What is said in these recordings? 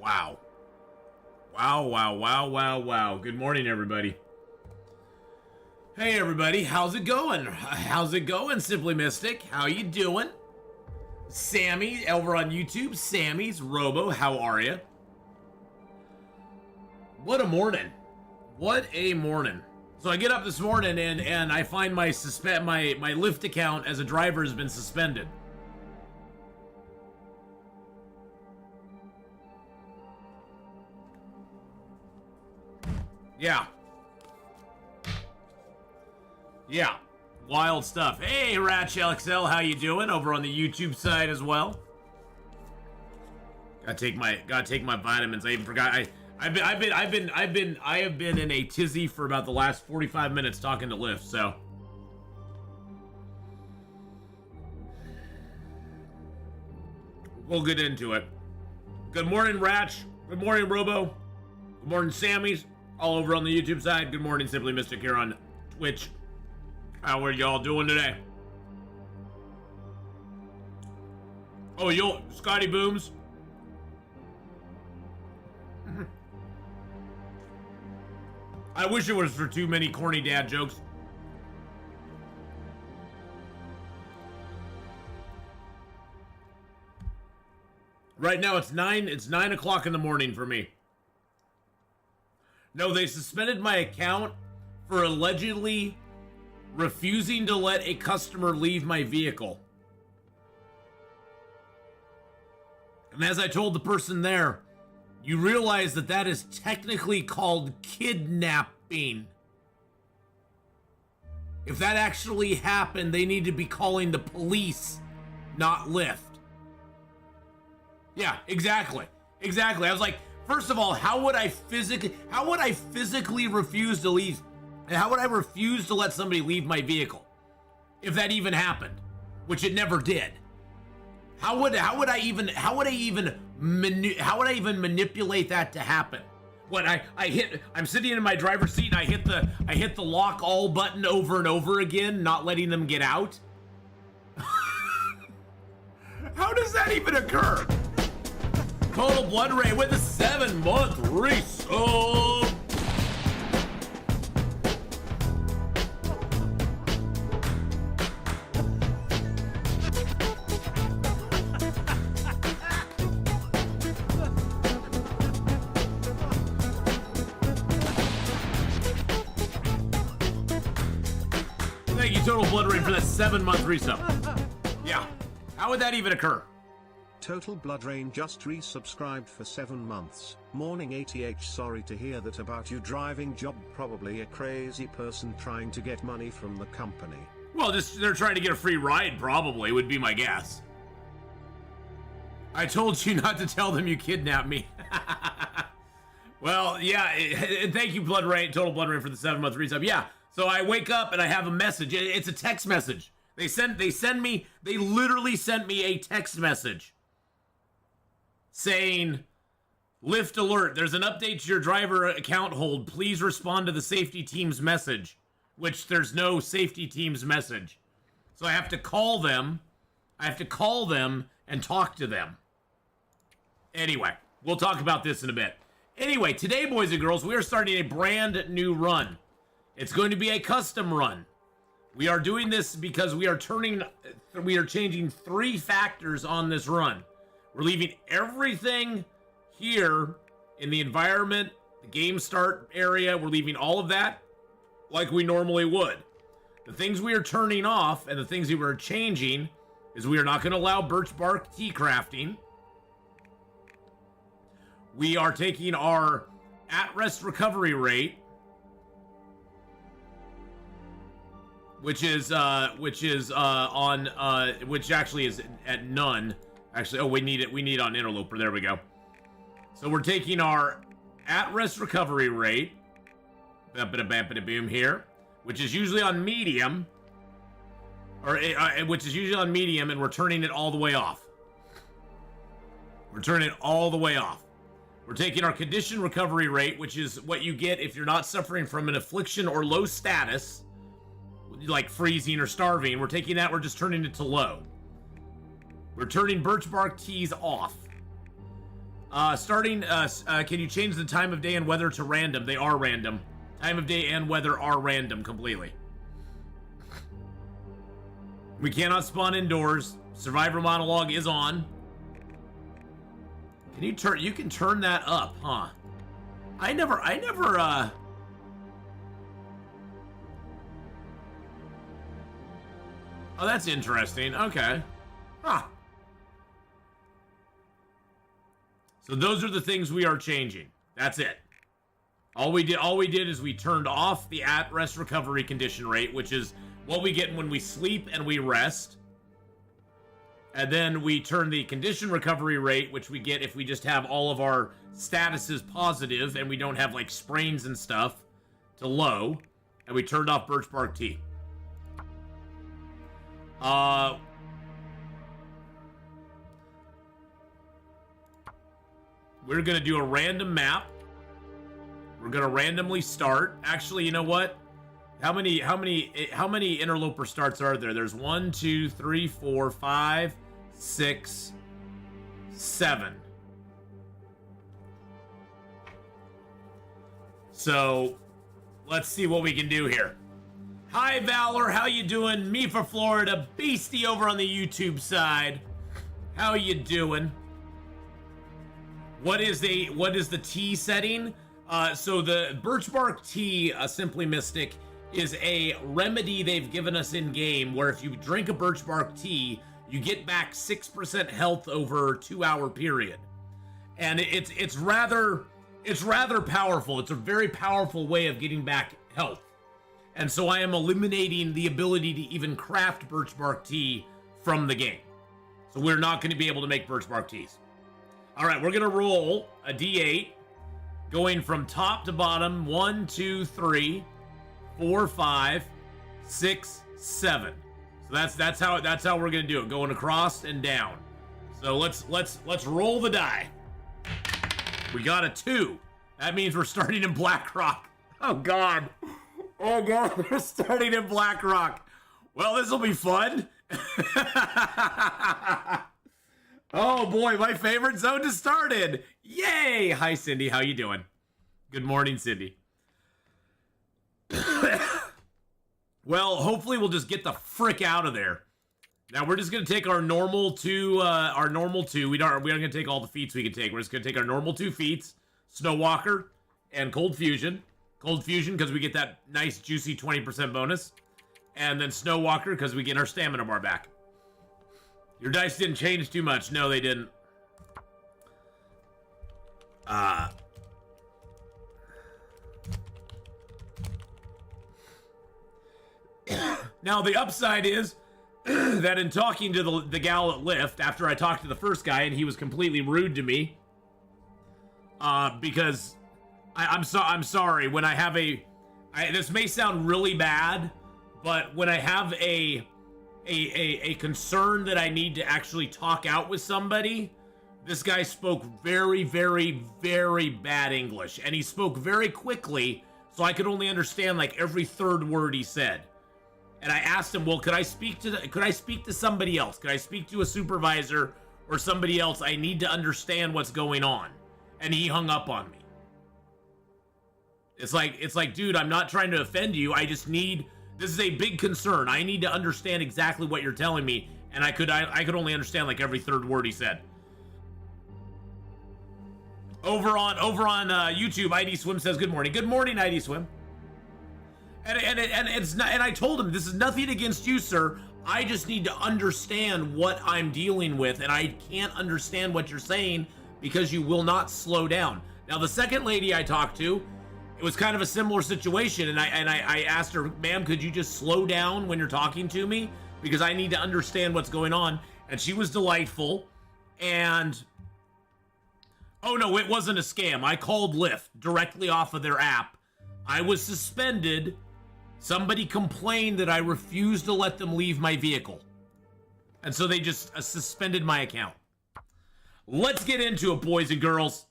Wow. Wow. Good morning, everybody. Hey, everybody. How's it going? How's it going, Simply Mystic? How you doing? Sammy, over on YouTube. Sammy's Robo, how are you? What a morning. What a morning. So I get up this morning and I find my Lyft account as a driver has been suspended. Yeah. Wild stuff. Hey, Ratch LXL, how you doing? Over on the YouTube side as well. Gotta take my vitamins. I even forgot. I have been in a tizzy for about the last 45 minutes talking to Lyft, so. We'll get into it. Good morning, Ratch. Good morning, Robo. Good morning, Sammy's. All over on the YouTube side. Good morning, Simply Mystic here on Twitch. How are y'all doing today? Oh, yo, Scotty Booms. I wish it was for too many corny dad jokes. Right now it's 9 o'clock in the morning for me. No, they suspended my account for allegedly refusing to let a customer leave my vehicle. And as I told the person there, you realize that is technically called kidnapping. If that actually happened, they need to be calling the police, not Lyft. Yeah, exactly. I was like, first of all, how would I physically refuse to leave? How would I refuse to let somebody leave my vehicle if that even happened, which it never did? How would I even manipulate that to happen? What I'm sitting in my driver's seat and I hit the lock all button over and over again, not letting them get out? How does that even occur? Total Blood Ray with a 7-month resub. Thank you, Total Blood Rain, for that 7-month resub. Yeah. How would that even occur? Total Blood Rain just resubscribed for 7 months. Morning ATH, sorry to hear that about you driving job. Probably a crazy person trying to get money from the company. Well, they're trying to get a free ride, probably, would be my guess. I told you not to tell them you kidnapped me. Well, yeah, thank you, Blood Rain, Total Blood Rain, for the 7-month resub. Yeah, so I wake up and I have a message. It's a text message. They literally sent me a text message saying, Lyft alert, there's an update to your driver account hold. Please respond to the safety team's message, which there's no safety team's message. So I have to call them. And talk to them. Anyway, we'll talk about this in a bit. Anyway, today, boys and girls, we are starting a brand new run. It's going to be a custom run. We are doing this because we are changing 3 factors on this run. We're leaving everything here in the environment, the game start area. We're leaving all of that like we normally would. The things we are turning off and the things that we're changing is we are not going to allow birch bark tea crafting. We are taking our at-rest recovery rate, which actually is at none. Actually, oh, we need it on Interloper. There we go. So we're taking our at-rest recovery rate, boom here, which is usually on medium, and we're turning it all the way off. We're taking our condition recovery rate, which is what you get if you're not suffering from an affliction or low status, like freezing or starving. We're taking that, we're just turning it to low. We're turning birch bark teas off. Can you change the time of day and weather to random? They are random. Time of day and weather are random completely. We cannot spawn indoors. Survivor monologue is on. Can you turn? You can turn that up, huh? I never. Oh, that's interesting. Okay. Huh. So those are the things we are changing. That's it. All we did is we turned off the at-rest recovery condition rate, which is what we get when we sleep and we rest. And then we turn the condition recovery rate, which we get if we just have all of our statuses positive and we don't have like sprains and stuff, to low. And we turned off birch bark tea. We're gonna do a random map. We're gonna randomly start. Actually, you know what? How many interloper starts are there? There's 1, 2, 3, 4, 5, 6, 7. So let's see what we can do here. Hi Valor, how you doing? Me for Florida, Beastie over on the YouTube side. How you doing? What is the tea setting? So the birch bark tea, Simply Mystic, is a remedy they've given us in game where if you drink a birch bark tea, you get back 6% health over a 2-hour period, and it's rather powerful. It's a very powerful way of getting back health, and so I am eliminating the ability to even craft birch bark tea from the game. So we're not going to be able to make birch bark teas. All right, we're gonna roll a d8, going from top to bottom. 1, 2, 3, 4, 5, 6, 7. So that's how we're gonna do it, going across and down. So let's roll the die. We got a 2. That means we're starting in Blackrock. Oh God, we're starting in Blackrock. Well, this will be fun. Oh boy, my favorite zone just started. Yay! Hi Cindy, how you doing? Good morning, Cindy. Well, hopefully we'll just get the frick out of there. Now we're just gonna take our normal 2. We aren't gonna take all the feats we can take. We're just gonna take our normal 2 feats, Snow Walker and Cold Fusion. Cold Fusion because we get that nice juicy 20% bonus, and then Snow Walker because we get our stamina bar back. Your dice didn't change too much. No, they didn't. Now, the upside is that in talking to the gal at Lyft, after I talked to the first guy and he was completely rude to me, because I'm sorry, when I have this may sound really bad, but when I have a concern that I need to actually talk out with somebody, this guy spoke very, very, very bad English, and he spoke very quickly, so I could only understand like every third word he said. And I asked him, well, could I speak to somebody else? Could I speak to a supervisor or somebody else? I need to understand what's going on. And he hung up on me. It's like, dude, I'm not trying to offend you. I just need, this is a big concern. I need to understand exactly what you're telling me. And I could only understand like every third word he said. Over on YouTube, ID Swim says, good morning. Good morning, ID Swim. And it's not, and I told him, this is nothing against you, sir. I just need to understand what I'm dealing with, and I can't understand what you're saying because you will not slow down. Now, the second lady I talked to, it was kind of a similar situation, and I asked her, ma'am, could you just slow down when you're talking to me? Because I need to understand what's going on. And she was delightful, and oh no, it wasn't a scam. I called Lyft directly off of their app. I was suspended. Somebody complained that I refused to let them leave my vehicle. And so they just suspended my account. Let's get into it, boys and girls.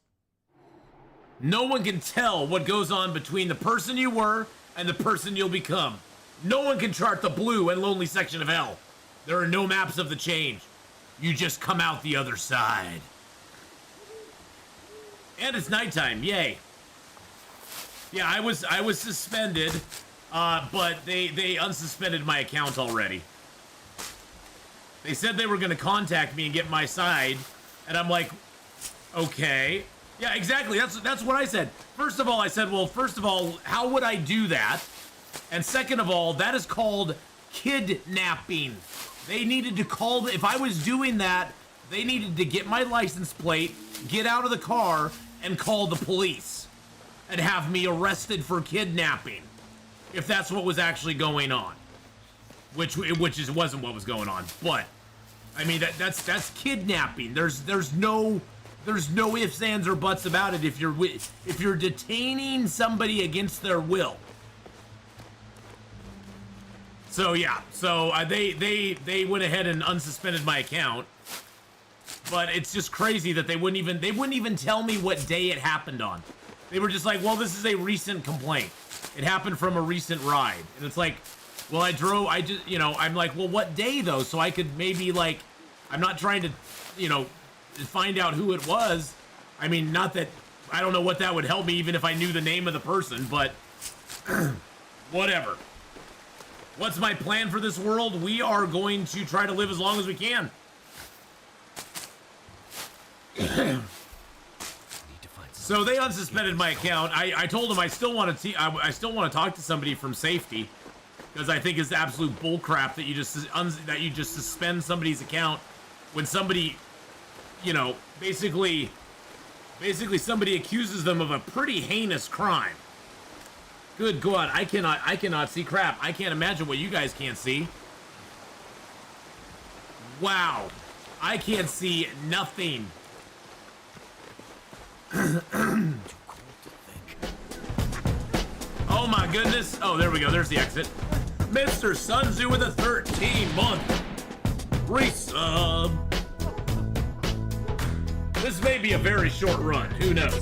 No one can tell what goes on between the person you were and the person you'll become. No one can chart the blue and lonely section of hell. There are no maps of the change. You just come out the other side. And it's nighttime. Yay. Yeah, I was suspended, but they unsuspended my account already. They said they were going to contact me and get my side, and I'm like, okay. Yeah, exactly. That's what I said. First of all, I said, well, first of all, how would I do that? And second of all, that is called kidnapping. They needed to call, if I was doing that, they needed to get my license plate, get out of the car, and call the police. And have me arrested for kidnapping. If that's what was actually going on. Which wasn't what was going on. But, I mean, that's kidnapping. There's no ifs, ands, or buts about it if you're detaining somebody against their will. So yeah, so they went ahead and unsuspended my account, but it's just crazy that they wouldn't even tell me what day it happened on. They were just like, well, this is a recent complaint. It happened from a recent ride, and it's like, well, I'm like, well, what day though? So I could maybe like, I'm not trying to, find out who it was. I mean, not that I don't know what that would help me, even if I knew the name of the person, but whatever. What's my plan for this world? We are going to try to live as long as we can. So they unsuspended my account. I told them I still want to talk to somebody from safety, because I think it's absolute bullcrap that you just suspend somebody's account when somebody, basically somebody accuses them of a pretty heinous crime. Good God, I cannot see crap. I can't imagine what you guys can't see. Wow, I can't see nothing. Oh my goodness. Oh, there we go. There's the exit. Mr. Sunzu with a 13-month resub. This may be a very short run. Who knows?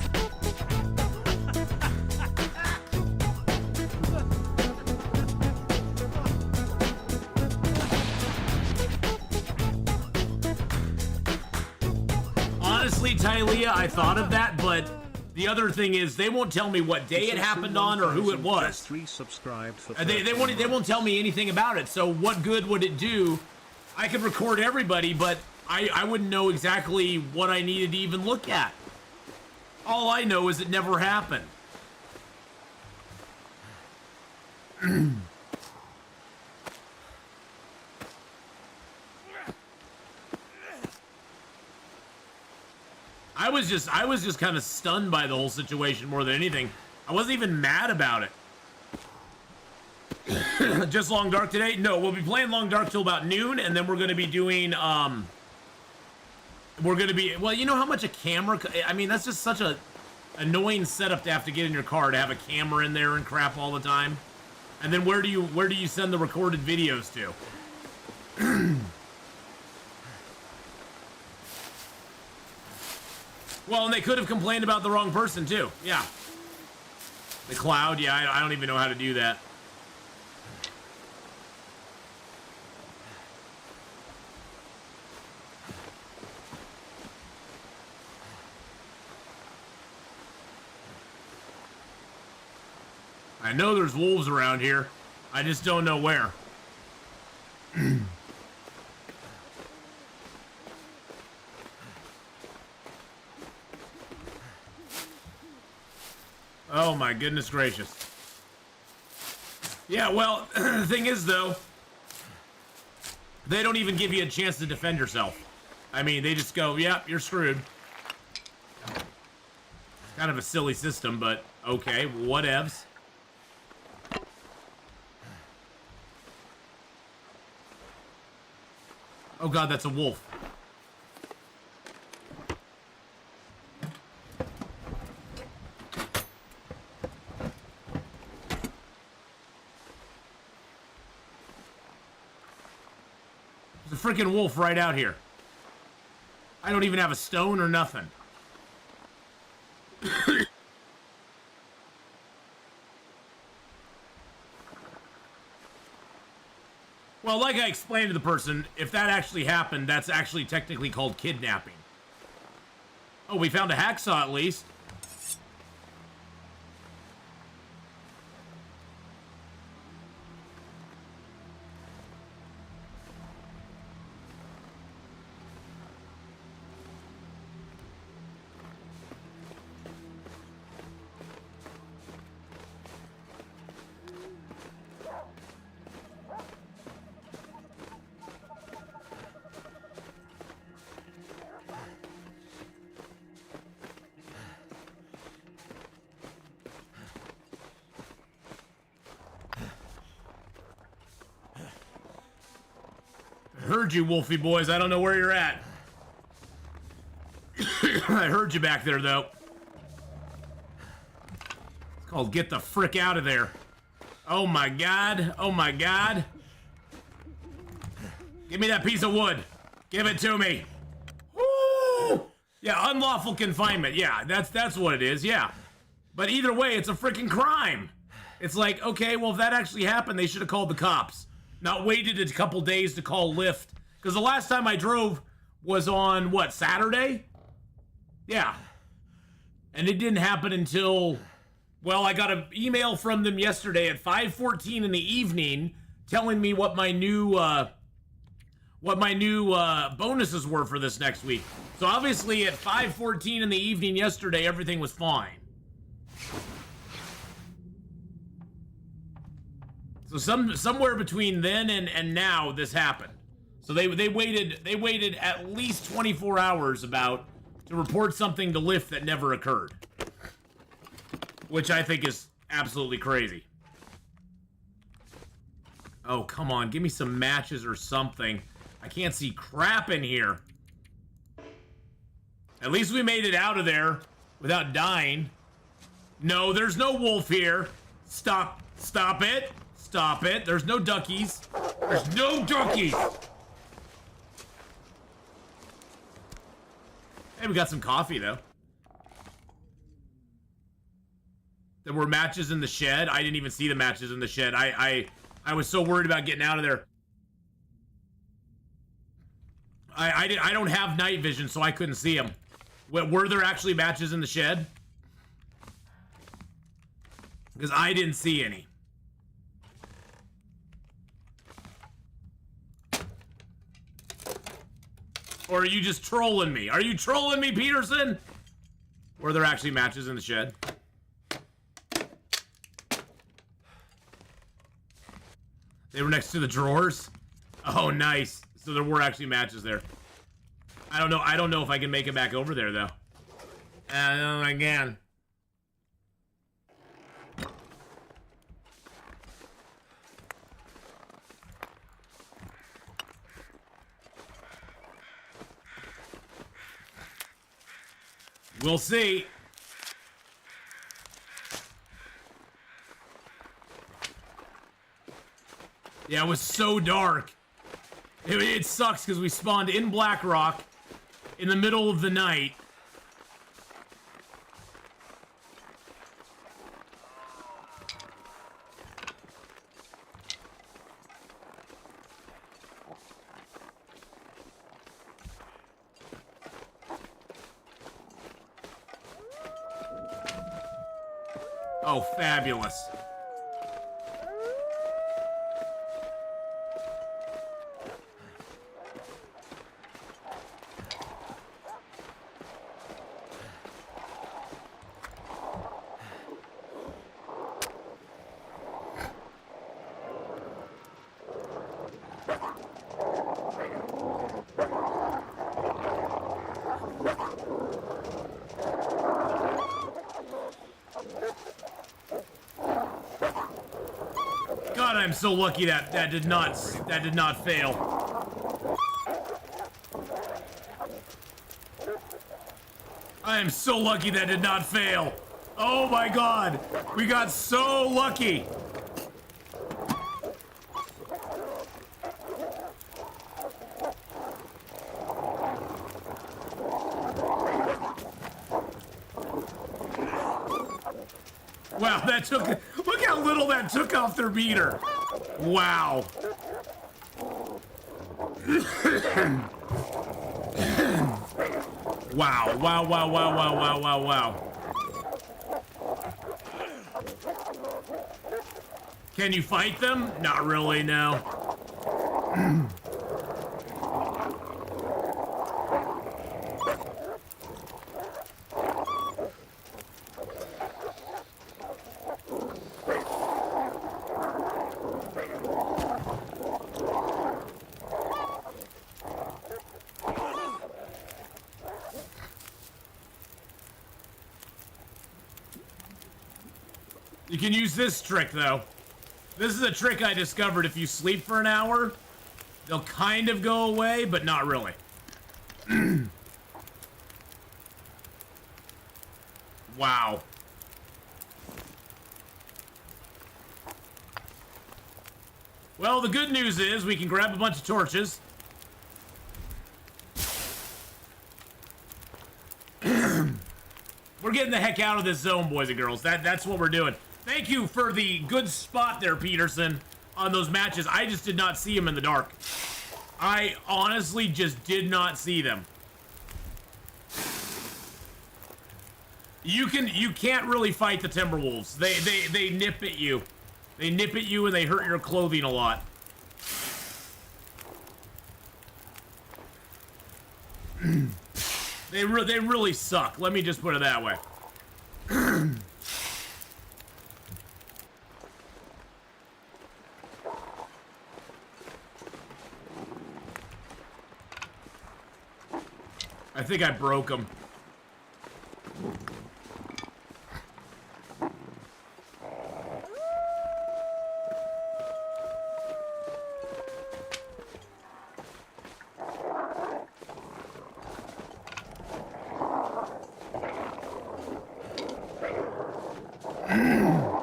Honestly, Tylea, I thought of that, but the other thing is they won't tell me what day it happened on or who it was. They won't tell me anything about it. So what good would it do? I could record everybody, but I wouldn't know exactly what I needed to even look at. All I know is it never happened. I was just kind of stunned by the whole situation more than anything. I wasn't even mad about it. Just Long Dark today? No, we'll be playing Long Dark till about noon, and then we're going to be doing, well, you know how much a camera, I mean, that's just such a annoying setup to have to get in your car, to have a camera in there and crap all the time. And then where do you send the recorded videos to? Well, and they could have complained about the wrong person, too. Yeah. The cloud, yeah, I don't even know how to do that. I know there's wolves around here. I just don't know where. Oh my goodness gracious. Yeah, well, the thing is though, they don't even give you a chance to defend yourself. I mean, they just go, yep, you're screwed. Kind of a silly system, but okay, whatevs. Oh god, that's a wolf. There's a freaking wolf right out here. I don't even have a stone or nothing. Well, like I explained to the person, if that actually happened, that's actually technically called kidnapping. Oh, we found a hacksaw at least. Heard you, Wolfie boys. I don't know where you're at. I heard you back there, though. It's called get the frick out of there. Oh my god. Oh my god. Give me that piece of wood. Give it to me. Woo! Yeah, unlawful confinement. Yeah, that's what it is. Yeah. But either way, it's a freaking crime. It's like, okay, well, if that actually happened, they should have called the cops. Not waited a couple days to call Lyft. Because the last time I drove was on, what, Saturday? Yeah. And it didn't happen until, well, I got an email from them yesterday at 5:14 in the evening telling me what my new bonuses were for this next week. So obviously at 5:14 in the evening yesterday, everything was fine. So somewhere between then and now, this happened. So they waited at least 24 hours about to report something to Lyft that never occurred, which I think is absolutely crazy. Oh, come on, give me some matches or something. I can't see crap in here. At least we made it out of there without dying. No, there's no wolf here. Stop it. Stop it. There's no duckies. There's no duckies. Hey, we got some coffee, though. There were matches in the shed. I didn't even see the matches in the shed. I was so worried about getting out of there. I don't have night vision, so I couldn't see them. Were there actually matches in the shed? Because I didn't see any. Or are you just trolling me? Are you trolling me, Peterson? Were there actually matches in the shed? They were next to the drawers? Oh, nice. So there were actually matches there. I don't know if I can make it back over there, though. I don't know again. We'll see. Yeah, it was so dark. It sucks because we spawned in Blackrock in the middle of the night. Oh, fabulous. God, I'm so lucky that did not fail. I am so lucky that did not fail. Oh my God, we got so lucky. Wow, that took, look how little that took off their meter. Wow. Wow, wow, wow, wow, wow, wow, wow, wow. Can you fight them? Not really, no. You can use this trick, though. This is a trick I discovered. If you sleep for an hour, they'll kind of go away, but not really. Wow. Well, the good news is we can grab a bunch of torches. We're getting the heck out of this zone, boys and girls. That's what we're doing. Thank you for the good spot there, Peterson, on those matches. I just did not see them in the dark. I honestly just did not see them. You can't really fight the Timberwolves. They nip at you. They nip at you and they hurt your clothing a lot. They really suck. Let me just put it that way. I think I broke them.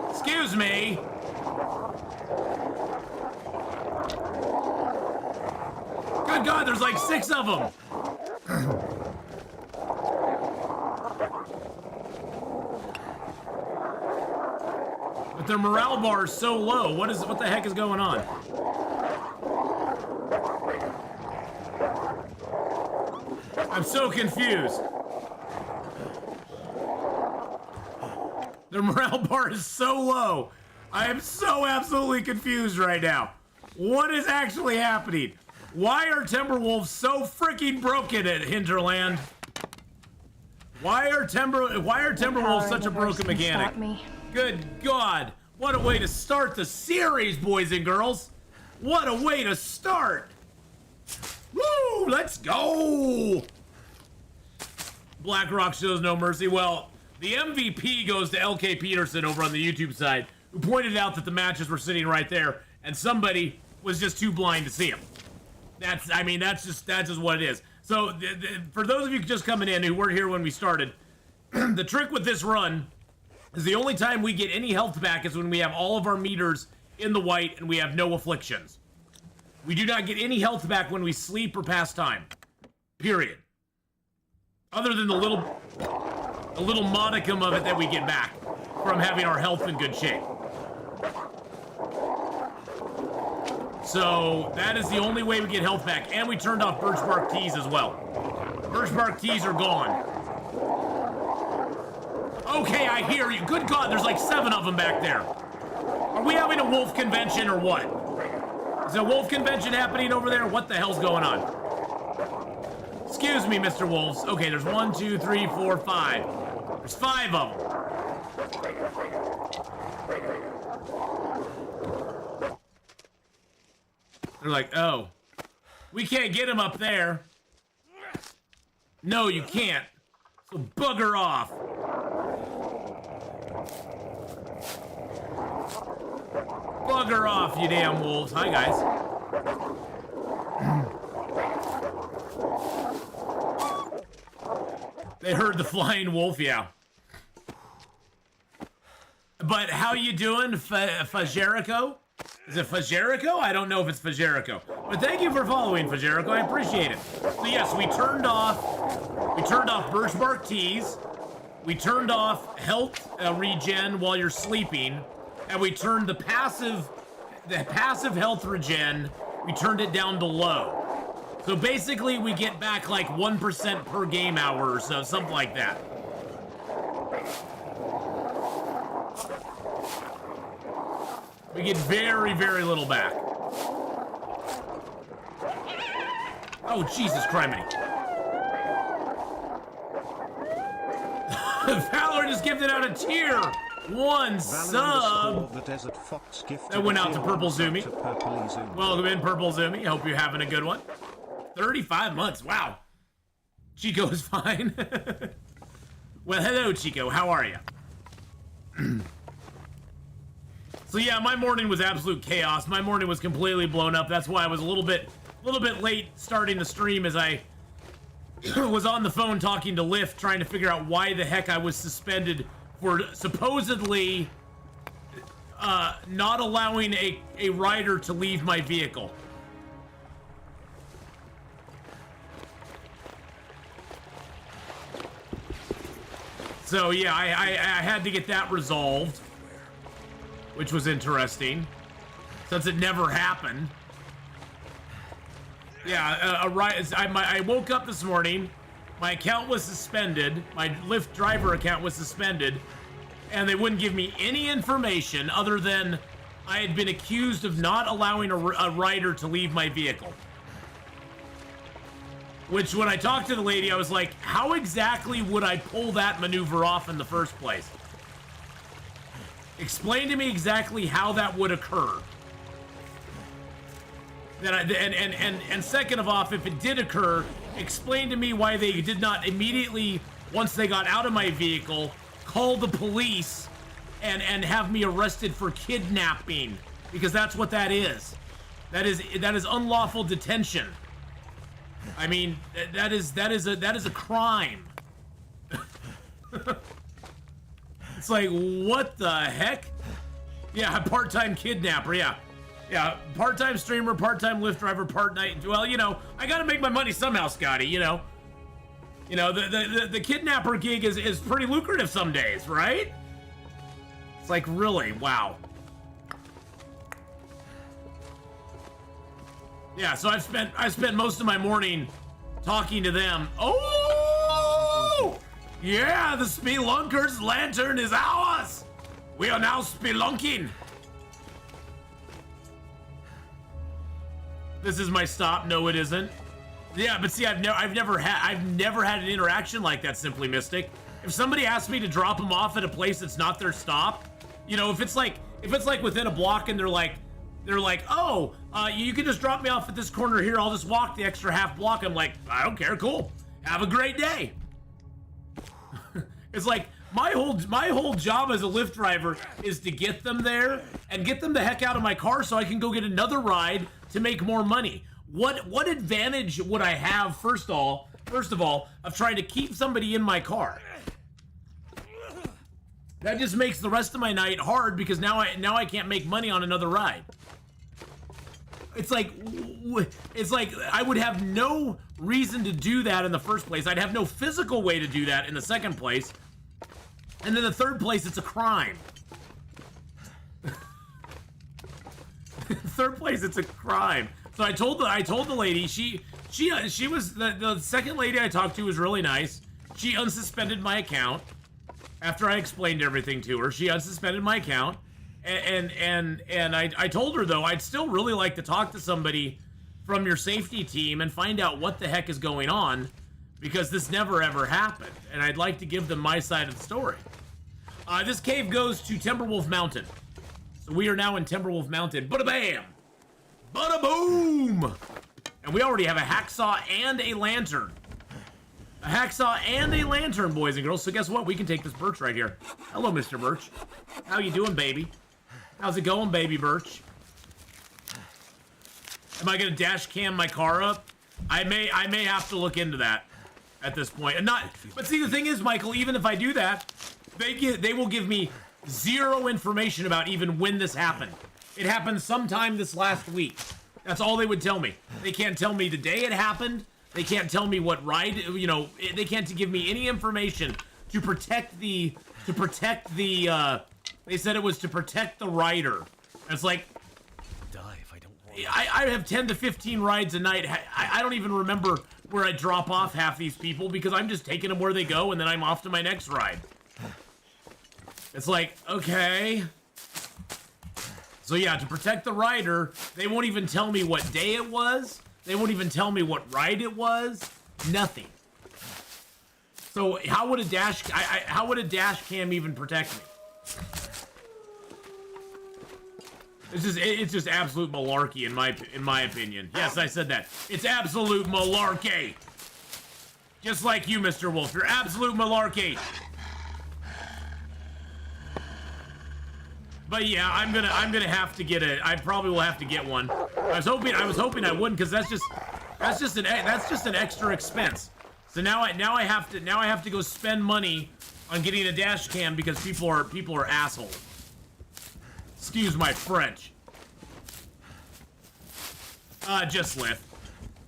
Excuse me. Good God, there's like 6 of them. But their morale bar is so low. What the heck is going on? I'm so confused. Their morale bar is so low. I am so absolutely confused right now. What is actually happening? Why are Timberwolves so freaking broken at Hinterland? Why are Timberwolves such a broken mechanic? Good God. What a way to start the series, boys and girls. What a way to start. Woo, let's go. BlackRock shows no mercy. Well, the MVP goes to LK Peterson over on the YouTube side, who pointed out that the matches were sitting right there, and somebody was just too blind to see them. That's just what it is. So, for those of you just coming in who weren't here when we started, the trick with this run is the only time we get any health back is when we have all of our meters in the white and we have no afflictions. We do not get any health back when we sleep or pass time. Period. Other than the little modicum of it that we get back from having our health in good shape. So that is the only way we get health back. And we turned off birch bark teas as well. Birch bark teas are gone. Okay, I hear you. Good God, there's like 7 of them back there. Are we having a wolf convention or what? Is a wolf convention happening over there? What the hell's going on? Excuse me, Mr. Wolves. Okay, there's 1, 2, 3, 4, 5. There's 5 of them. They're like, oh, we can't get him up there. No, you can't. So bugger off. Bugger off, you damn wolves. Hi, guys. They heard the flying wolf, yeah. But how you doing, Fajerico? Is it Fajerico? I don't know if it's Fajerico. But thank you for following, Fajerico. I appreciate it. So yes, we turned off birch bark teas. We turned off health regen while you're sleeping, and we turned the passive health regen. We turned it down to low. So basically, we get back like 1% per game hour or so, something like that. We get very, very little back. Oh, Jesus Criminy. Valor just gifted out a tier 1 sub. That went out to Purple Zoomy. Welcome in, Purple Zoomy. Hope you're having a good one. 35 months. Wow. Chico is fine. Well, hello, Chico. How are you? So yeah, my morning was absolute chaos. My morning was completely blown up. That's why I was a little bit a little bit late starting the stream as I was on the phone talking to Lyft, trying to figure out why the heck I was suspended for supposedly not allowing a rider to leave my vehicle. So yeah, I had to get that resolved, which was interesting, since it never happened. Yeah, I woke up this morning, my account was suspended, my Lyft driver account was suspended, and they wouldn't give me any information other than I had been accused of not allowing a rider to leave my vehicle. Which, when I talked to the lady, I was like, how exactly would I pull that maneuver off in the first place? Explain to me exactly how that would occur. And second of all, if it did occur, explain to me why they did not immediately, once they got out of my vehicle, call the police and have me arrested for kidnapping, because that's what that is. That is unlawful detention. I mean, that is a crime. It's like, what the heck? Yeah, part-time kidnapper, yeah. Yeah, part-time streamer, part-time Lyft driver, part-night. Well, you know, I gotta make my money somehow, Scotty, you know. You know, the kidnapper gig is pretty lucrative some days, right? It's like, really, wow. Yeah, so I've spent most of my morning talking to them. Oh! Yeah, the Spelunker's lantern is ours! We are now spelunking! This is my stop. No, it isn't. Yeah, but see, I've never had an interaction like that, Simply Mystic. If somebody asks me to drop them off at a place that's not their stop, you know, if it's like within a block and they're like, oh, you can just drop me off at this corner here. I'll just walk the extra half block. I'm like, I don't care. Cool. Have a great day. It's like my whole job as a Lyft driver is to get them there and get them the heck out of my car so I can go get another ride to make more money. What advantage would I have, first of all, of trying to keep somebody in my car? That just makes the rest of my night hard, because now I can't make money on another ride. It's like I would have no reason to do that in the first place. I'd have no physical way to do that in the second place. And then the third place, it's a crime. Third place, it's a crime. So I told the lady, she was the second lady I talked to was really nice. She unsuspended my account after I explained everything to her. She unsuspended my account, and I told her, though, I'd still really like to talk to somebody from your safety team and find out what the heck is going on, because this never ever happened, and I'd like to give them my side of the story. This cave goes to Timberwolf Mountain. So we are now in Timberwolf Mountain. Bada bam! Bada boom! And we already have a hacksaw and a lantern. A hacksaw and a lantern, boys and girls. So guess what? We can take this Birch right here. Hello, Mr. Birch. How you doing, baby? How's it going, baby Birch? Am I gonna dash cam my car up? I may have to look into that at this point. And not, but see, the thing is, Michael, even if I do that, they will give me zero information about even when this happened. It happened sometime this last week. That's all they would tell me. They can't tell me the day it happened. They can't tell me what ride, you know, they can't give me any information to protect the, they said it was to protect the rider. And it's like, die if I don't want. I have 10 to 15 rides a night. I don't even remember where I drop off half these people, because I'm just taking them where they go and then I'm off to my next ride. It's like, okay. So yeah, to protect the rider, they won't even tell me what day it was. They won't even tell me what ride it was. Nothing. So how would a dash cam even protect me? It's just absolute malarkey in my opinion. Yes, I said that. It's absolute malarkey. Just like you, Mr. Wolf. You're absolute malarkey. But yeah, I'm gonna have to get it. I probably will have to get one. I was hoping I wouldn't, because that's just an extra expense. So now I have to go spend money on getting a dash cam because people are assholes. Excuse my French. Just lift.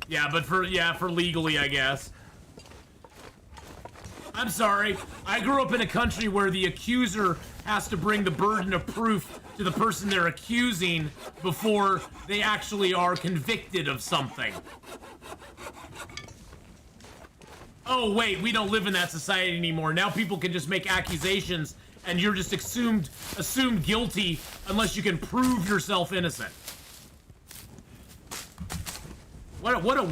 Yeah, but for legally, I guess. I'm sorry. I grew up in a country where the accuser has to bring the burden of proof to the person they're accusing before they actually are convicted of something. Oh, wait, we don't live in that society anymore. Now people can just make accusations and you're just assumed guilty unless you can prove yourself innocent. What a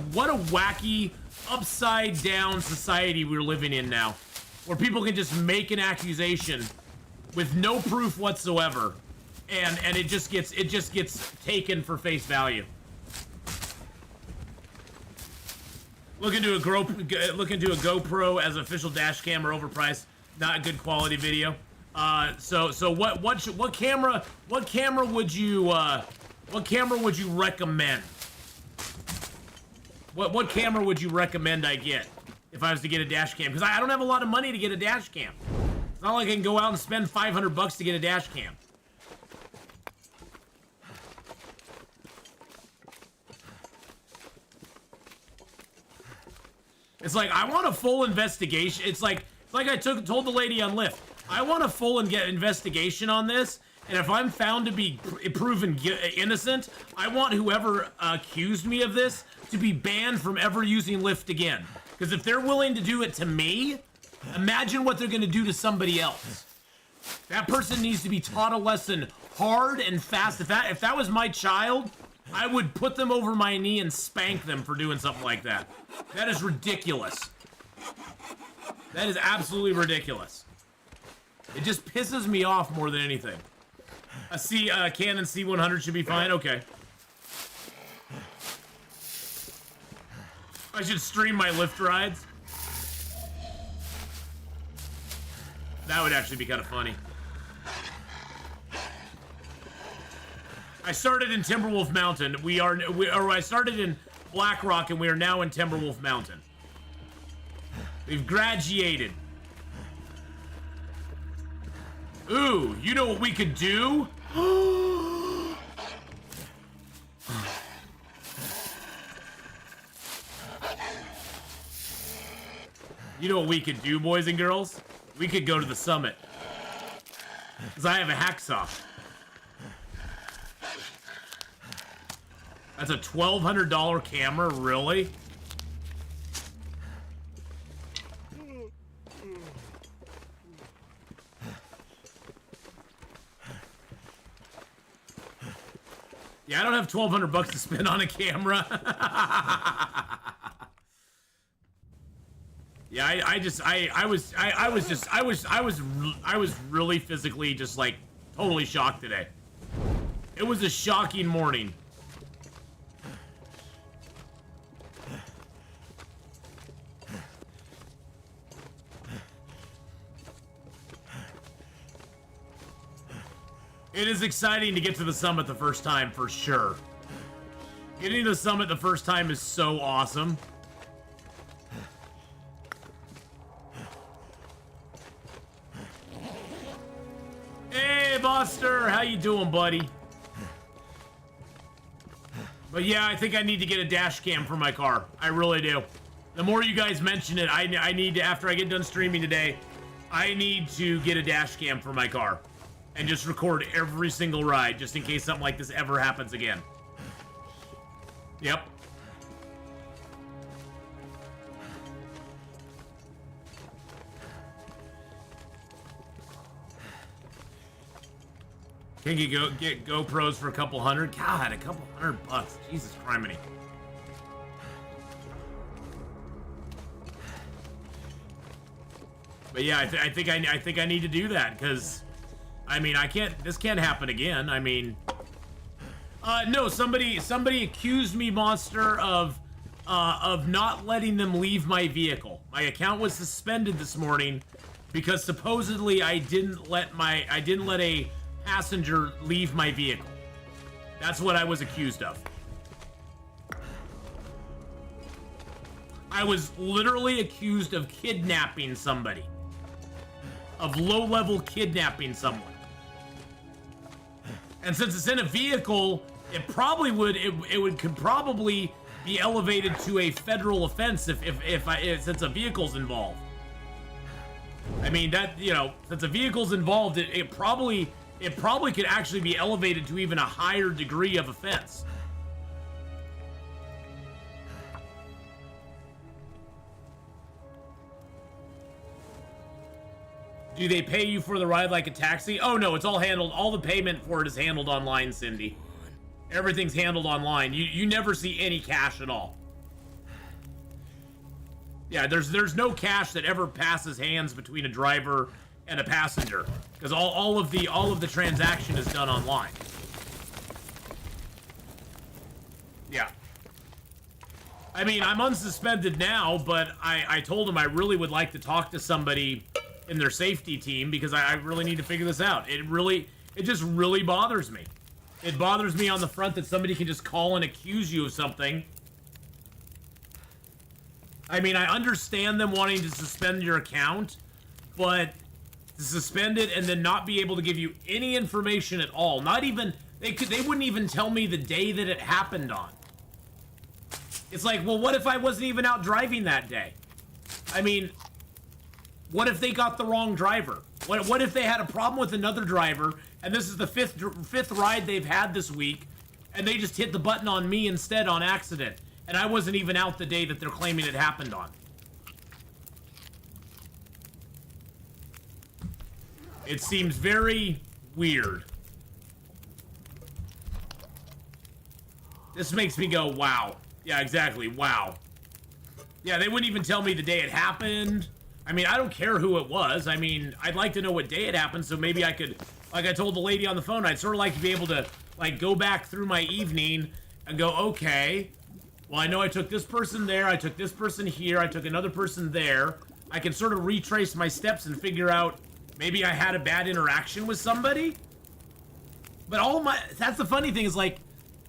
wacky, upside down society we're living in now, where people can just make an accusation with no proof whatsoever, and it just gets taken for face value. Look into a GoPro as official dash cam or overpriced, not a good quality video. So what camera would you recommend? What camera would you recommend I get if I was to get a dash cam? Because I don't have a lot of money to get a dash cam. It's not like I can go out and spend $500 to get a dash cam. It's like, I want a full investigation. It's like I told the lady on Lyft. I want a full investigation on this, and if I'm found to be proven innocent, I want whoever accused me of this to be banned from ever using Lyft again. Because if they're willing to do it to me, imagine what they're going to do to somebody else. That person needs to be taught a lesson hard and fast. If that was my child, I would put them over my knee and spank them for doing something like that. That is ridiculous. That is absolutely ridiculous. It just pisses me off more than anything. A Canon C100 should be fine. Okay. I should stream my Lyft rides. That would actually be kind of funny. I started in Timberwolf Mountain. I started in Black Rock, and we are now in Timberwolf Mountain. We've graduated. Ooh, you know what we could do? You know what we could do, boys and girls? We could go to the summit. Because I have a hacksaw. That's a $1,200 camera, really? Yeah, I don't have $1,200 to spend on a camera. Yeah, I was really physically just like totally shocked today. It was a shocking morning. It is exciting to get to the summit the first time, for sure. Getting to the summit the first time is so awesome. Hey, Buster! How you doing, buddy? But yeah, I think I need to get a dash cam for my car. I really do. The more you guys mention it, I need to, after I get done streaming today, I need to get a dash cam for my car. And just record every single ride, just in case something like this ever happens again. Yep. Can you get GoPros for a couple hundred? God, a couple $100. Jesus criminy. But yeah, I think I need to do that, because I mean, this can't happen again. I mean, no, somebody accused me, Monster, of not letting them leave my vehicle. My account was suspended this morning because supposedly I didn't let a passenger leave my vehicle. That's what I was accused of. I was literally accused of kidnapping somebody. Of low-level kidnapping someone. And since it's in a vehicle, it probably would, could probably be elevated to a federal offense since a vehicle's involved. I mean, that, you know, since a vehicle's involved, it probably could actually be elevated to even a higher degree of offense. Do they pay you for the ride like a taxi? Oh no, it's all handled. All the payment for it is handled online, Cindy. Everything's handled online. You never see any cash at all. Yeah, there's no cash that ever passes hands between a driver and a passenger, because all of the transaction is done online. Yeah. I mean, I'm unsuspended now, but I told him I really would like to talk to somebody in their safety team because I really need to figure this out. It just really bothers me. It bothers me on the front that somebody can just call and accuse you of something. I mean, I understand them wanting to suspend your account, but to suspend it and then not be able to give you any information at all. Not even, they wouldn't even tell me the day that it happened on. It's like, well, what if I wasn't even out driving that day? I mean, what if they got the wrong driver? What if they had a problem with another driver, and this is the fifth ride they've had this week, and they just hit the button on me instead on accident, and I wasn't even out the day that they're claiming it happened on? It seems very weird. This makes me go, wow. Yeah, exactly, wow. Yeah, they wouldn't even tell me the day it happened. I mean, I don't care who it was. I mean, I'd like to know what day it happened, so maybe I could, like I told the lady on the phone, I'd sort of like to be able to, like, go back through my evening and go, okay, well, I know I took this person there, I took this person here, I took another person there. I can sort of retrace my steps and figure out, maybe I had a bad interaction with somebody. But that's the funny thing is, like,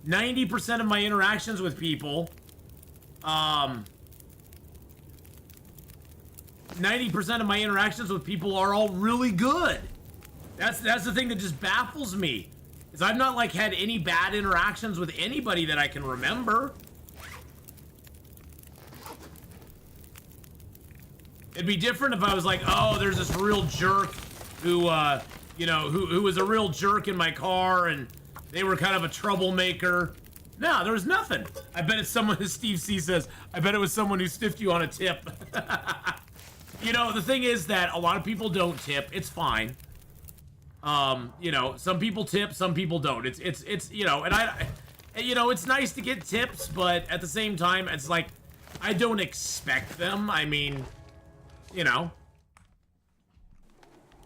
90% of my interactions with people, 90% of my interactions with people are all really good. That's the thing that just baffles me, is I've not, like, had any bad interactions with anybody that I can remember. It'd be different if I was like, oh, there's this real jerk who, you know, who was a real jerk in my car and they were kind of a troublemaker. No, there was nothing. I bet it's someone, as Steve C says, I bet it was someone who stiffed you on a tip. You know, the thing is that a lot of people don't tip. It's fine. You know, some people tip, some people don't. It's you know, and you know, it's nice to get tips, but at the same time, it's like, I don't expect them. I mean, you know,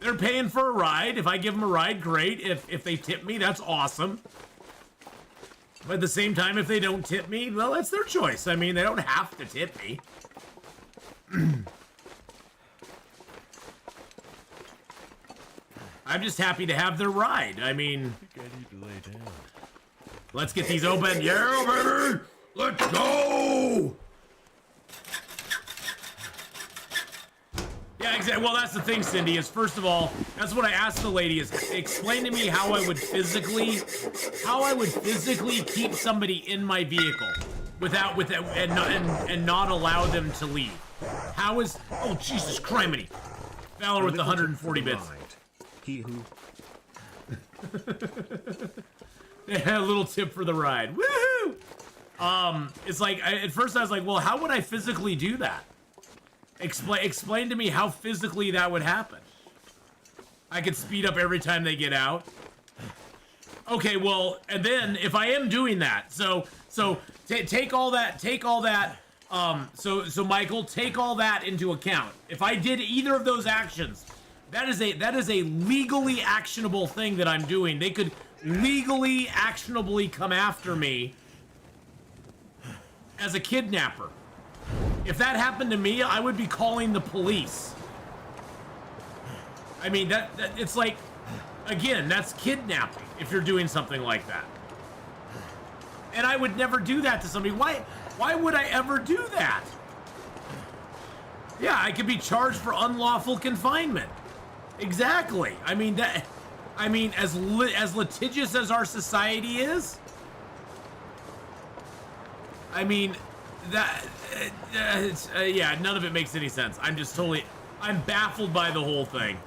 they're paying for a ride. If I give them a ride, great. If they tip me, that's awesome. But at the same time, if they don't tip me, well, that's their choice. I mean, they don't have to tip me. I'm just happy to have their ride. I mean, I think I need to lay down. Let's get these open. Yeah, baby! Let's go! Yeah, exactly. Well, that's the thing, Cindy, is first of all, that's what I asked the lady, is explain to me how I would physically keep somebody in my vehicle and not allow them to leave. How is, oh, Jesus criminy. Valor with the 140 bits. He who. Yeah, a little tip for the ride. Woohoo! It's like, at first I was like, well, how would I physically do that? Explain to me how physically that would happen. I could speed up every time they get out. Okay, well, and then if I am doing that, so take all that, so Michael, take all that into account. If I did either of those actions, that is a legally actionable thing that I'm doing. They could legally, actionably come after me as a kidnapper. If that happened to me, I would be calling the police. I mean, it's like, Again, that's kidnapping if you're doing something like that. And I would never do that to somebody. Why would I ever do that? Yeah, I could be charged for unlawful confinement. Exactly. I mean, as litigious as our society is, I mean, yeah, none of it makes any sense. I'm baffled by the whole thing.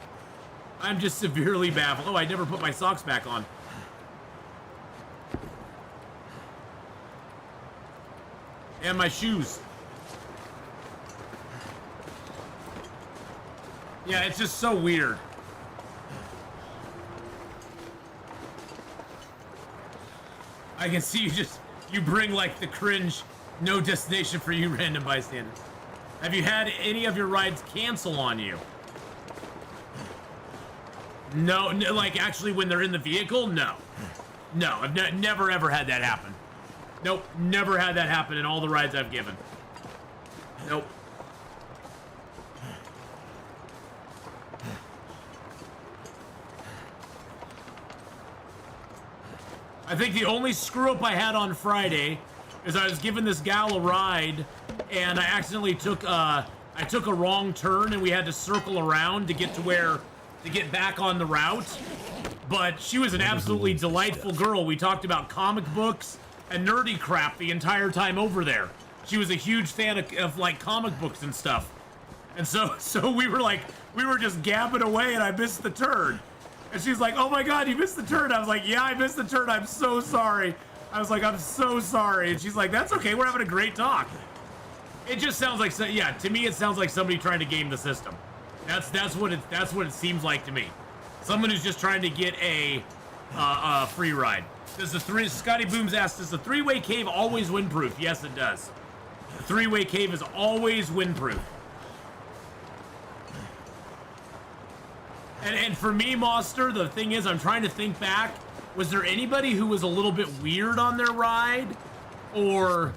I'm just severely baffled. Oh, I never put my socks back on. And my shoes. Yeah, it's just so weird. I can see you bring like the cringe, no destination for you random bystanders. Have you had any of your rides cancel on you? No, like actually when they're in the vehicle? No. No, I've never ever had that happen. Nope, never had that happen in all the rides I've given. Nope. I think the only screw up I had on Friday is I was giving this gal a ride and I accidentally took a wrong turn and we had to circle around to get back on the route. But she was an absolutely delightful girl. We talked about comic books and nerdy crap the entire time over there. She was a huge fan of like comic books and stuff. And so we were just gabbing away and I missed the turn. And she's like, oh my God, you missed the turn. I was like, yeah, I missed the turn. I'm so sorry. I was like, I'm so sorry. And she's like, that's okay. We're having a great talk. It just sounds like, yeah, to me, it sounds like somebody trying to game the system. That's what it seems like to me. Someone who's just trying to get a free ride. Scotty Booms asked, does the three-way cave always windproof? Yes, it does. The three-way cave is always windproof. And for me, Monster, the thing is, I'm trying to think back. Was there anybody who was a little bit weird on their ride? Or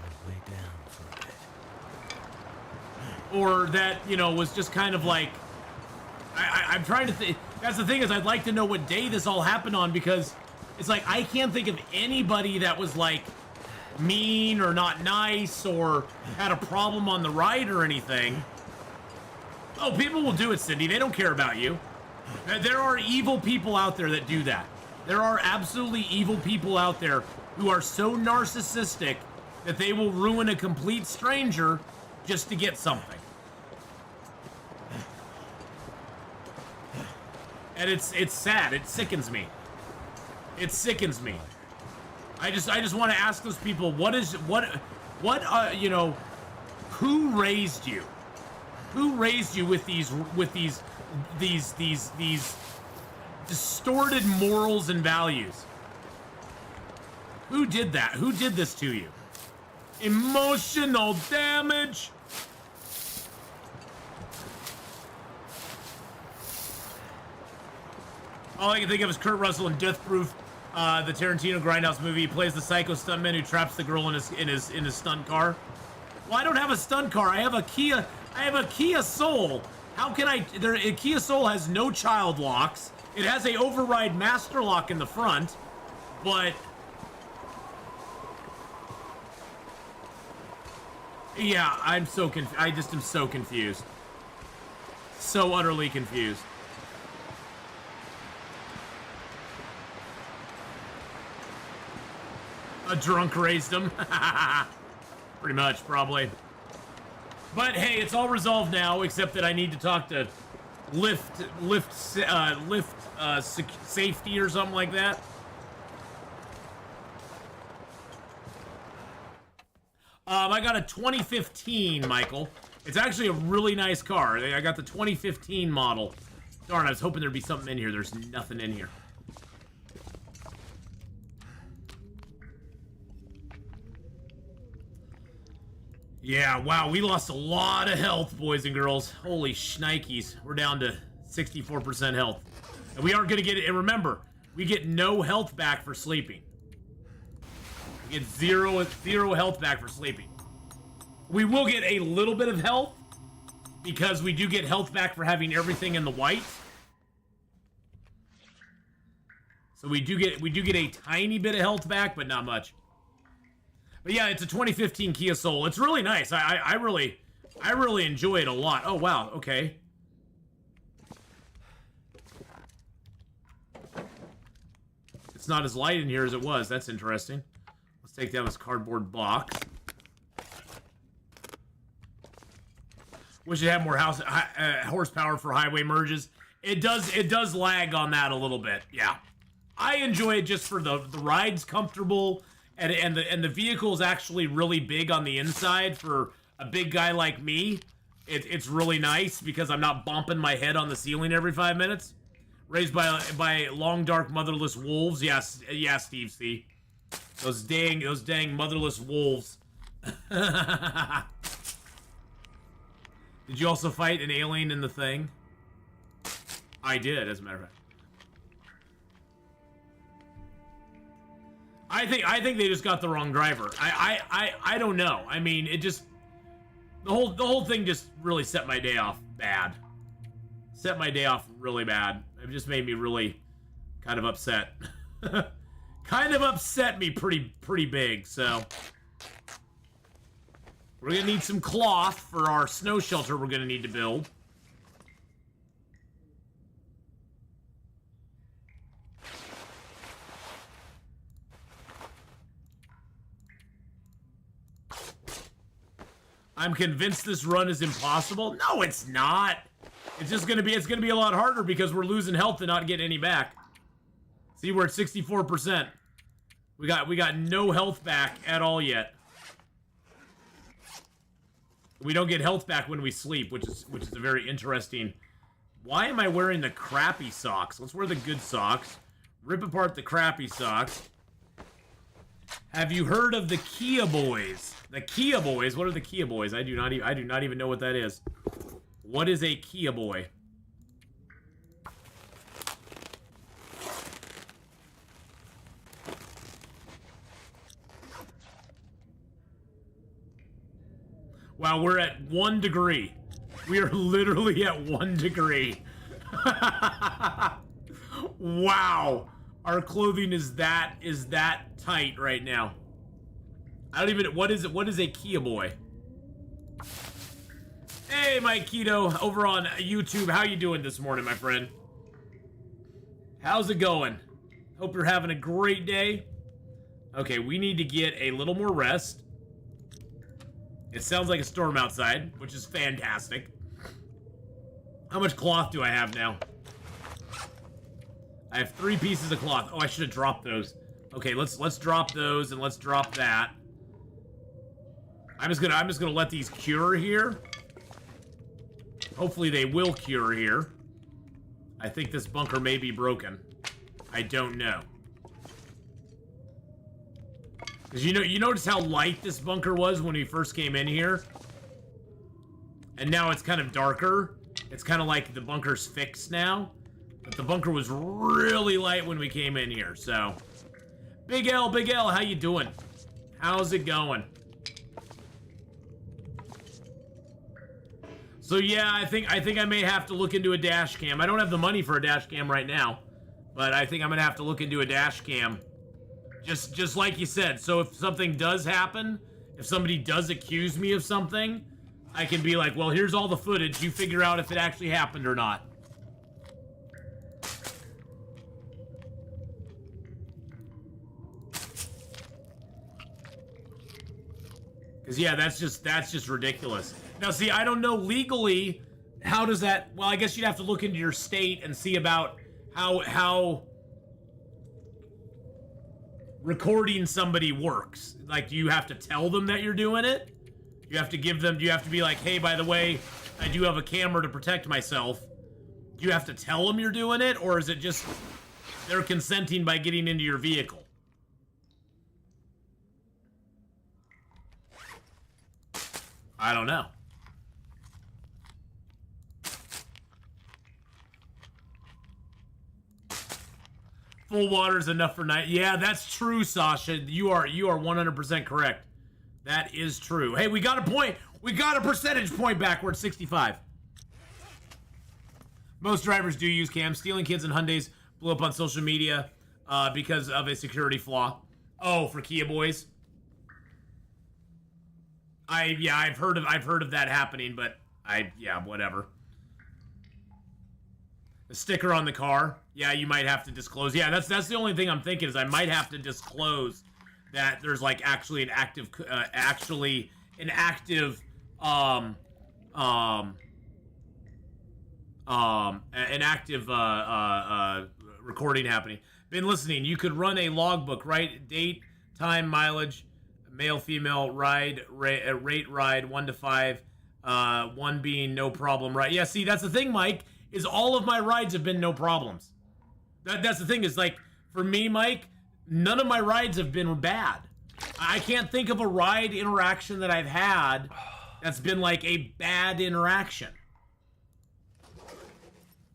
that, you know, was just kind of like... I'm trying to think... That's the thing is, I'd like to know what day this all happened on, because it's like, I can't think of anybody that was like mean or not nice or had a problem on the ride or anything. Oh, people will do it, Cindy. They don't care about you. There are evil people out there that do that. There are absolutely evil people out there who are so narcissistic that they will ruin a complete stranger just to get something. And it's sad. It sickens me. It sickens me. I just want to ask those people, you know, who raised you? Who raised you with these distorted morals and values? Who did that? Who did this to you? Emotional damage. All I can think of is Kurt Russell in Death Proof, the Tarantino Grindhouse movie. He plays the psycho stuntman who traps the girl in his stunt car. Well, I don't have a stunt car. I have a Kia Soul. How can a Kia Soul has no child locks. It has a override master lock in the front, but yeah, I'm so confused. I just am so confused. So utterly confused. A drunk raised him. Pretty much, probably. But hey, it's all resolved now, except that I need to talk to Lyft safety or something like that. I got a 2015, Michael. It's actually a really nice car. I got the 2015 model. Darn, I was hoping there'd be something in here. There's nothing in here. Yeah, wow, we lost a lot of health, boys and girls. Holy shnikes. We're down to 64% health. And we aren't going to get it. And remember, we get no health back for sleeping. We get zero health back for sleeping. We will get a little bit of health because we do get health back for having everything in the white. So we do get a tiny bit of health back, but not much. But yeah, it's a 2015 Kia Soul. It's really nice. I really enjoy it a lot. Oh wow, okay. It's not as light in here as it was. That's interesting. Let's take down this cardboard box. Wish it had more horsepower for highway merges. It does lag on that a little bit. Yeah, I enjoy it just for the ride's comfortable, and the vehicle is actually really big on the inside for a big guy like me. It's really nice because I'm not bumping my head on the ceiling every 5 minutes. Raised by long dark motherless wolves. Yes, yeah, Steve. See, those dang motherless wolves. Did you also fight an alien in the thing? I did, as a matter of fact. I think they just got the wrong driver. I don't know. I mean, it just the whole thing just really set my day off bad. Set my day off really bad. It just made me really kind of upset. Kind of upset me pretty big, so we're gonna need some cloth for our snow shelter we're gonna need to build. I'm convinced this run is impossible. No, it's not. It's gonna be a lot harder because we're losing health and not getting any back. See, we're at 64%. We got no health back at all yet. We don't get health back when we sleep, which is a very interesting. Why am I wearing the crappy socks? Let's wear the good socks. Rip apart the crappy socks. Have you heard of the Kia Boys? The Kia Boys? What are the Kia Boys? I do not even know what that is. What is a Kia Boy? Wow, we're at 1 degree. We are literally at 1 degree. Wow. Our clothing is that tight right now. I don't even, what is it? What is a Kia Boy? Hey, Mike Keto, over on YouTube. How you doing this morning, my friend? How's it going? Hope you're having a great day. Okay, we need to get a little more rest. It sounds like a storm outside, which is fantastic. How much cloth do I have now? I have 3 pieces of cloth. Oh, I should have dropped those. Okay, let's drop those and let's drop that. I'm just gonna let these cure here. Hopefully they will cure here. I think this bunker may be broken. I don't know. Because you notice how light this bunker was when we first came in here? And now it's kind of darker. It's kind of like the bunker's fixed now. But the bunker was really light when we came in here, so. Big L, how you doing? How's it going? So yeah, I think I may have to look into a dash cam. I don't have the money for a dash cam right now, but I think I'm gonna have to look into a dash cam. Just like you said, so if something does happen, if somebody does accuse me of something, I can be like, well, here's all the footage, you figure out if it actually happened or not. Because yeah, that's just ridiculous. Now see, I don't know legally, how does that, well, I guess you'd have to look into your state and see about how recording somebody works. Like, do you have to tell them that you're doing it? You have to give them, do you have to be like, hey, by the way, I do have a camera to protect myself. Do you have to tell them you're doing it? Or is it just they're consenting by getting into your vehicle? I don't know. Full water is enough for night. Yeah, that's true, Sasha. You are 100% correct. That is true. Hey, we got a point. We got a percentage point back. We're at 65. Most drivers do use cams. Stealing kids in Hyundais blew up on social media. because of a security flaw. Oh, for Kia boys. I've heard of that happening, but whatever. A sticker on the car. Yeah, you might have to disclose. Yeah, that's the only thing I'm thinking is I might have to disclose that there's like actually an active recording happening. Been listening. You could run a logbook, right? Date, time, mileage, male, female, rate, 1 to 5, 1 being no problem, right? Yeah, see, that's the thing, Mike, is all of my rides have been no problems. That's the thing, is like, for me, Mike, none of my rides have been bad. I can't think of a ride interaction that I've had that's been like a bad interaction.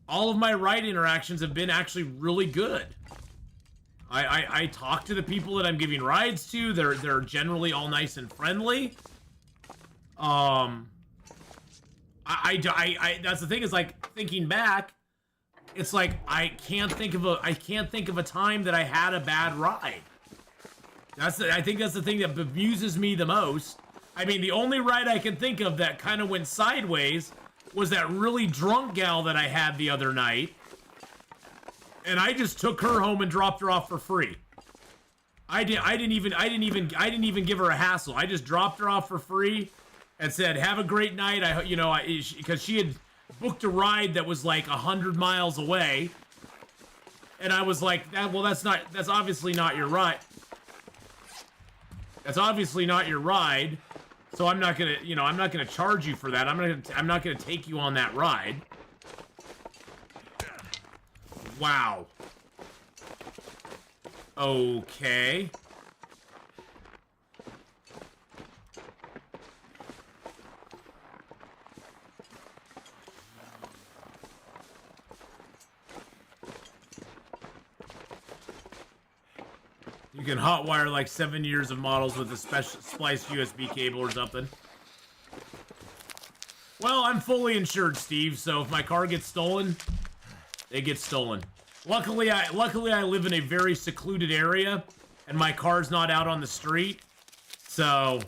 All of my ride interactions have been actually really good. I talk to the people that I'm giving rides to. They're generally all nice and friendly. That's the thing, is like, thinking back, it's like I can't think of a time that I had a bad ride. I think that's the thing that bemuses me the most. I mean, the only ride I can think of that kind of went sideways was that really drunk gal that I had the other night. And I just took her home and dropped her off for free. I didn't even give her a hassle. I just dropped her off for free and said, "Have a great night." Because she had booked a ride that was like 100 miles away, and I was like, that's obviously not your ride. That's obviously not your ride. So I'm not gonna charge you for that. I'm not gonna take you on that ride. Wow. Okay. You can hotwire like 7 years of models with a special spliced USB cable or something. Well, I'm fully insured, Steve, so if my car gets stolen, it gets stolen. Luckily I live in a very secluded area, and my car's not out on the street, so...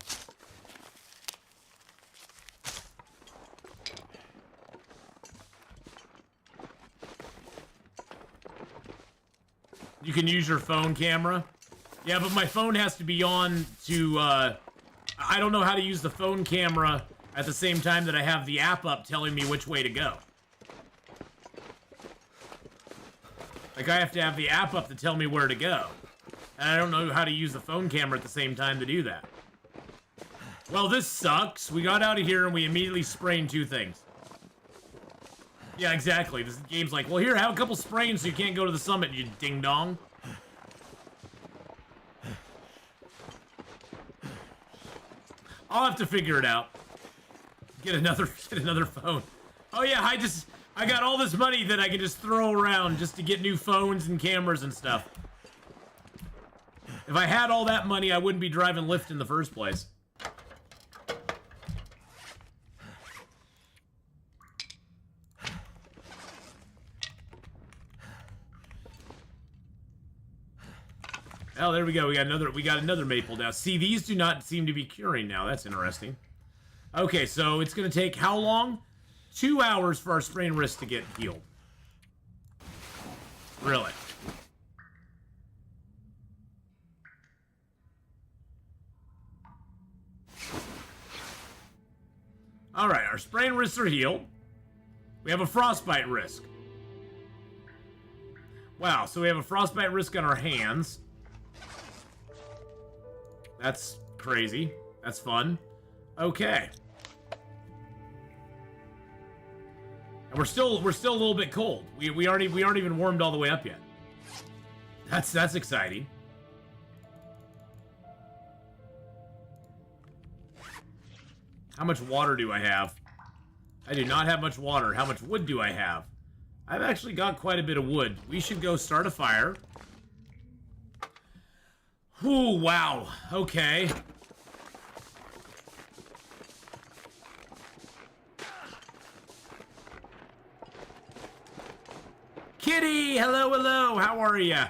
You can use your phone camera. Yeah, but my phone has to be on to, I don't know how to use the phone camera at the same time that I have the app up telling me which way to go. Like, I have to have the app up to tell me where to go. And I don't know how to use the phone camera at the same time to do that. Well, this sucks. We got out of here and we immediately sprained 2 things. Yeah, exactly. This game's like, well, here, have a couple sprains so you can't go to the summit, you ding-dong. I'll have to figure it out. Get another phone. Oh yeah, I got all this money that I can just throw around just to get new phones and cameras and stuff. If I had all that money, I wouldn't be driving Lyft in the first place. Oh, there we go. We got another maple now. See, these do not seem to be curing now. That's interesting. Okay, so it's going to take how long? 2 hours for our sprained wrist to get healed. Really? All right, our sprained wrists are healed. We have a frostbite risk. Wow, so we have a frostbite risk on our hands. That's crazy. That's fun. Okay. And we're still a little bit cold. We aren't even warmed all the way up yet. That's exciting. How much water do I have? I do not have much water. How much wood do I have? I've actually got quite a bit of wood. We should go start a fire. Ooh, wow. Okay. Kitty, hello, hello. How are ya?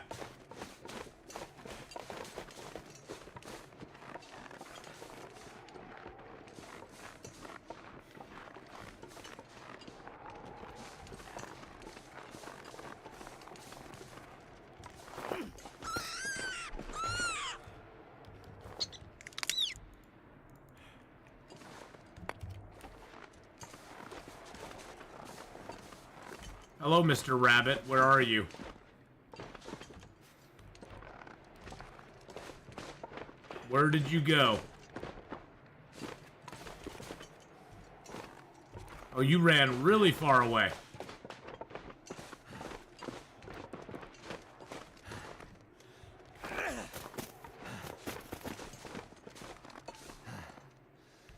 Hello, Mr. Rabbit. Where are you? Where did you go? Oh, you ran really far away.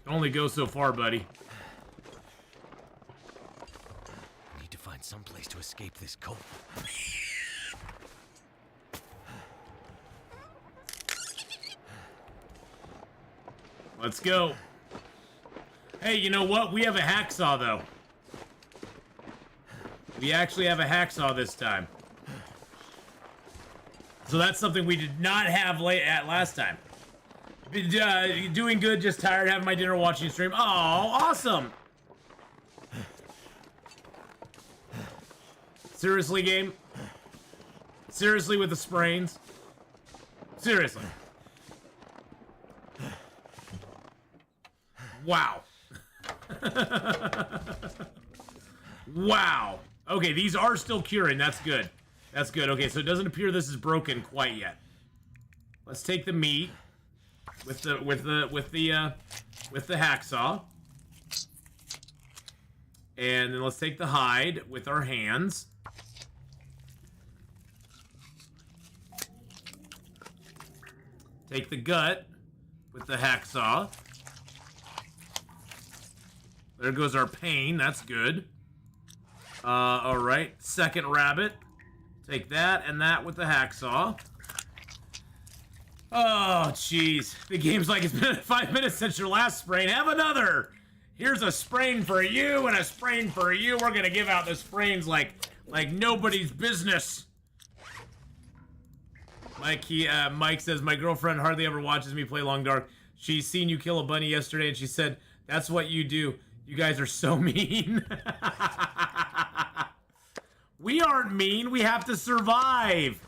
Only go so far, buddy. I need to find some place to escape this cold. Let's go. Hey, you know what? We have a hacksaw, though. We actually have a hacksaw this time. So that's something we did not have last time. Doing good, just tired, having my dinner, watching stream. Oh, awesome! Seriously, game? Seriously with the sprains? Seriously. Wow. Wow. Okay, these are still curing. That's good. That's good. Okay, so it doesn't appear this is broken quite yet. Let's take the meat with the hacksaw. And then let's take the hide with our hands. Take the gut with the hacksaw. There goes our pain. That's good. Alright. Second rabbit. Take that and that with the hacksaw. Oh, jeez. The game's like, it's been 5 minutes since your last sprain. Have another! Here's a sprain for you and a sprain for you. We're gonna give out the sprains like nobody's business. Mike says, my girlfriend hardly ever watches me play Long Dark. She's seen you kill a bunny yesterday and she said, that's what you do. You guys are so mean. We aren't mean. We have to survive.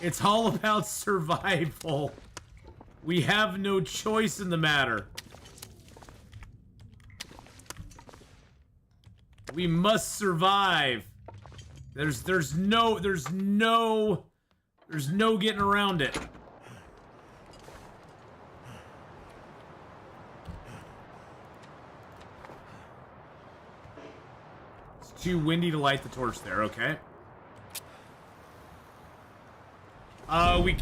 It's all about survival. We have no choice in the matter. We must survive. There's no getting around it. It's too windy to light the torch there, okay?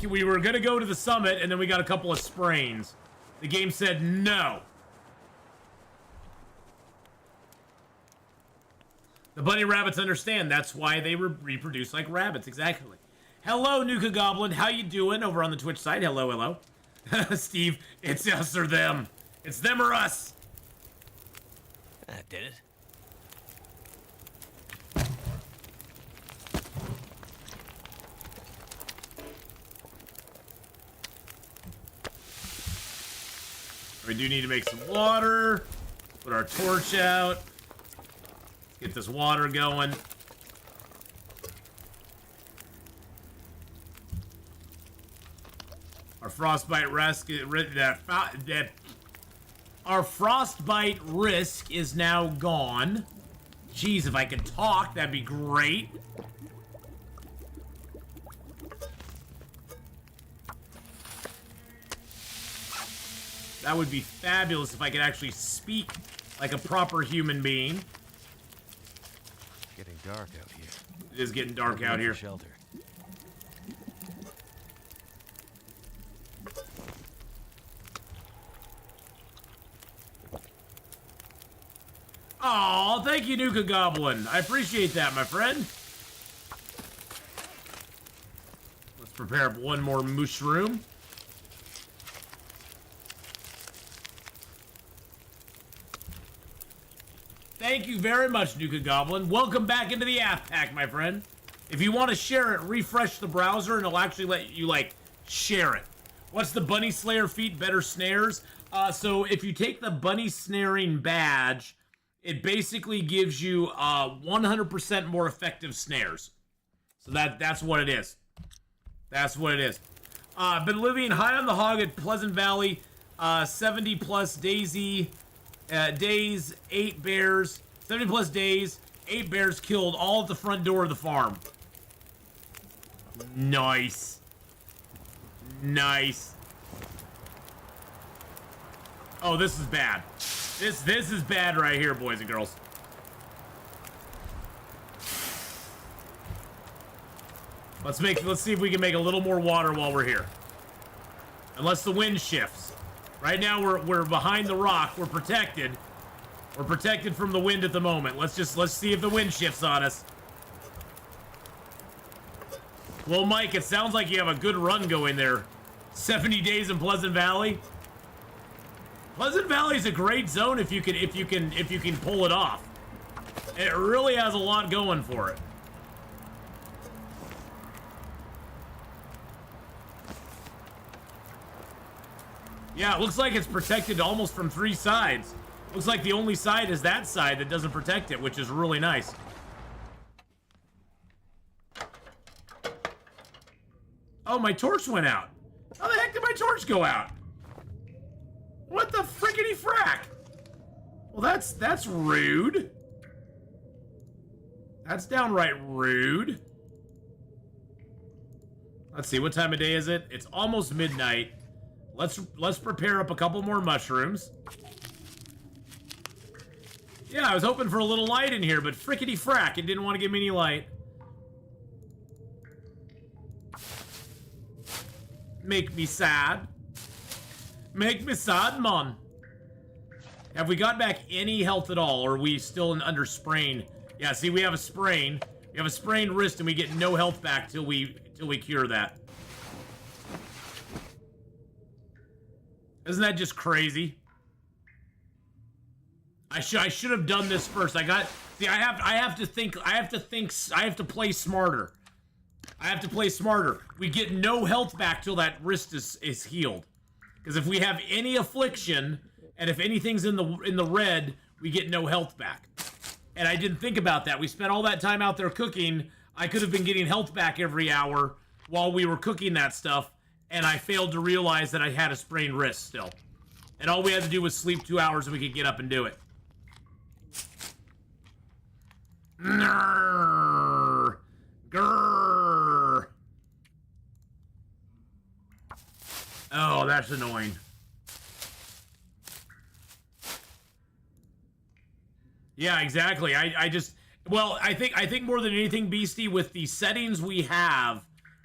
We were gonna go to the summit, and then we got a couple of sprains. The game said no. The bunny rabbits understand. That's why they reproduce like rabbits. Exactly. Hello, Nuka Goblin. How you doing over on the Twitch side? Hello, hello. Steve, it's us or them. It's them or us. That did it. We do need to make some water. Put our torch out. Get this water going. Our frostbite risk is now gone. Jeez, if I could talk, that'd be great. That would be fabulous if I could actually speak like a proper human being. Getting dark out here. It is getting dark out here. Shelter. Aw, thank you, Nuka Goblin. I appreciate that, my friend. Let's prepare one more mushroom. Thank you very much, Nuka Goblin. Welcome back into the app pack, my friend. If you want to share it, refresh the browser and it'll actually let you, like, share it. What's the Bunny Slayer feat? Better snares? So if you take the Bunny Snaring badge, it basically gives you 100% more effective snares. So that's what it is. That's what it is. Been living high on the hog at Pleasant Valley. 70 plus days, 8 bears, 70 plus days, 8 bears killed all at the front door of the farm. Nice. Nice. Oh, this is bad. This is bad right here, boys and girls. Let's see if we can make a little more water while we're here. Unless the wind shifts. Right now we're behind the rock. We're protected. We're protected from the wind at the moment. Let's see if the wind shifts on us. Well, Mike, it sounds like you have a good run going there. 70 days in Pleasant Valley. Pleasant Valley is a great zone if you can pull it off. It really has a lot going for it. Yeah, it looks like it's protected almost from 3 sides. Looks like the only side is that side that doesn't protect it, which is really nice. Oh, my torch went out. How the heck did my torch go out? What the frickety frack? Well, that's rude. That's downright rude. Let's see, what time of day is it? It's almost midnight. Let's prepare up a couple more mushrooms. Yeah, I was hoping for a little light in here, but frickety frack, it didn't want to give me any light. Make me sad. Make me sad, man. Have we got back any health at all, or are we still under sprain? Yeah, see, we have a sprain. We have a sprained wrist, and we get no health back till we cure that. Isn't that just crazy? I should have done this first. I have to play smarter. I have to play smarter. We get no health back till that wrist is healed. Because if we have any affliction, and if anything's in the red, we get no health back. And I didn't think about that. We spent all that time out there cooking. I could have been getting health back every hour while we were cooking that stuff, and I failed to realize that I had a sprained wrist still. And all we had to do was sleep 2 hours and we could get up and do it. Grrr. Grrr. Oh, that's annoying. Yeah, exactly. I think more than anything, Beastie, with the settings we have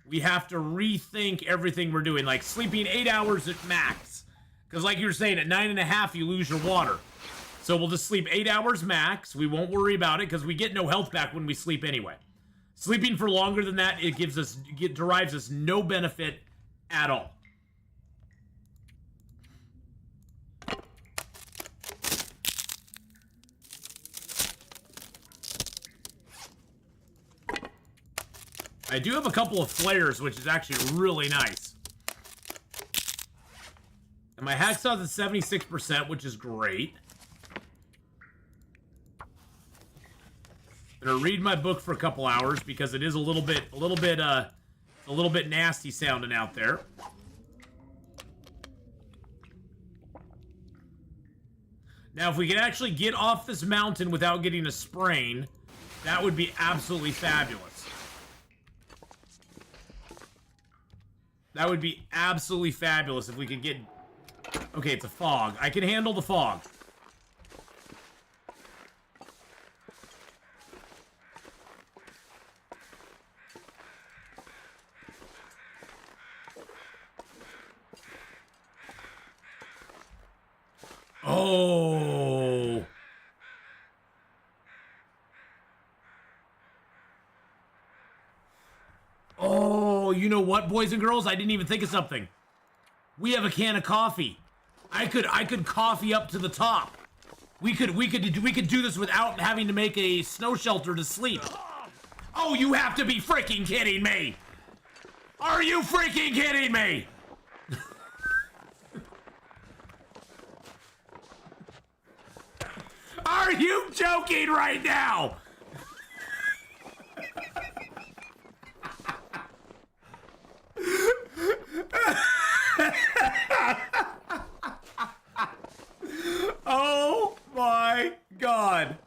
to rethink everything we're doing. Like sleeping 8 hours at max. Because like you were saying, at 9.5 you lose your water. So we'll just sleep 8 hours max. We won't worry about it because we get no health back when we sleep anyway. Sleeping for longer than that, it derives us no benefit at all. I do have a couple of flares, which is actually really nice. And my hacksaw's at 76%, which is great. I'm gonna read my book for a couple hours because it is a little bit nasty sounding out there. Now, if we can actually get off this mountain without getting a sprain, that would be absolutely fabulous. That would be absolutely fabulous if we could get... Okay, it's a fog. I can handle the fog. Oh. Oh, you know what, boys and girls? I didn't even think of something. We have a can of coffee. I could coffee up to the top. We could do this without having to make a snow shelter to sleep. Oh, you have to be freaking kidding me. Are you freaking kidding me? Are you joking right now? Oh my God.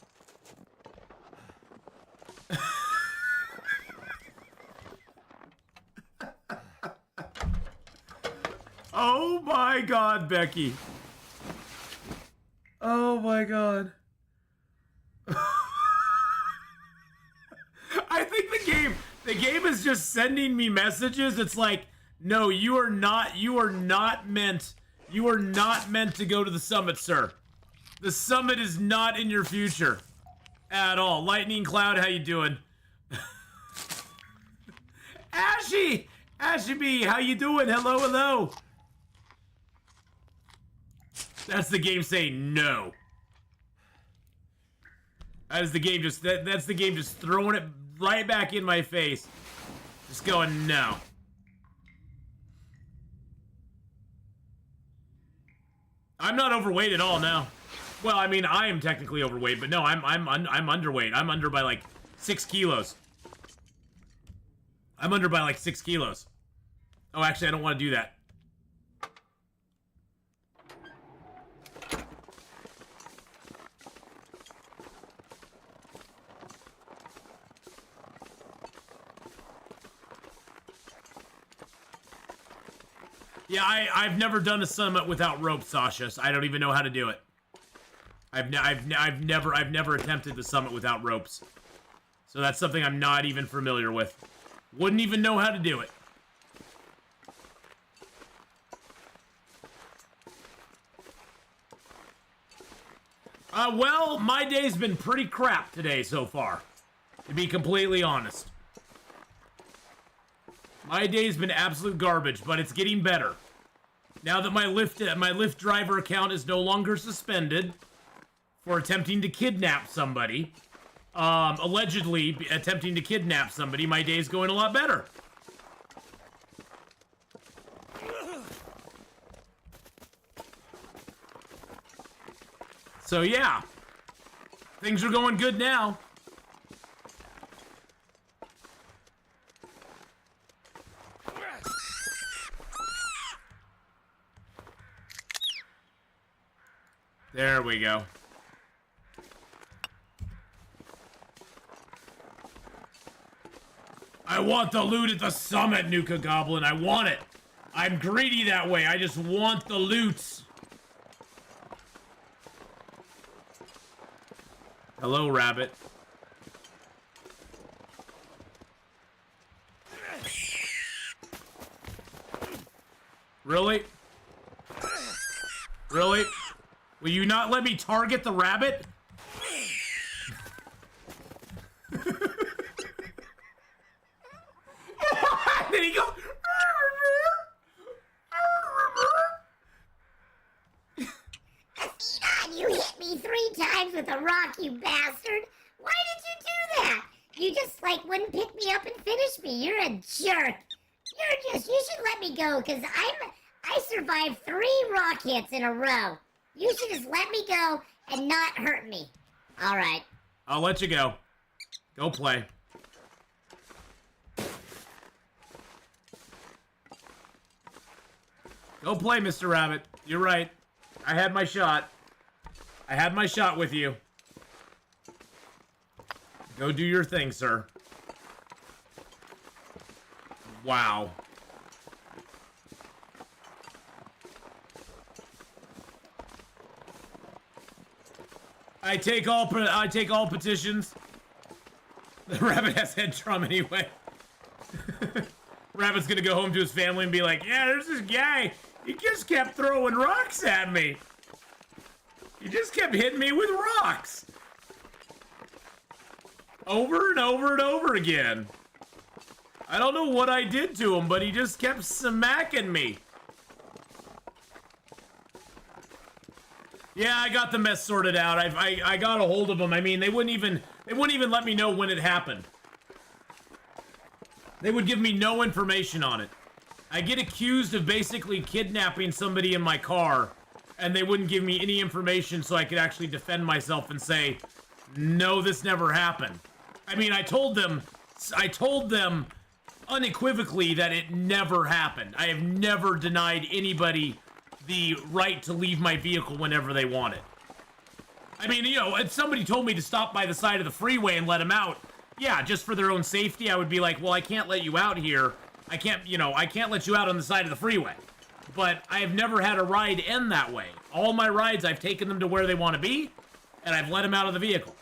god, Becky. Oh my god. I think the game is just sending me messages. It's like, no, you are not meant to go to the summit, sir. The summit is not in your future at all. Lightning Cloud, how you doing? Ashy B, how you doing? Hello, hello. That's the game saying no. That's the game just throwing it right back in my face. Just going no. I'm not overweight at all now. Well, I mean, I am technically overweight, but no, I'm underweight. I'm under by like 6 kilos. I'm under by like 6 kilos. Oh, actually, I don't want to do that. Yeah, I've never done a summit without rope, Sasha. So I don't even know how to do it. I've never attempted the summit without ropes. So that's something I'm not even familiar with. Wouldn't even know how to do it. Well, my day's been pretty crap today so far, to be completely honest. My day's been absolute garbage, but it's getting better. Now that my Lyft driver account is no longer suspended for attempting to kidnap somebody, allegedly attempting to kidnap somebody, my day's going a lot better. So yeah, things are going good now. There we go. I want the loot at the summit, Nuka Goblin. I want it. I'm greedy that way. I just want the loot. Hello, Rabbit. Really? Really? Will you not let me target the rabbit? Then he goes. Atheenon, you hit me 3 times with a rock, you bastard. Why did you do that? You just, like, wouldn't pick me up and finish me. You're a jerk. You should let me go, because I survived 3 rock hits in a row. You should just let me go and not hurt me. All right. I'll let you go. Go play. Go play, Mr. Rabbit. You're right. I had my shot. I had my shot with you. Go do your thing, sir. Wow. I take all petitions. The rabbit has head trauma anyway. Rabbit's gonna go home to his family and be like, yeah, there's this guy. He just kept throwing rocks at me. He just kept hitting me with rocks. Over and over and over again. I don't know what I did to him, but he just kept smacking me. Yeah, I got the mess sorted out. I got a hold of them. I mean, they wouldn't even let me know when it happened. They would give me no information on it. I get accused of basically kidnapping somebody in my car, and they wouldn't give me any information so I could actually defend myself and say, no, this never happened. I mean, I told them unequivocally that it never happened. I have never denied anybody the right to leave my vehicle whenever they want it. I mean, you know, if somebody told me to stop by the side of the freeway and let them out, yeah, just for their own safety, I would be like, well, I can't let you out here. I can't let you out on the side of the freeway. but I have never had a ride end that way. All my rides, I've taken them to where they want to be, and I've let them out of the vehicle.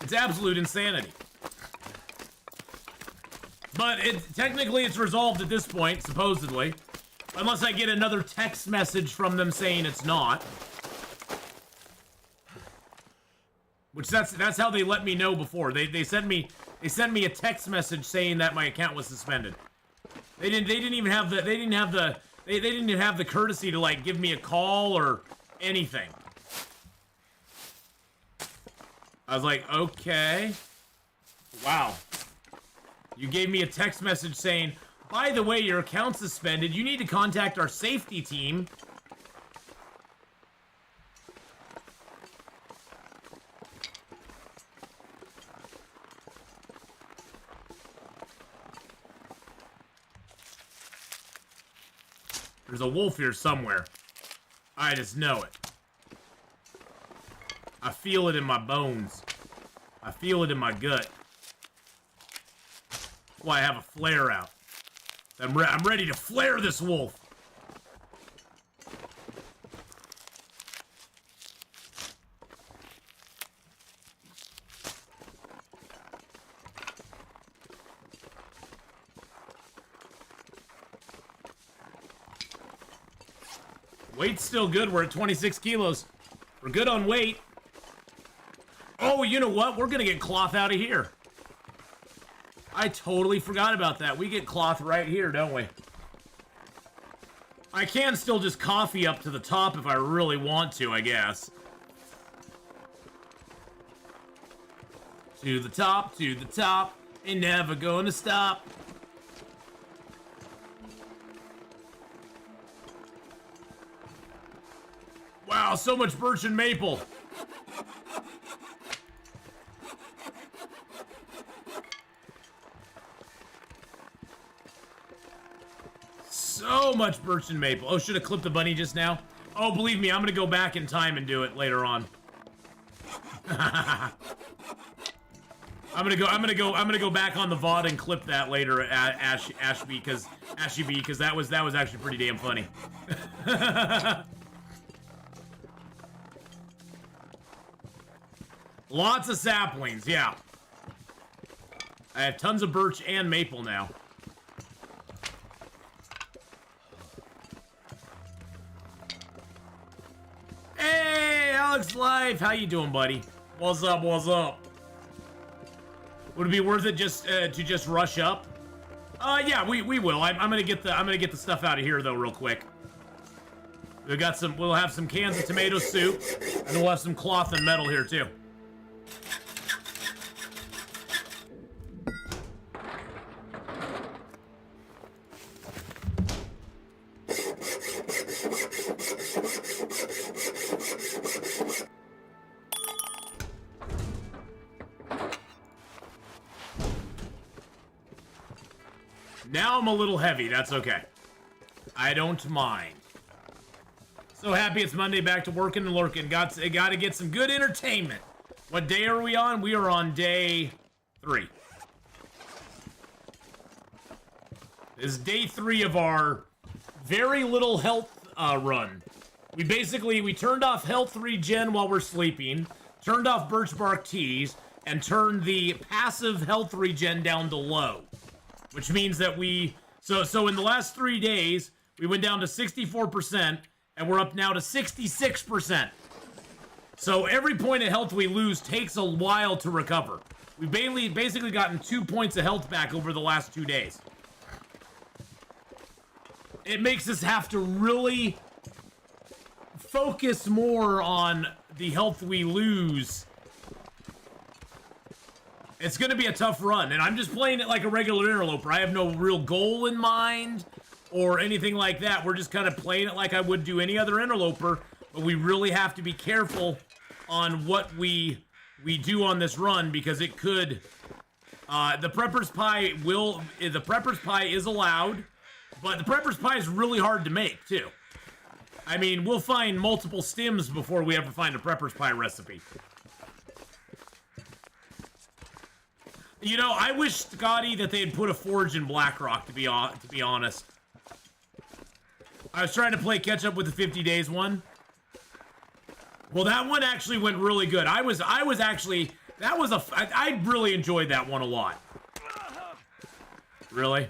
It's absolute insanity. But technically it's resolved at this point, supposedly. Unless I get another text message from them saying it's not. Which that's how they let me know before. They sent me a text message saying that my account was suspended. They didn't even have the courtesy to like give me a call or anything. I was like, okay. Wow. You gave me a text message saying, by the way, your account's suspended. You need to contact our safety team. There's a wolf here somewhere. I just know it. I feel it in my bones. I feel it in my gut. That's why I have a flare out. I'm ready to flare this wolf. Weight's still good. We're at 26 kilos. We're good on weight. Oh, you know what? We're gonna get cloth out of here. I totally forgot about that. We get cloth right here, don't we? I can still just coffee up to the top if I really want to, I guess. To the top, ain't never gonna stop. Wow, so much birch and maple. So much birch and maple. Oh, should have clipped the bunny just now. Oh, believe me, I'm gonna go back in time and do it later on. I'm gonna go back on the VOD and clip that later at Ashby because that was actually pretty damn funny. Lots of saplings, yeah. I have tons of birch and maple now. Hey, Alex Life, how you doing, buddy? What's up? What's up? Would it be worth it just to rush up? Yeah, we will. I'm gonna get the stuff out of here though, real quick. We'll have some cans of tomato soup, and we'll have some cloth and metal here too. Now I'm a little heavy, that's okay. I don't mind. So happy it's Monday, back to working and lurking. Got to get some good entertainment. What day are we on? We are on day 3. This is day 3 of our very little health run. We turned off health regen while we're sleeping, turned off birch bark teas, and turned the passive health regen down to low. Which means that so in the last 3 days, we went down to 64%, and we're up now to 66%. So every point of health we lose takes a while to recover. We've basically gotten 2 points of health back over the last 2 days. It makes us have to really focus more on the health we lose. It's going to be a tough run, and I'm just playing it like a regular interloper. I have no real goal in mind or anything like that. We're just kind of playing it like I would do any other interloper, but we really have to be careful on what we do on this run because it could... the Prepper's Pie is allowed, but the Prepper's Pie is really hard to make, too. I mean, we'll find multiple stims before we ever find a Prepper's Pie recipe. You know, I wish, Scotty, that they had put a forge in Blackrock, to be honest. I was trying to play catch up with the 50 days one. Well, that one actually went really good. I really enjoyed that one a lot. Really?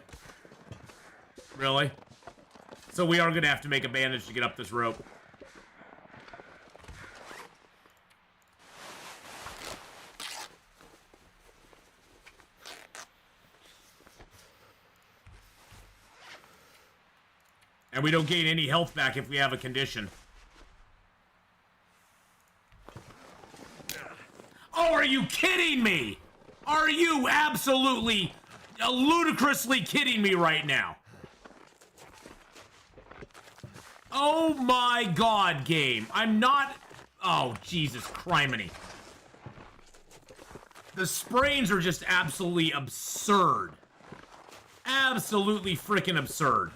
Really? So we are gonna have to make a bandage to get up this rope. And we don't gain any health back if we have a condition. Oh, are you kidding me? Are you absolutely, ludicrously kidding me right now? Oh my god, game. I'm not... Oh, Jesus criminy. The sprains are just absolutely absurd. Absolutely freaking absurd.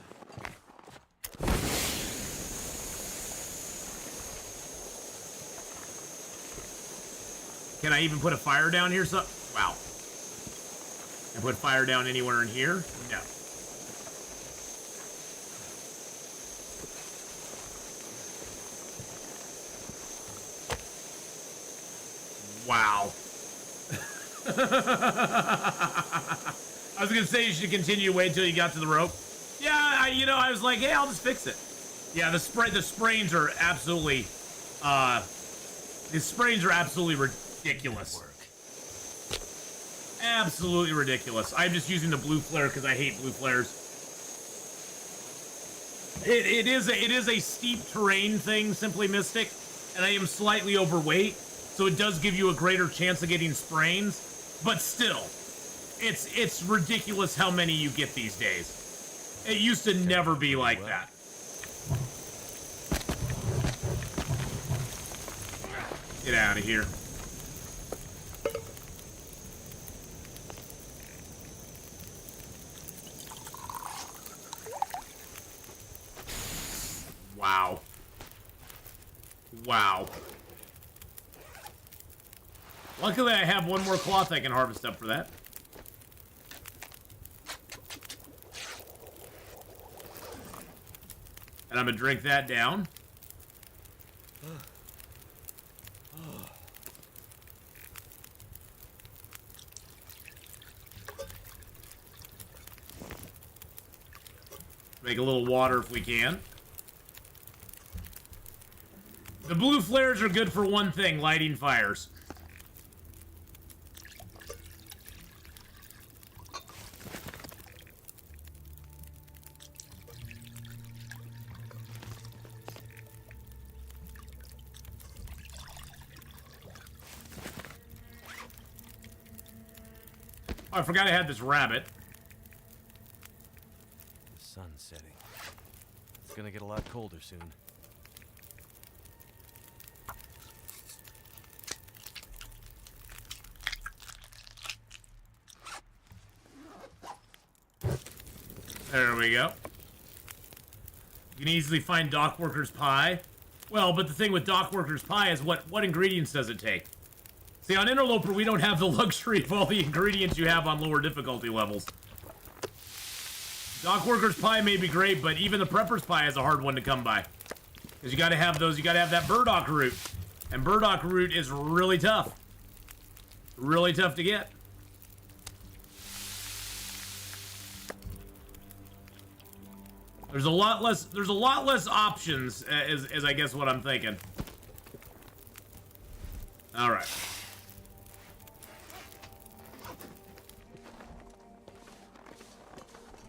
Can I even put a fire down here? So, wow. Can I put fire down anywhere in here? No. Wow. I was gonna say you should continue to wait until you got to the rope. Yeah, I was like, hey, I'll just fix it. Yeah, the sprains are absolutely, the sprains are absolutely ridiculous. Absolutely ridiculous. I'm just using the blue flare because I hate blue flares. It is a steep terrain thing, Simply Mystic, and I am slightly overweight, so it does give you a greater chance of getting sprains, but still, it's ridiculous how many you get these days. It used to never be like that. Get out of here. Wow. Wow. Luckily, I have one more cloth I can harvest up for that. And I'm gonna drink that down. Make a little water if we can. The blue flares are good for one thing, lighting fires. Oh, I forgot I had this rabbit. The sun's setting. It's gonna get a lot colder soon. There we go. You can easily find dock workers pie. Well, but the thing with dock workers pie is what ingredients does it take? See, on Interloper, we don't have the luxury of all the ingredients you have on lower difficulty levels. Dock workers pie may be great, but even the prepper's pie is a hard one to come by. Because you gotta have those, you gotta have that burdock root. And burdock root is really tough. Really tough to get. There's a lot less options, is I guess what I'm thinking. All right.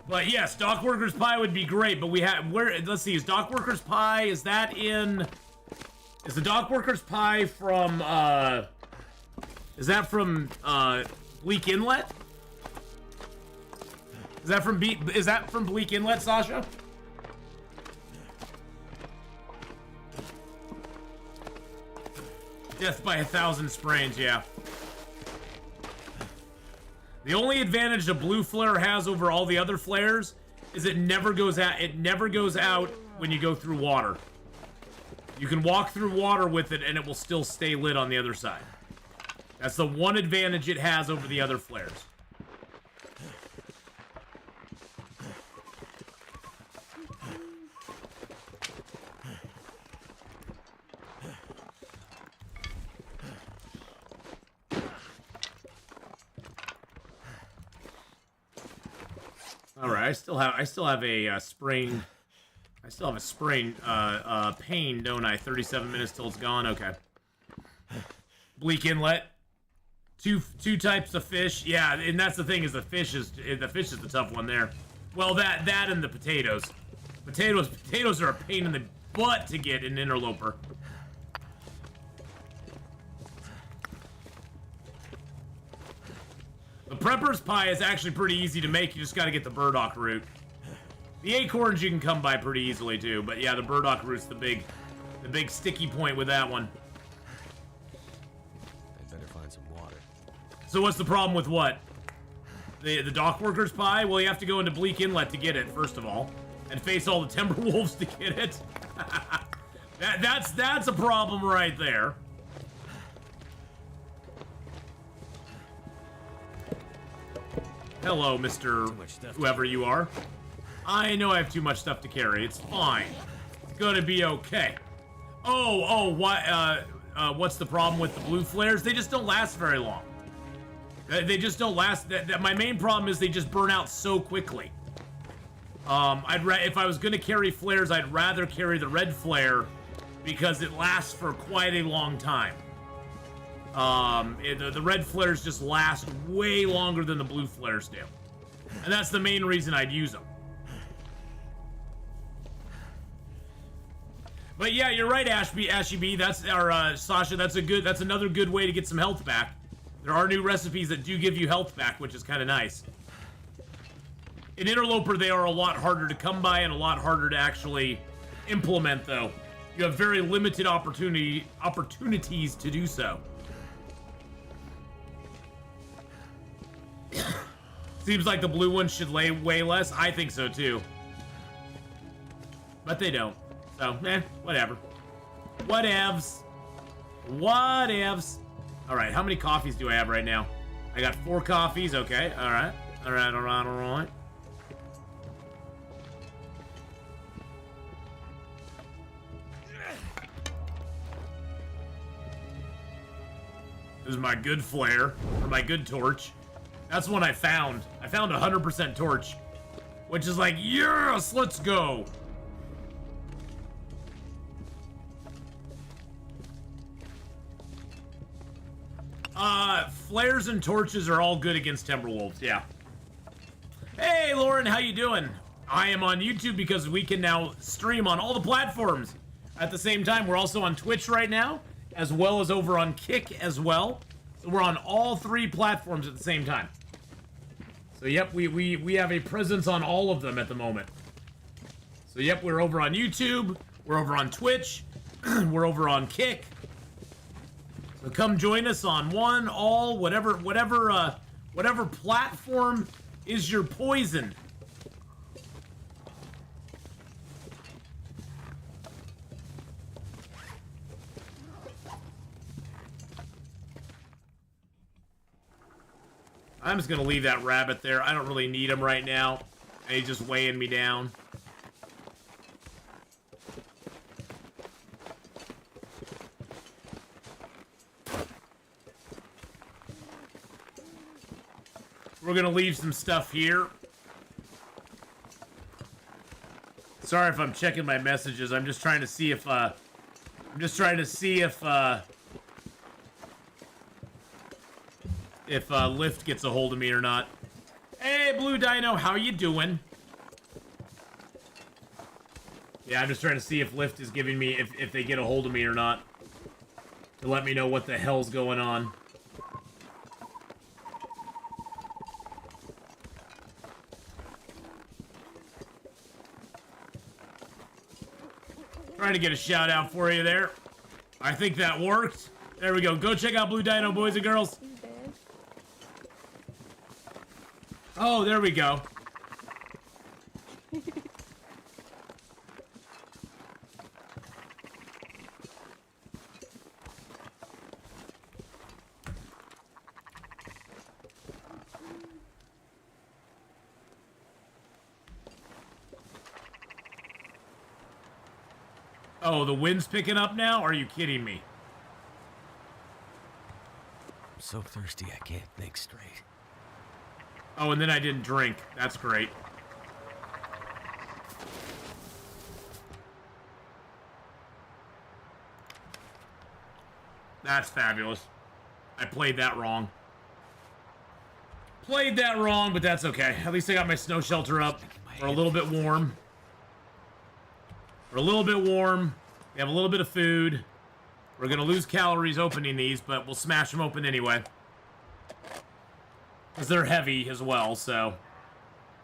But yes, dock workers pie would be great, but we have let's see, is dock workers pie, is the dock workers pie from is that from Bleak Inlet? Is that from Bleak Inlet, Sasha? Death by 1,000 sprains, yeah. The only advantage the blue flare has over all the other flares is it never goes out. It never goes out when you go through water. You can walk through water with it and it will still stay lit on the other side. That's the one advantage it has over the other flares. All right, I still have a sprain. I still have a sprain pain, don't I? 37 minutes till it's gone. Okay. Bleak Inlet. Two types of fish. Yeah, and that's the thing is the fish is the tough one there. Well, that and the potatoes. Potatoes are a pain in the butt to get in Interloper. The prepper's pie is actually pretty easy to make. You just got to get the burdock root. The acorns you can come by pretty easily too, but yeah, the burdock root's the big sticky point with that one. I'd better find some water. So what's the problem with what? The dock worker's pie? Well, you have to go into Bleak Inlet to get it, first of all, and face all the Timberwolves to get it. That's a problem right there. Hello, Mr. Whoever you are. I know I have too much stuff to carry. It's fine. It's gonna be okay. What's the problem with the blue flares? They just don't last very long. They just don't last. My main problem is they just burn out so quickly. If I was gonna carry flares, I'd rather carry the red flare because it lasts for quite a long time. The red flares just last way longer than the blue flares do, and that's the main reason I'd use them. But yeah, you're right, Ashy B. That's our Sasha. That's another good way to get some health back. There are new recipes that do give you health back, which is kind of nice. In Interloper, they are a lot harder to come by and a lot harder to actually implement, though. You have very limited opportunities to do so. Seems like the blue ones should lay way less. I think so too. But they don't. So, whatever. Whatevs. Whatevs. Alright, how many coffees do I have right now? I got 4 coffees. Okay, alright. Alright. This is my good flare, or my good torch. That's one I found. I found 100% torch, which is like, yes, let's go. Flares and torches are all good against Timberwolves, yeah. Hey, Lauren, how you doing? I am on YouTube because we can now stream on all the platforms at the same time. We're also on Twitch right now, as well as over on Kick as well. So we're on all 3 platforms at the same time. So yep, we have a presence on all of them at the moment. So yep, we're over on YouTube, we're over on Twitch, we're over on Kick. So come join us on one, all, whatever platform is your poison. I'm just gonna leave that rabbit there. I don't really need him right now. And he's just weighing me down. We're gonna leave some stuff here. Sorry if I'm checking my messages. I'm just trying to see if Lyft gets a hold of me or not. Hey, Blue Dino, how you doing? Yeah, I'm just trying to see if Lyft is giving me, if they get a hold of me or not. To let me know what the hell's going on. Trying to get a shout out for you there. I think that worked. There we go. Go check out Blue Dino, boys and girls. Oh, there we go. Oh, the wind's picking up now? Are you kidding me? I'm so thirsty I can't think straight. Oh, and then I didn't drink. That's great. That's fabulous. I played that wrong. Played that wrong, but that's okay. At least I got my snow shelter up. We're a little bit warm. We're a little bit warm. We have a little bit of food. We're going to lose calories opening these, but we'll smash them open anyway. Because they're heavy as well, so...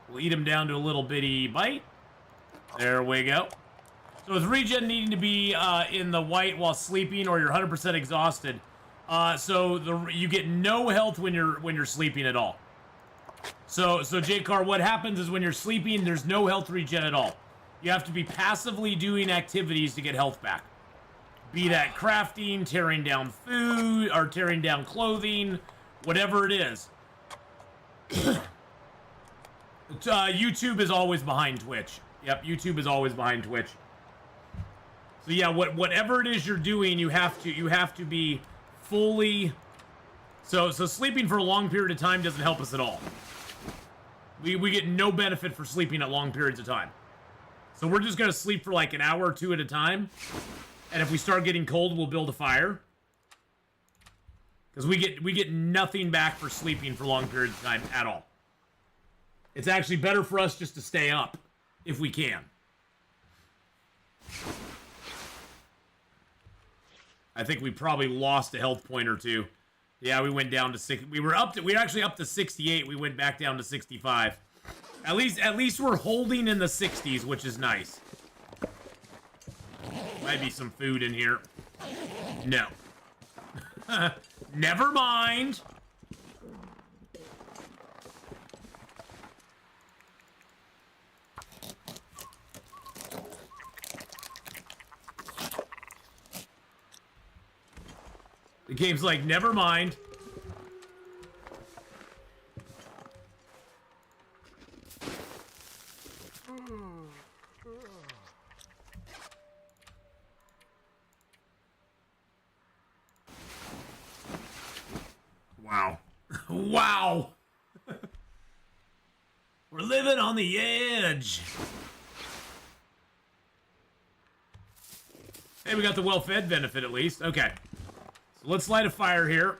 We'll eat them down to a little bitty bite. There we go. So with Regen needing to be in the white while sleeping, or you're 100% exhausted, you get no health when you're sleeping at all. So J-Car, what happens is when you're sleeping, there's no health regen at all. You have to be passively doing activities to get health back. Be that crafting, tearing down food, or tearing down clothing, whatever it is. YouTube is always behind Twitch. Yep, YouTube is always behind Twitch. So yeah, whatever it is you're doing, you have to be fully. So sleeping for a long period of time doesn't help us at all. We get no benefit for sleeping at long periods of time. So we're just gonna sleep for like an hour or two at a time, and if we start getting cold, we'll build a fire. Because we get nothing back for sleeping for long periods of time at all. It's actually better for us just to stay up, if we can. I think we probably lost a health point or two. Yeah, we went down to 6. We were actually up to 68. We went back down to 65. At least we're holding in the 60s, which is nice. Might be some food in here. No. Never mind. The game's like, never mind. Wow. Wow. We're living on the edge. Hey, we got the well-fed benefit at least. Okay. So let's light a fire here.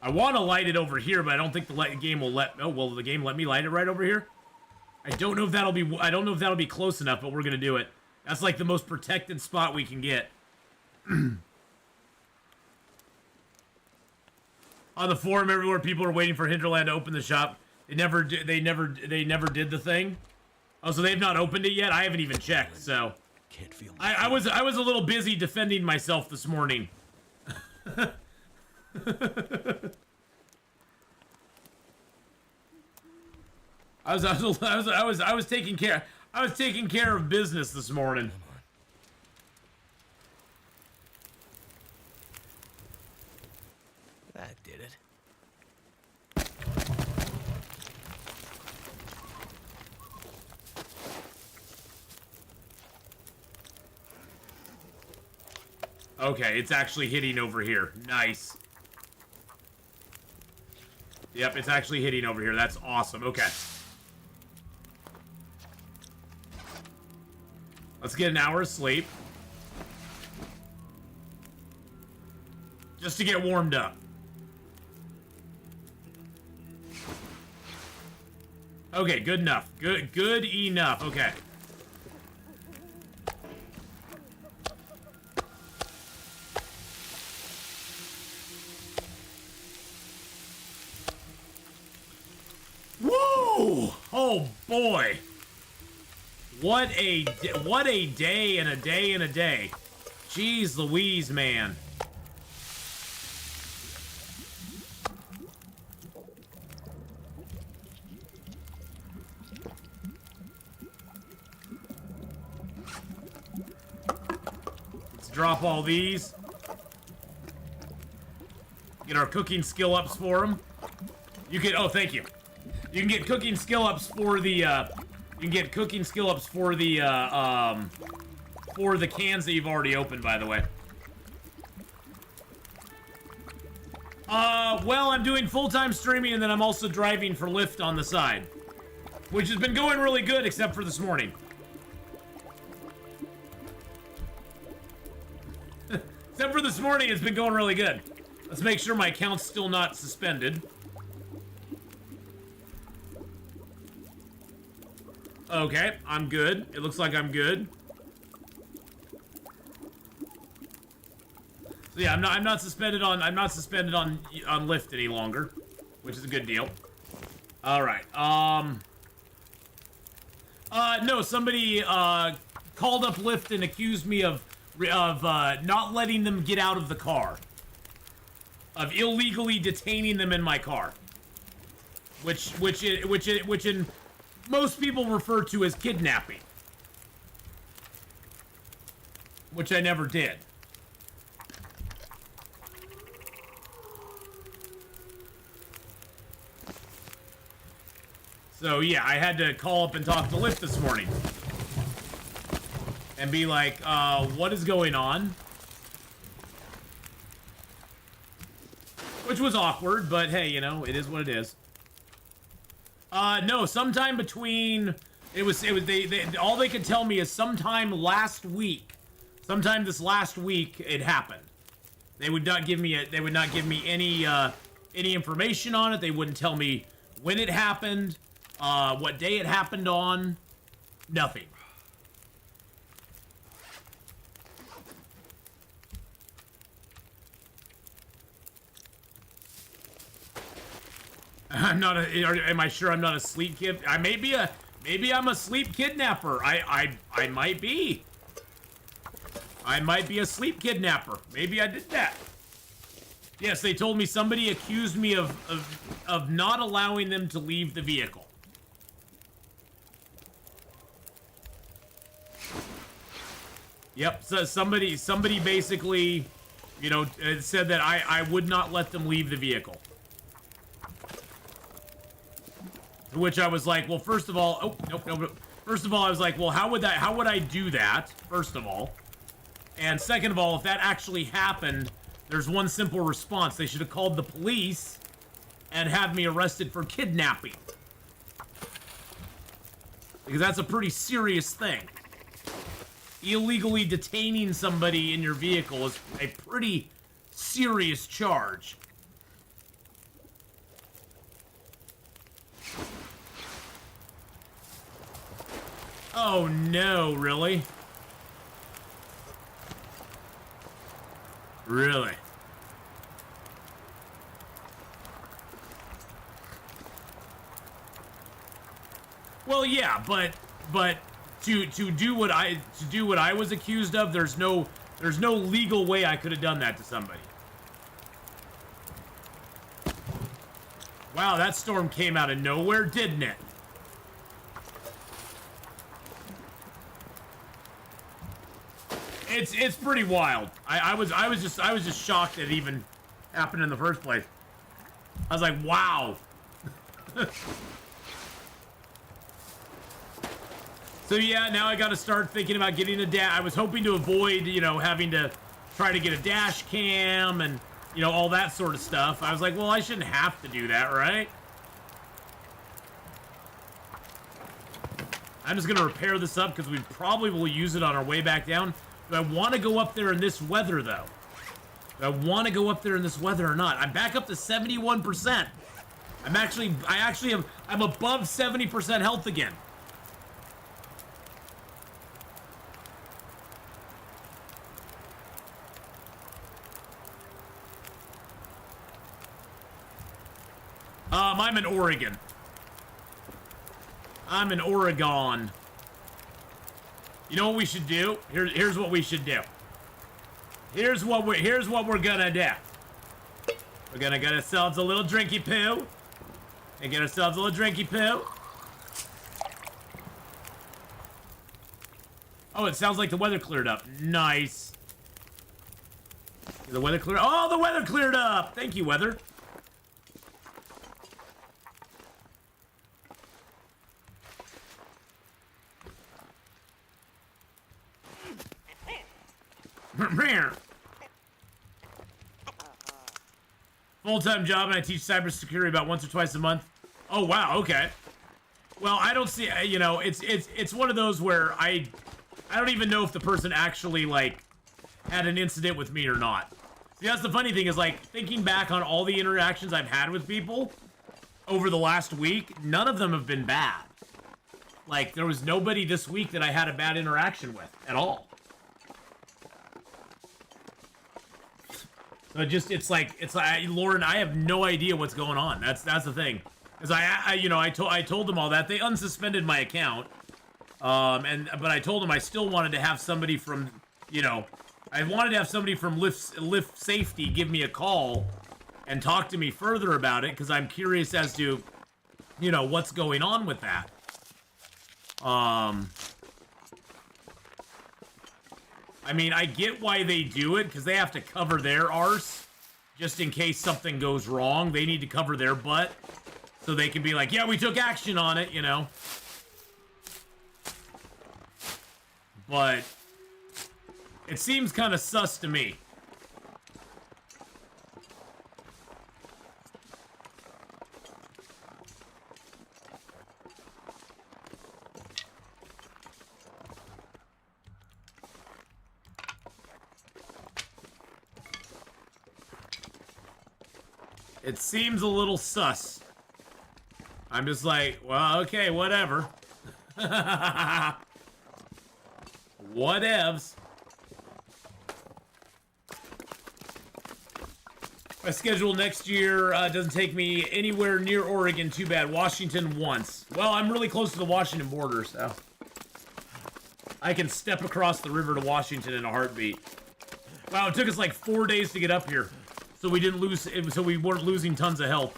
I want to light it over here, but I don't think the game will let... Oh, will the game let me light it right over here? I don't know if that'll be close enough, but we're going to do it. That's like the most protected spot we can get. On the forum everywhere, people are waiting for Hinterland to open the shop. They never did the thing. Oh, so they've not opened it yet? I haven't even checked, so... Can't feel I was a little busy defending myself this morning. I was taking care of business this morning. That did it. Okay, it's actually hitting over here. Nice. Yep, it's actually hitting over here. That's awesome. Okay. Let's get an hour of sleep. Just to get warmed up. Okay, good enough. Good enough. Okay. Woo! Oh boy. What a day and a day and a day. Jeez Louise, man. Let's drop all these. Get our cooking skill ups for them. You can, oh, thank you. You can get cooking skill ups for the, for the cans that you've already opened, by the way. Well, I'm doing full-time streaming, and then I'm also driving for Lyft on the side. Which has been going really good, except for this morning. morning it's been going really good. Let's make sure my account's still not suspended. Okay, I'm good. It looks like I'm good. So yeah, I'm not suspended on Lyft any longer, which is a good deal. All right. No, somebody called up Lyft and accused me of not letting them get out of the car, of illegally detaining them in my car, which in most people refer to as kidnapping, which I never did. So yeah, I had to call up and talk to Lyft this morning and be like, what is going on? Which was awkward, but hey, you know, it is what it is. No, sometime between, they all they could tell me is sometime last week, sometime this last week it happened. They would not give me any information on it. They wouldn't tell me when it happened, what day it happened on, nothing. I'm not a. Am I sure I'm not a sleep kid? Maybe I'm a sleep kidnapper. I might be. I might be a sleep kidnapper. Maybe I did that. Yes, they told me somebody accused me of not allowing them to leave the vehicle. Yep. So somebody basically, you know, said that I would not let them leave the vehicle. To which I was like, well, first of all, oh, nope. First of all, I was like, well, how would I do that, first of all? And second of all, if that actually happened, there's one simple response. They should have called the police and had me arrested for kidnapping. Because that's a pretty serious thing. Illegally detaining somebody in your vehicle is a pretty serious charge. Oh no, really? Really? Well, yeah, but to do what I was accused of, there's no legal way I could have done that to somebody. Wow, that storm came out of nowhere, didn't it? It's pretty wild. I was just shocked that it even happened in the first place. I was like, wow. So yeah, now I got to start thinking about getting a dash. I was hoping to avoid, you know, having to try to get a dash cam and, you know, all that sort of stuff. I was like, well, I shouldn't have to do that, right? I'm just gonna repair this up because we probably will use it on our way back down. Do I want to go up there in this weather, though? Do I want to go up there in this weather or not? I'm back up to 71%. I'm above 70% health again. I'm in Oregon. I'm in Oregon. You know what we should do? Here's what we should do. Here's what we're gonna do. We're gonna get ourselves a little drinky poo. And get ourselves a little drinky poo. Oh, it sounds like the weather cleared up. Nice. The weather cleared. Oh, the weather cleared up. Thank you, weather. Full-time job, and I teach cybersecurity about once or twice a month. Oh wow, okay. Well, I don't see, you know, it's one of those where I don't even know if the person actually like had an incident with me or not. See, that's the funny thing is, like, thinking back on all the interactions I've had with people over the last week, none of them have been bad. Like, there was nobody this week that I had a bad interaction with at all. So it's like, Lauren, I have no idea what's going on. That's the thing. Because I told them all that. They unsuspended my account. But I told them I still wanted to have somebody from, I wanted to have somebody from Lyft Safety give me a call and talk to me further about it, because I'm curious as to, what's going on with that. I mean, I get why they do it, because they have to cover their arse, just in case something goes wrong. They need to cover their butt, so they can be like, yeah, we took action on it, But it seems kind of sus to me. It seems a little sus. I'm just like, well, okay, whatever. Whatevs. My schedule next year doesn't take me anywhere near Oregon. Too bad. Washington once. Well, I'm really close to the Washington border, so I can step across the river to Washington in a heartbeat. Wow, it took us like 4 days to get up here, so we didn't lose. So we weren't losing tons of health.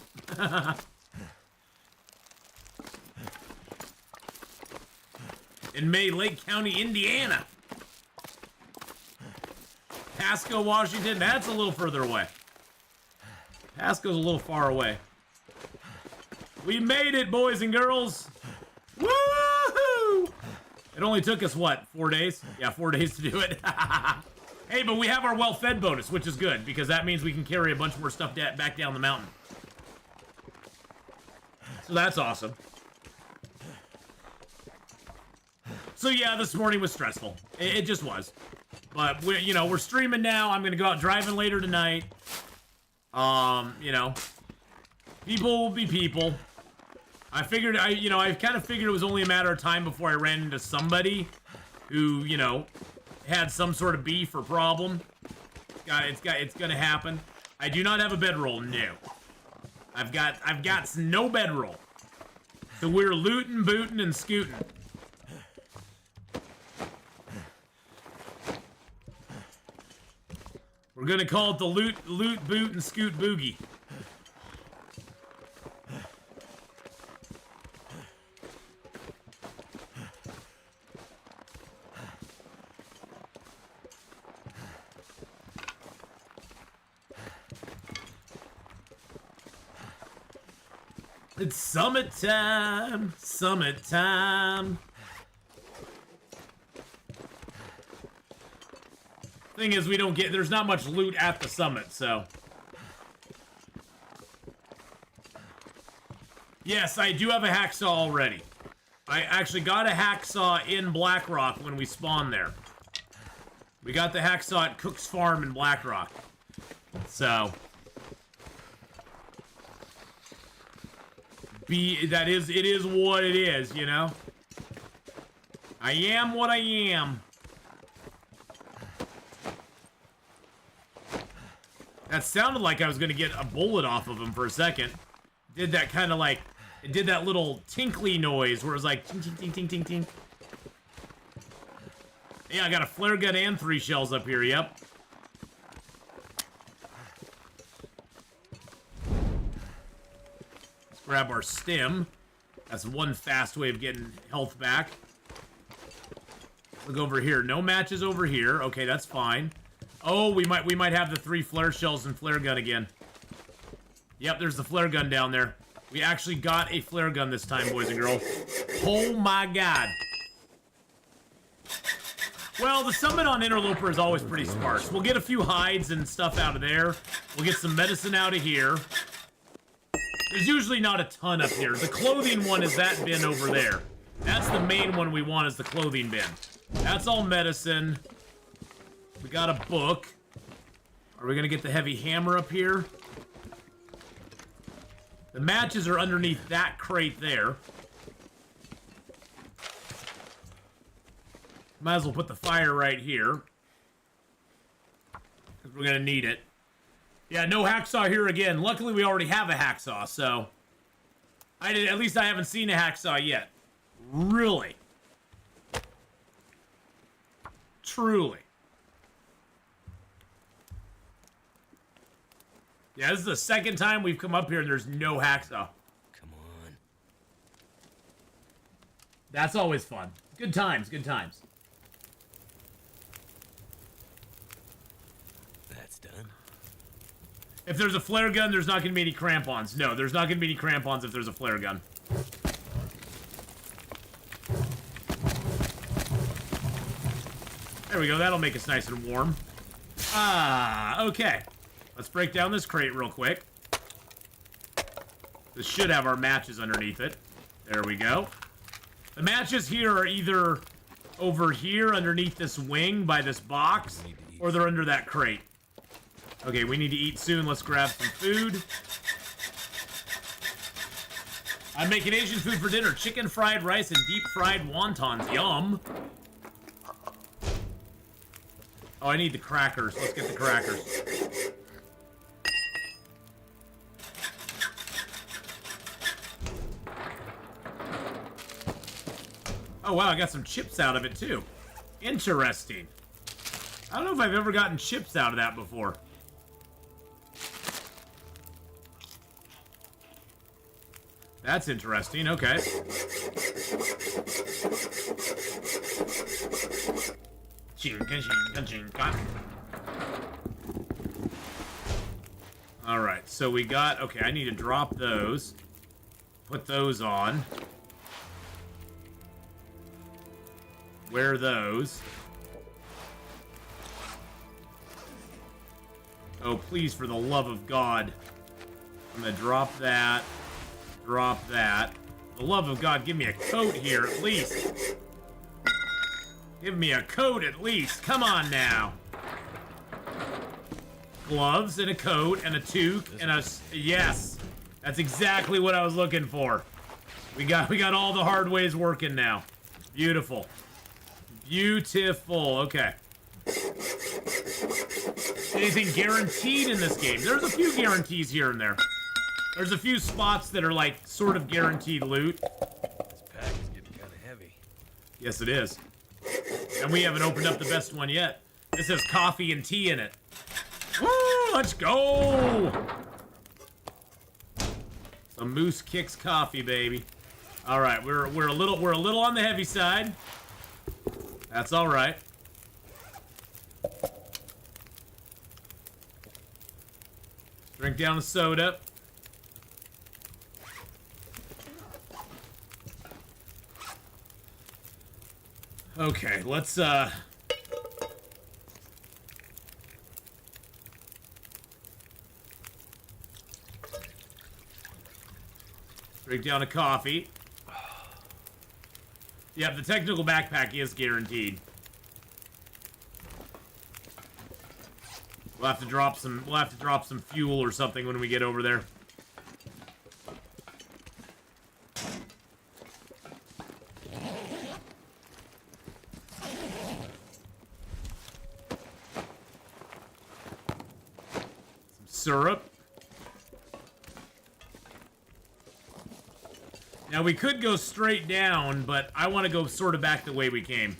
In May, Lake County, Indiana. Pasco, Washington. That's a little further away. Pasco's a little far away. We made it, boys and girls. Woohoo! It only took us, what, 4 days? Yeah, 4 days to do it. Hey, but we have our well-fed bonus, which is good, because that means we can carry a bunch more stuff back down the mountain. So that's awesome. So yeah, this morning was stressful. It just was. But we're streaming now. I'm gonna go out driving later tonight. People will be people. I kind of figured it was only a matter of time before I ran into somebody who, had some sort of beef or problem. It's gonna happen. I do not have a bedroll, no. I've got no bedroll. So we're looting, booting, and scooting. We're gonna call it the loot, boot, and scoot boogie. It's summertime, summertime. Thing is, there's not much loot at the summit, so. Yes, I do have a hacksaw already. I actually got a hacksaw in Blackrock when we spawned there. We got the hacksaw at Cook's Farm in Blackrock. So. It is what it is, I am what I am. That sounded like I was gonna get a bullet off of him for a second. Did that kind of like, it did that little tinkly noise where it was like tink, tink, tink, tink, tink, tink. Yeah, I got a flare gun and 3 shells up here, yep. Let's grab our stim. That's one fast way of getting health back. Look over here. No matches over here. Okay, that's fine. Oh, we might have the 3 flare shells and flare gun again. Yep, there's the flare gun down there. We actually got a flare gun this time, boys and girls. Oh my god. Well, the summit on Interloper is always pretty sparse. We'll get a few hides and stuff out of there. We'll get some medicine out of here. There's usually not a ton up here. The clothing one is that bin over there. That's the main one we want, is the clothing bin. That's all medicine. We got a book. Are we gonna get the heavy hammer up here? The matches are underneath that crate there. Might as well put the fire right here. Because we're gonna need it. Yeah, no hacksaw here again. Luckily, we already have a hacksaw, so... at least I haven't seen a hacksaw yet. Really. Truly. Yeah, this is the second time we've come up here and there's no hacksaw. Come on. That's always fun. Good times, good times. That's done. If there's a flare gun, there's not going to be any crampons. No, there's not going to be any crampons if there's a flare gun. There we go. That'll make us nice and warm. Ah, okay. Let's break down this crate real quick. This should have our matches underneath it. There we go. The matches here are either over here underneath this wing by this box, or they're under that crate. Okay, we need to eat soon. Let's grab some food. I'm making Asian food for dinner. Chicken fried rice and deep fried wontons. Yum. Oh, I need the crackers. Let's get the crackers. Oh, wow, I got some chips out of it, too. Interesting. I don't know if I've ever gotten chips out of that before. That's interesting, okay. Alright, so we got... Okay, I need to drop those. Put those on. Wear those. Oh, please, for the love of God. I'm gonna drop that. Drop that. For the love of God, give me a coat here, at least. Give me a coat, at least. Come on, now. Gloves, and a coat, and a toque, and a... Yes! That's exactly what I was looking for. We got all the hard ways working now. Beautiful. Beautiful. Okay. Anything guaranteed in this game? There's a few guarantees here and there. There's a few spots that are like sort of guaranteed loot. This pack is getting kind of heavy. Yes, it is. And we haven't opened up the best one yet. This has coffee and tea in it. Woo! Let's go! Some Moose Kicks coffee, baby. All right, we're a little on the heavy side. That's all right. Drink down the soda. Okay, let's drink down a coffee. Yeah, the technical backpack is guaranteed. We'll have to drop some fuel or something when we get over there. Some syrup. Now, we could go straight down, but I want to go sort of back the way we came.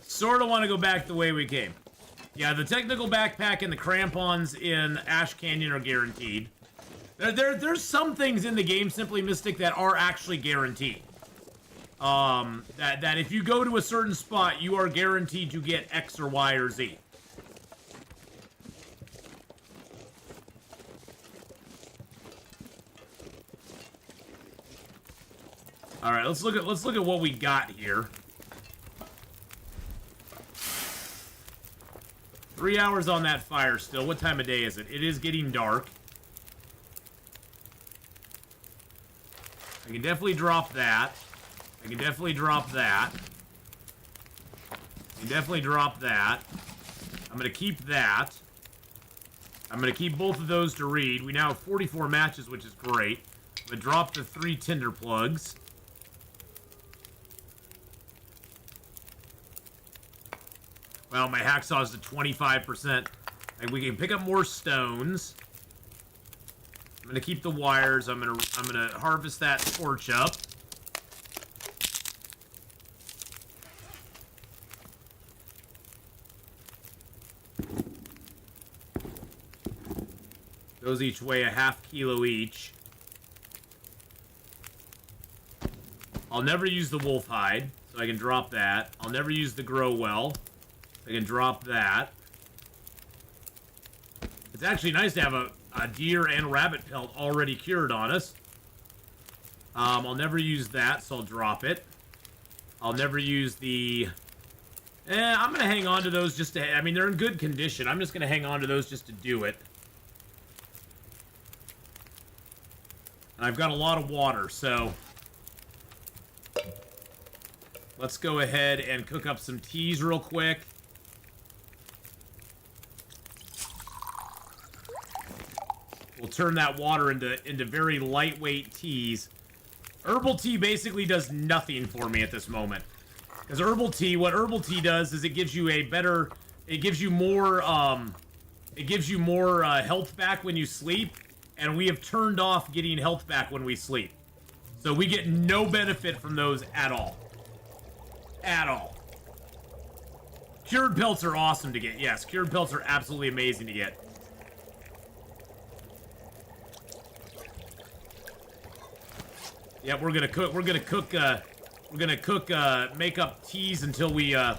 Sort of want to go back the way we came. Yeah, the technical backpack and the crampons in Ash Canyon are guaranteed. There's some things in the game, Simply Mystic, that are actually guaranteed. That if you go to a certain spot, you are guaranteed to get X or Y or Z. All right, let's look at what we got here. 3 hours on that fire still. What time of day is it? It is getting dark. I can definitely drop that. I can definitely drop that. I can definitely drop that. I'm gonna keep that. I'm going to keep both of those to read. We now have 44 matches, which is great. I'm going to drop the 3 tinder plugs. Well, my hacksaw's to 25%. And we can pick up more stones. I'm going to keep the wires. I'm going to harvest that torch up. Those each weigh a ½ kilo each. I'll never use the wolf hide, so I can drop that. I'll never use the grow well. I can drop that. It's actually nice to have a deer and rabbit pelt already cured on us. I'll never use that, so I'll drop it. I'll never use the... I'm going to hang on to those just to... I mean, they're in good condition. I'm just going to hang on to those just to do it. And I've got a lot of water, so... Let's go ahead and cook up some teas real quick. We'll turn that water into very lightweight teas. Herbal tea basically does nothing for me at this moment. Because what herbal tea does is it gives you a better... It gives you more health back when you sleep. And we have turned off getting health back when we sleep. So we get no benefit from those at all. At all. Cured pelts are awesome to get. Yes, cured pelts are absolutely amazing to get. Yeah, we're gonna cook, make up teas until we're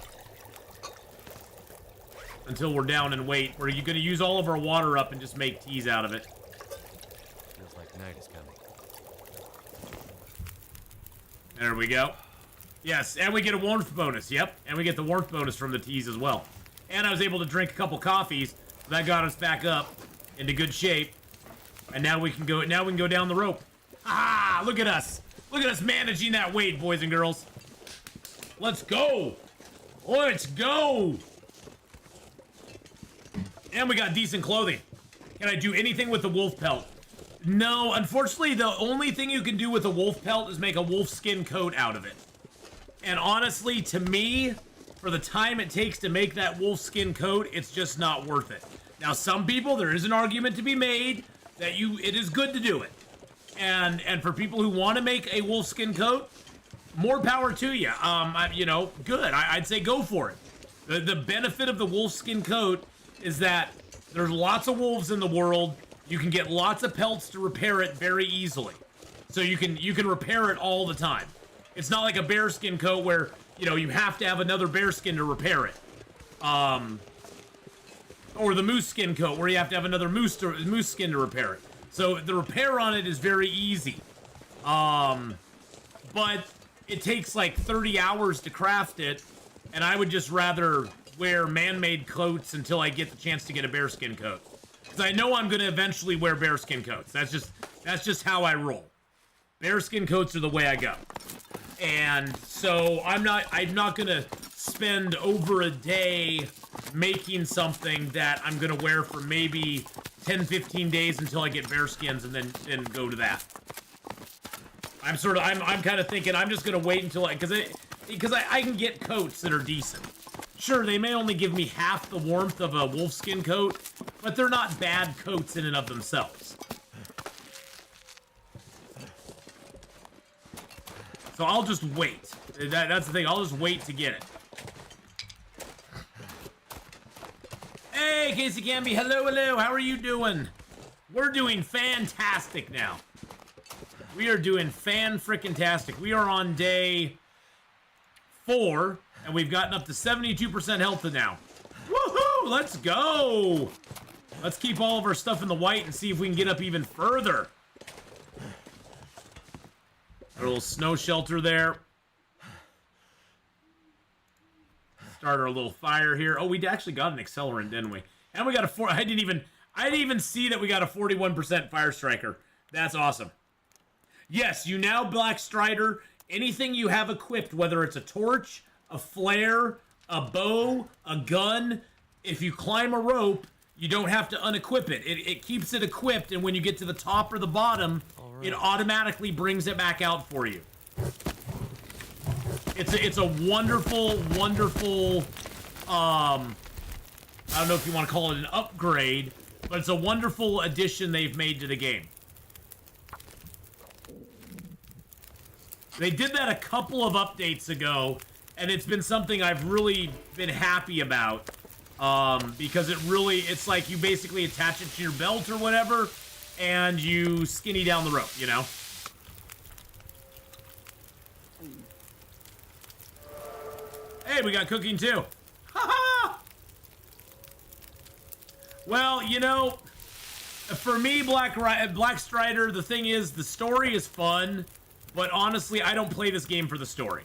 down in weight. We're gonna use all of our water up and just make teas out of it. Feels like night is coming. There we go. Yes, and we get a warmth bonus. Yep, and we get the warmth bonus from the teas as well. And I was able to drink a couple coffees. So that got us back up into good shape. And now we can go. Now we can go down the rope. Ah! Look at us. Look at us managing that weight, boys and girls. Let's go. Let's go. And we got decent clothing. Can I do anything with the wolf pelt? No, unfortunately, the only thing you can do with a wolf pelt is make a wolf skin coat out of it. And honestly, to me, for the time it takes to make that wolf skin coat, it's just not worth it. Now, some people, there is an argument to be made that it is good to do it. And for people who want to make a wolf skin coat, more power to you. You know, good. I'd say go for it. The benefit of the wolf skin coat is that there's lots of wolves in the world. You can get lots of pelts to repair it very easily. So you can repair it all the time. It's not like a bearskin coat where, you know, you have to have another bearskin to repair it. Or the moose skin coat where you have to have another moose skin to repair it. So the repair on it is very easy. But it takes like 30 hours to craft it, and I would just rather wear man-made coats until I get the chance to get a bearskin coat. Because I know I'm going to eventually wear bearskin coats. That's just how I roll. Bearskin coats are the way I go. And so I'm not gonna spend over a day making something that I'm gonna wear for maybe 10-15 days until I get bearskins and then go to that. I'm kind of thinking I'm just gonna wait until because I can get coats that are decent. Sure, they may only give me half the warmth of a wolfskin coat, but they're not bad coats in and of themselves. So I'll just wait. That's the thing. I'll just wait to get it. Hey, Casey Canby. Hello, hello. How are you doing? We're doing fantastic now. We are doing fan-frickin-tastic. We are on day 4, and we've gotten up to 72% health now. Woohoo! Let's go! Let's keep all of our stuff in the white and see if we can get up even further. A little snow shelter there. Start our little fire here. Oh, we actually got an accelerant, didn't we? And we got a I didn't even see that we got a 41% fire striker. That's awesome. Yes, you now Black Strider. Anything you have equipped, whether it's a torch, a flare, a bow, a gun, if you climb a rope, you don't have to unequip it. It keeps it equipped, and when you get to the top or the bottom, it automatically brings it back out for you. It's a wonderful, wonderful, I don't know if you want to call it an upgrade, but it's a wonderful addition they've made to the game. They did that a couple of updates ago, and it's been something I've really been happy about. Because it's like you basically attach it to your belt or whatever, and you skinny down the rope, you know? Hey, we got cooking too. Ha-ha! Well, you know, for me, Black Strider, the thing is, the story is fun, but honestly, I don't play this game for the story.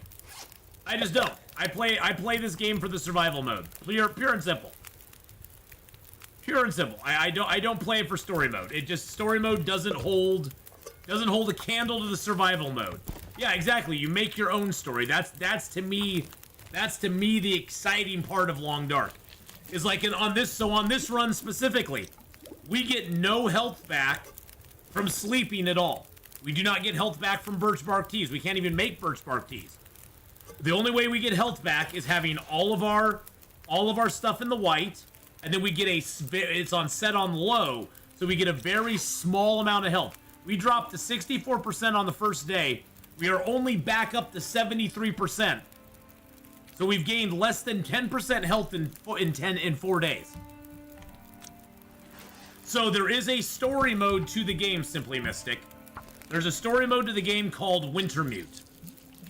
I just don't. I play this game for the survival mode. Pure and simple. Pure and simple. I don't play it for story mode. Story mode doesn't hold a candle to the survival mode. Yeah, exactly. You make your own story. That's to me the exciting part of Long Dark. Is like on this run specifically, we get no health back from sleeping at all. We do not get health back from birch bark teas. We can't even make birch bark teas. The only way we get health back is having all of our stuff in the white, and then we get it's set on low, so we get a very small amount of health. We dropped to 64% on the first day. We are only back up to 73%. So we've gained less than 10% health in 4 days. So there is a story mode to the game, Simply Mystic. There's a story mode to the game called Winter Mute.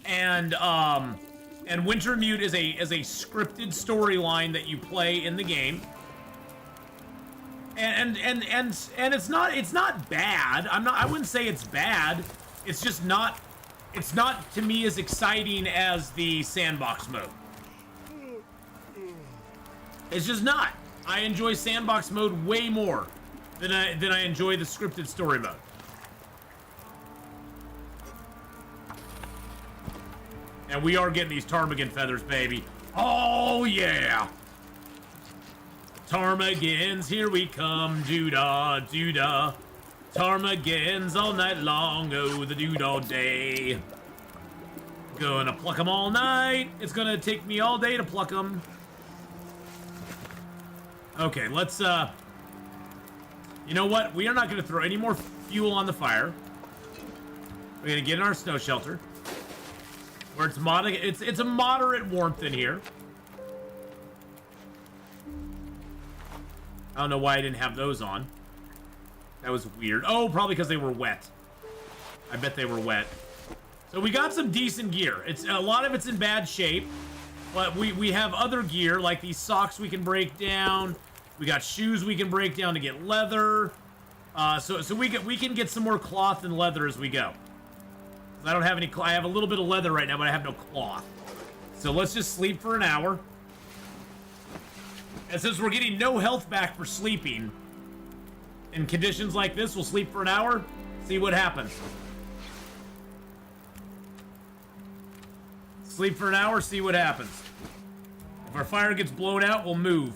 And Winter Mute is a scripted storyline that you play in the game. And it's not bad. I wouldn't say it's bad. It's just not to me as exciting as the sandbox mode. It's just not. I enjoy sandbox mode way more than I enjoy the scripted story mode. And we are getting these ptarmigan feathers, baby. Oh, yeah. Ptarmigans, here we come. Doo-dah, doo-dah. Ptarmigans all night long. Oh, the doo-dah day. Gonna pluck them all night. It's gonna take me all day to pluck them. Okay, let's, you know what? We are not gonna throw any more fuel on the fire. We're gonna get in our snow shelter. Where it's a moderate warmth in here. I don't know why I didn't have those on. That was weird. Oh, probably because they were wet. I bet they were wet. So we got some decent gear. A lot of it's in bad shape, but we have other gear like these socks we can break down. We got shoes we can break down to get leather. So we can get some more cloth and leather as we go. I don't have any. I have a little bit of leather right now, but I have no cloth. So let's just sleep for an hour. And since we're getting no health back for sleeping, in conditions like this, we'll sleep for an hour, see what happens. Sleep for an hour, see what happens. If our fire gets blown out, we'll move.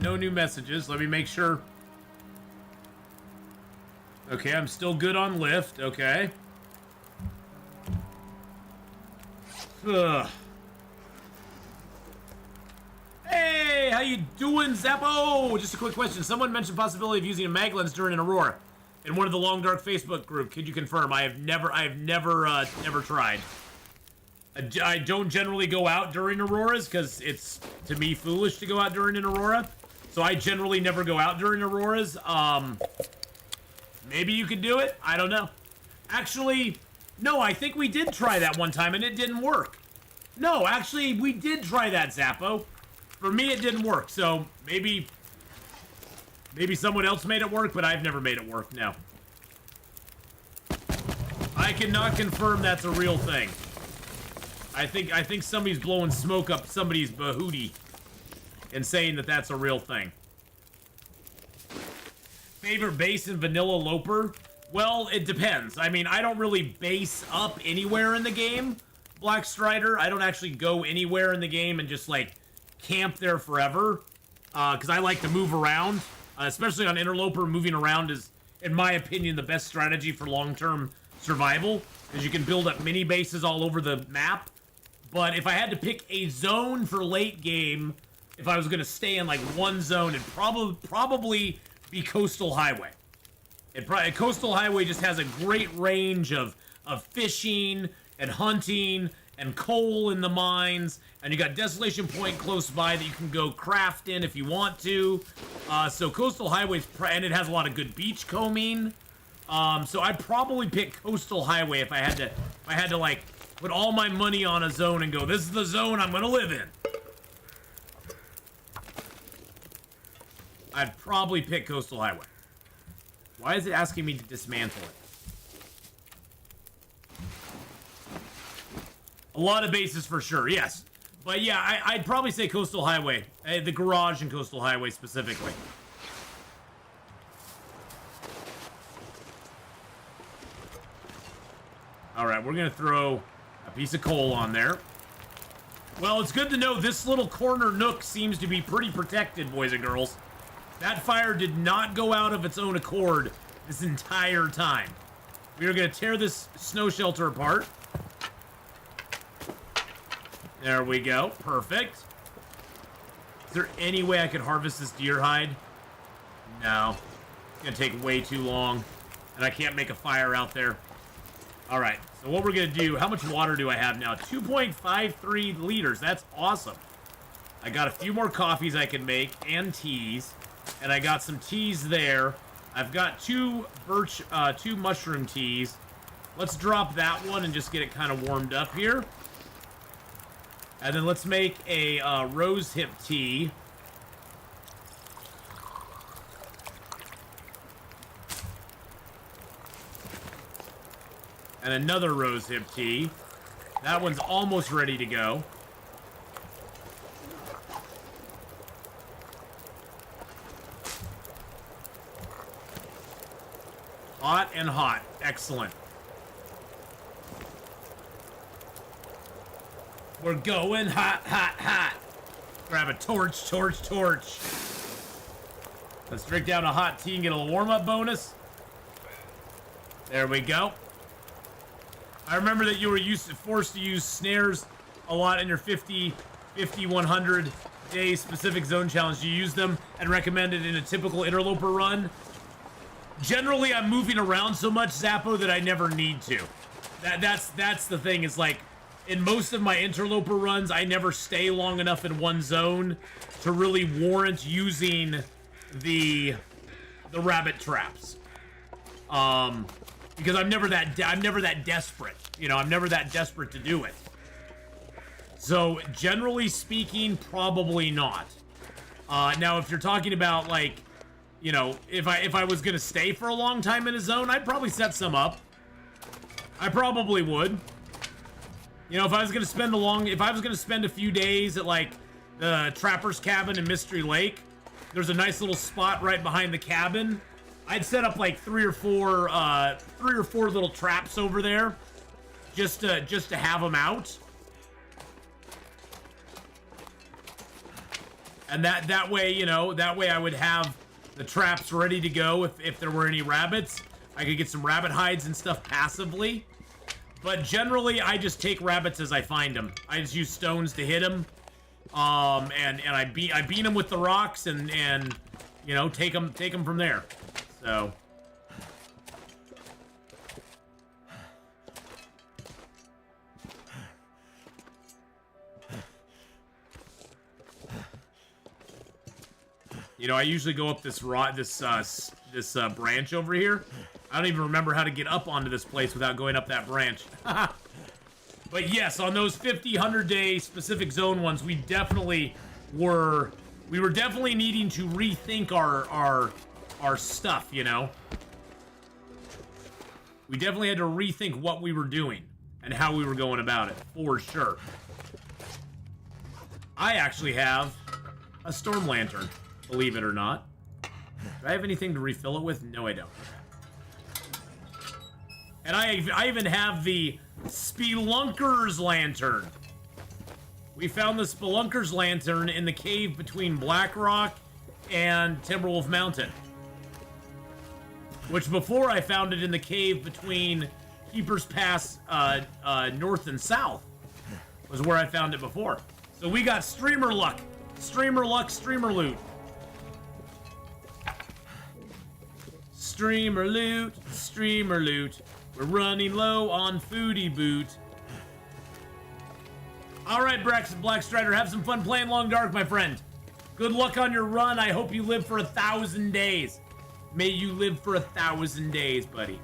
No new messages. Let me make sure. Okay, I'm still good on lift. Okay. Ugh. Hey, how you doing, Zappo? Just a quick question. Someone mentioned possibility of using a mag lens during an aurora in one of the Long Dark Facebook group. Could you confirm? I have never tried. I don't generally go out during auroras because it's, to me, foolish to go out during an aurora. So I generally never go out during auroras. Maybe you could do it. I don't know. Actually, no, I think we did try that one time and it didn't work. No, actually, we did try that, Zappo. For me, it didn't work. So maybe someone else made it work, but I've never made it work. No. I cannot confirm that's a real thing. I think somebody's blowing smoke up somebody's bahootie and saying that that's a real thing. Favorite bass in Vanilla Loper? Well, it depends. I mean, I don't really base up anywhere in the game, Black Strider. I don't actually go anywhere in the game and just, like, camp there forever. Because I like to move around. Especially on Interloper, moving around is, in my opinion, the best strategy for long-term survival. Because you can build up mini bases all over the map. But if I had to pick a zone for late game, if I was going to stay in, like, one zone, it'd probably be Coastal Highway. Coastal Highway just has a great range of fishing and hunting and coal in the mines, and you got Desolation Point close by that you can go craft in if you want to. So Coastal Highway's and it has a lot of good beach combing. So I'd probably pick Coastal Highway if I had to like put all my money on a zone and go, this is the zone I'm gonna live in. I'd probably pick Coastal Highway. Why is it asking me to dismantle it? A lot of bases for sure, yes. But yeah, I'd probably say Coastal Highway. The garage and Coastal Highway specifically. Alright, we're going to throw a piece of coal on there. Well, it's good to know this little corner nook seems to be pretty protected, boys and girls. That fire did not go out of its own accord this entire time. We are going to tear this snow shelter apart. There we go. Perfect. Is there any way I could harvest this deer hide? No. It's going to take way too long. And I can't make a fire out there. Alright. So what we're going to do... How much water do I have now? 2.53 liters. That's awesome. I got a few more coffees I can make. And teas. And I got some teas there. I've got two mushroom teas. Let's drop that one and just get it kind of warmed up here. And then let's make a rose hip tea. And another rose hip tea. That one's almost ready to go. Hot and hot. Excellent. We're going hot, hot, hot. Grab a torch. Let's drink down a hot tea and get a little warm-up bonus. There we go. I remember that you were forced to use snares a lot in your 50, 100 day specific zone challenge. You use them and recommend it in a typical Interloper run. Generally, I'm moving around so much, Zappo, that I never need to. That's the thing, is like, in most of my Interloper runs, I never stay long enough in one zone to really warrant using the rabbit traps. Because I'm never that desperate. You know, I'm never that desperate to do it. So, generally speaking, probably not. Now, if you're talking about, like, you know, if I was gonna stay for a long time in a zone, I'd probably set some up. I probably would. You know, if I was gonna spend a few days at, like, the Trapper's Cabin in Mystery Lake, there's a nice little spot right behind the cabin. I'd set up like three or four little traps over there, just to have them out. And that way, you know, I would have the traps ready to go if there were any rabbits. I could get some rabbit hides and stuff passively. But generally, I just take rabbits as I find them. I just use stones to hit them. And I beat them with the rocks and you know, take them from there. So. You know, I usually go up this branch over here. I don't even remember how to get up onto this place without going up that branch. But yes, on those 50, 100-day specific zone ones, we were definitely needing to rethink our stuff, you know? We definitely had to rethink what we were doing and how we were going about it, for sure. I actually have a storm lantern, believe it or not. Do I have anything to refill it with? No, I don't. And I even have the Spelunker's Lantern. We found the Spelunker's Lantern in the cave between Blackrock and Timberwolf Mountain. Which before I found it in the cave between Keeper's Pass north and south. Was where I found it before. So we got streamer luck. Streamer luck, streamer loot. Streamer loot, streamer loot. We're running low on foodie boot. Alright, Black Strider, have some fun playing Long Dark, my friend. Good luck on your run. I hope you live for 1,000 days. May you live for 1,000 days, buddy.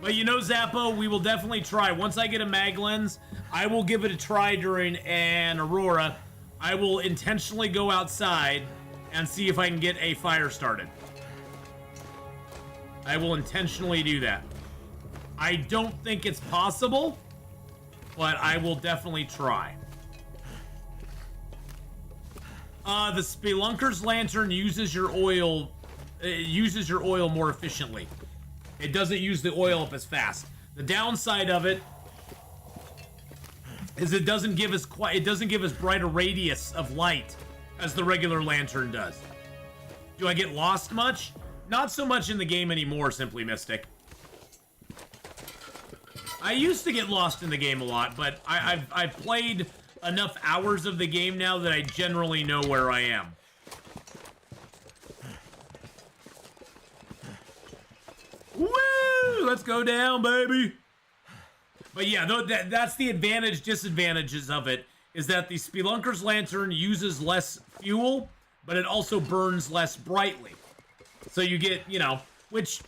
But you know, Zappo, we will definitely try. Once I get a mag lens, I will give it a try during an Aurora. I will intentionally go outside and see if I can get a fire started. I will intentionally do that. I don't think it's possible, but I will definitely try. The Spelunker's Lantern uses your oil more efficiently. It doesn't use the oil up as fast. The downside of it is it doesn't give us bright a radius of light as the regular lantern does. Do I get lost much? Not so much in the game anymore, Simply Mystic. I used to get lost in the game a lot, but I've played enough hours of the game now that I generally know where I am. Woo! Let's go down, baby. But yeah, that's the disadvantages of it, is that the Spelunker's Lantern uses less fuel, but it also burns less brightly. So you get, which,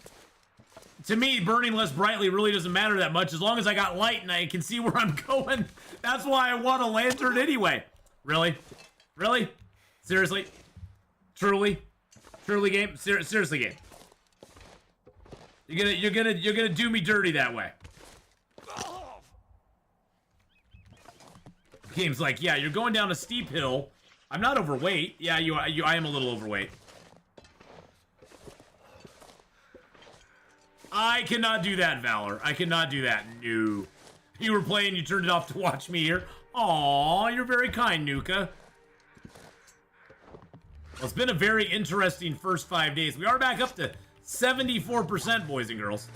to me, burning less brightly really doesn't matter that much. As long as I got light and I can see where I'm going, that's why I want a lantern anyway. Really? Really? Seriously? Truly? Truly, game? Seriously, game? You're gonna do me dirty that way. Game's like, yeah, you're going down a steep hill. I'm not overweight. Yeah, I am a little overweight. I cannot do that, Valor. I cannot do that. No. You were playing, you turned it off to watch me here. Aw, you're very kind, Nuka. Well, it's been a very interesting first 5 days. We are back up to 74%, boys and girls.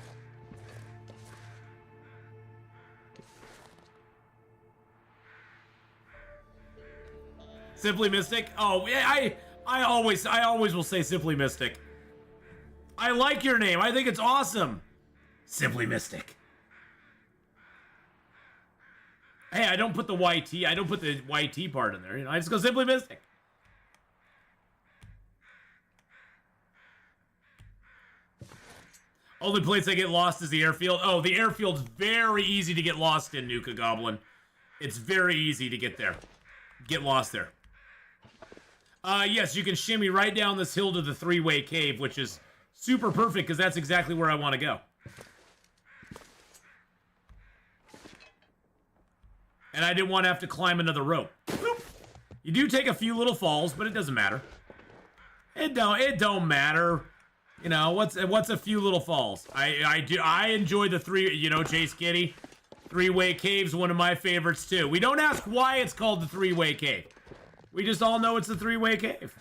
Simply Mystic? Oh, yeah, I always will say Simply Mystic. I like your name. I think it's awesome. Simply Mystic. Hey, I don't put the YT. I don't put the YT part in there. I just go Simply Mystic. Only place I get lost is the airfield. Oh, the airfield's very easy to get lost in, Nuka Goblin. It's very easy to get there. Get lost there. Yes, you can shimmy right down this hill to the three-way cave, which is super perfect because that's exactly where I want to go. And I didn't want to have to climb another rope. Boop. You do take a few little falls, but it doesn't matter. It don't matter. What's a few little falls? I enjoy the Chase Kitty. Three-way cave's one of my favorites too. We don't ask why it's called the three-way cave. We just all know it's a three-way cave.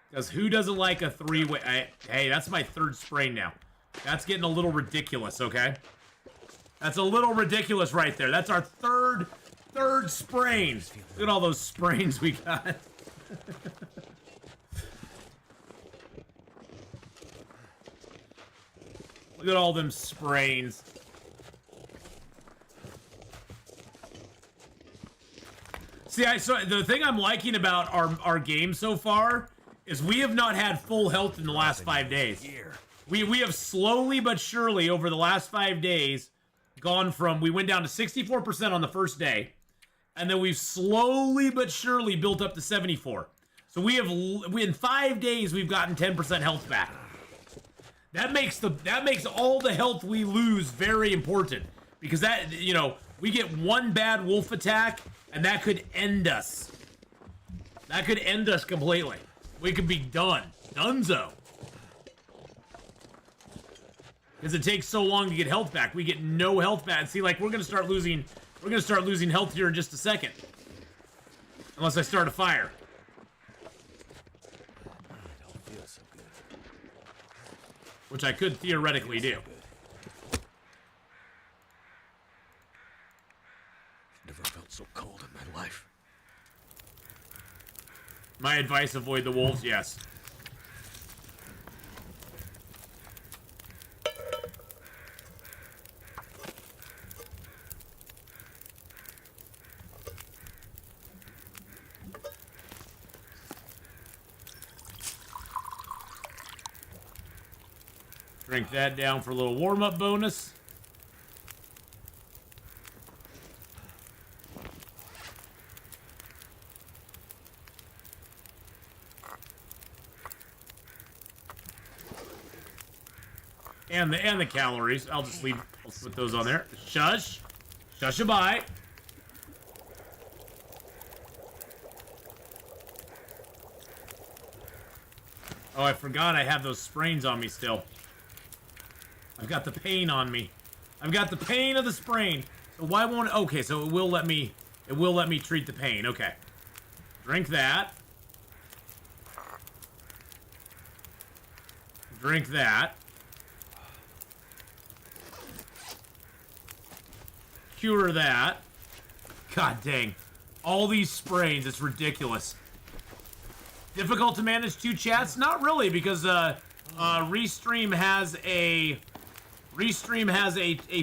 Because who doesn't like a three-way? Hey, that's my third sprain now. That's getting a little ridiculous, okay? That's a little ridiculous right there. That's our third sprain. Look at all those sprains we got. Look at all them sprains. See, so the thing I'm liking about our game so far is we have not had full health in the last 5 days. We have slowly but surely over the last 5 days gone from, we went down to 64% on the first day, and then we've slowly but surely built up to 74. So in 5 days we've gotten 10% health back. That makes all the health we lose very important, because that, we get one bad wolf attack and that could end us. That could end us completely. We could be done. Dunzo. Because it takes so long to get health back. We get no health back. See, like, we're gonna start losing health here in just a second. Unless I start a fire. I don't feel so good. Which I could theoretically do. Never felt so cold in my life. My advice, avoid the wolves, yes. Drink that down for a little warm-up bonus. And the calories. I'll just leave. I'll put those on there. Shush. Shush-a-bye. Oh, I forgot I have those sprains on me still. I've got the pain on me. I've got the pain of the sprain. So why won't it? Okay, so it will let me treat the pain. Okay. Drink that. Drink that. Cure that. God dang. All these sprains, it's ridiculous. Difficult to manage two chats? Not really, because Restream has a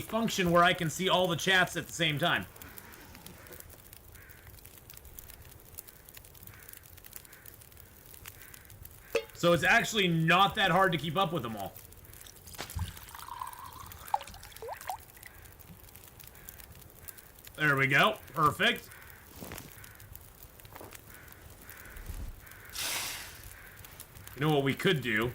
function where I can see all the chats at the same time. So it's actually not that hard to keep up with them all. There we go. Perfect. You know what we could do?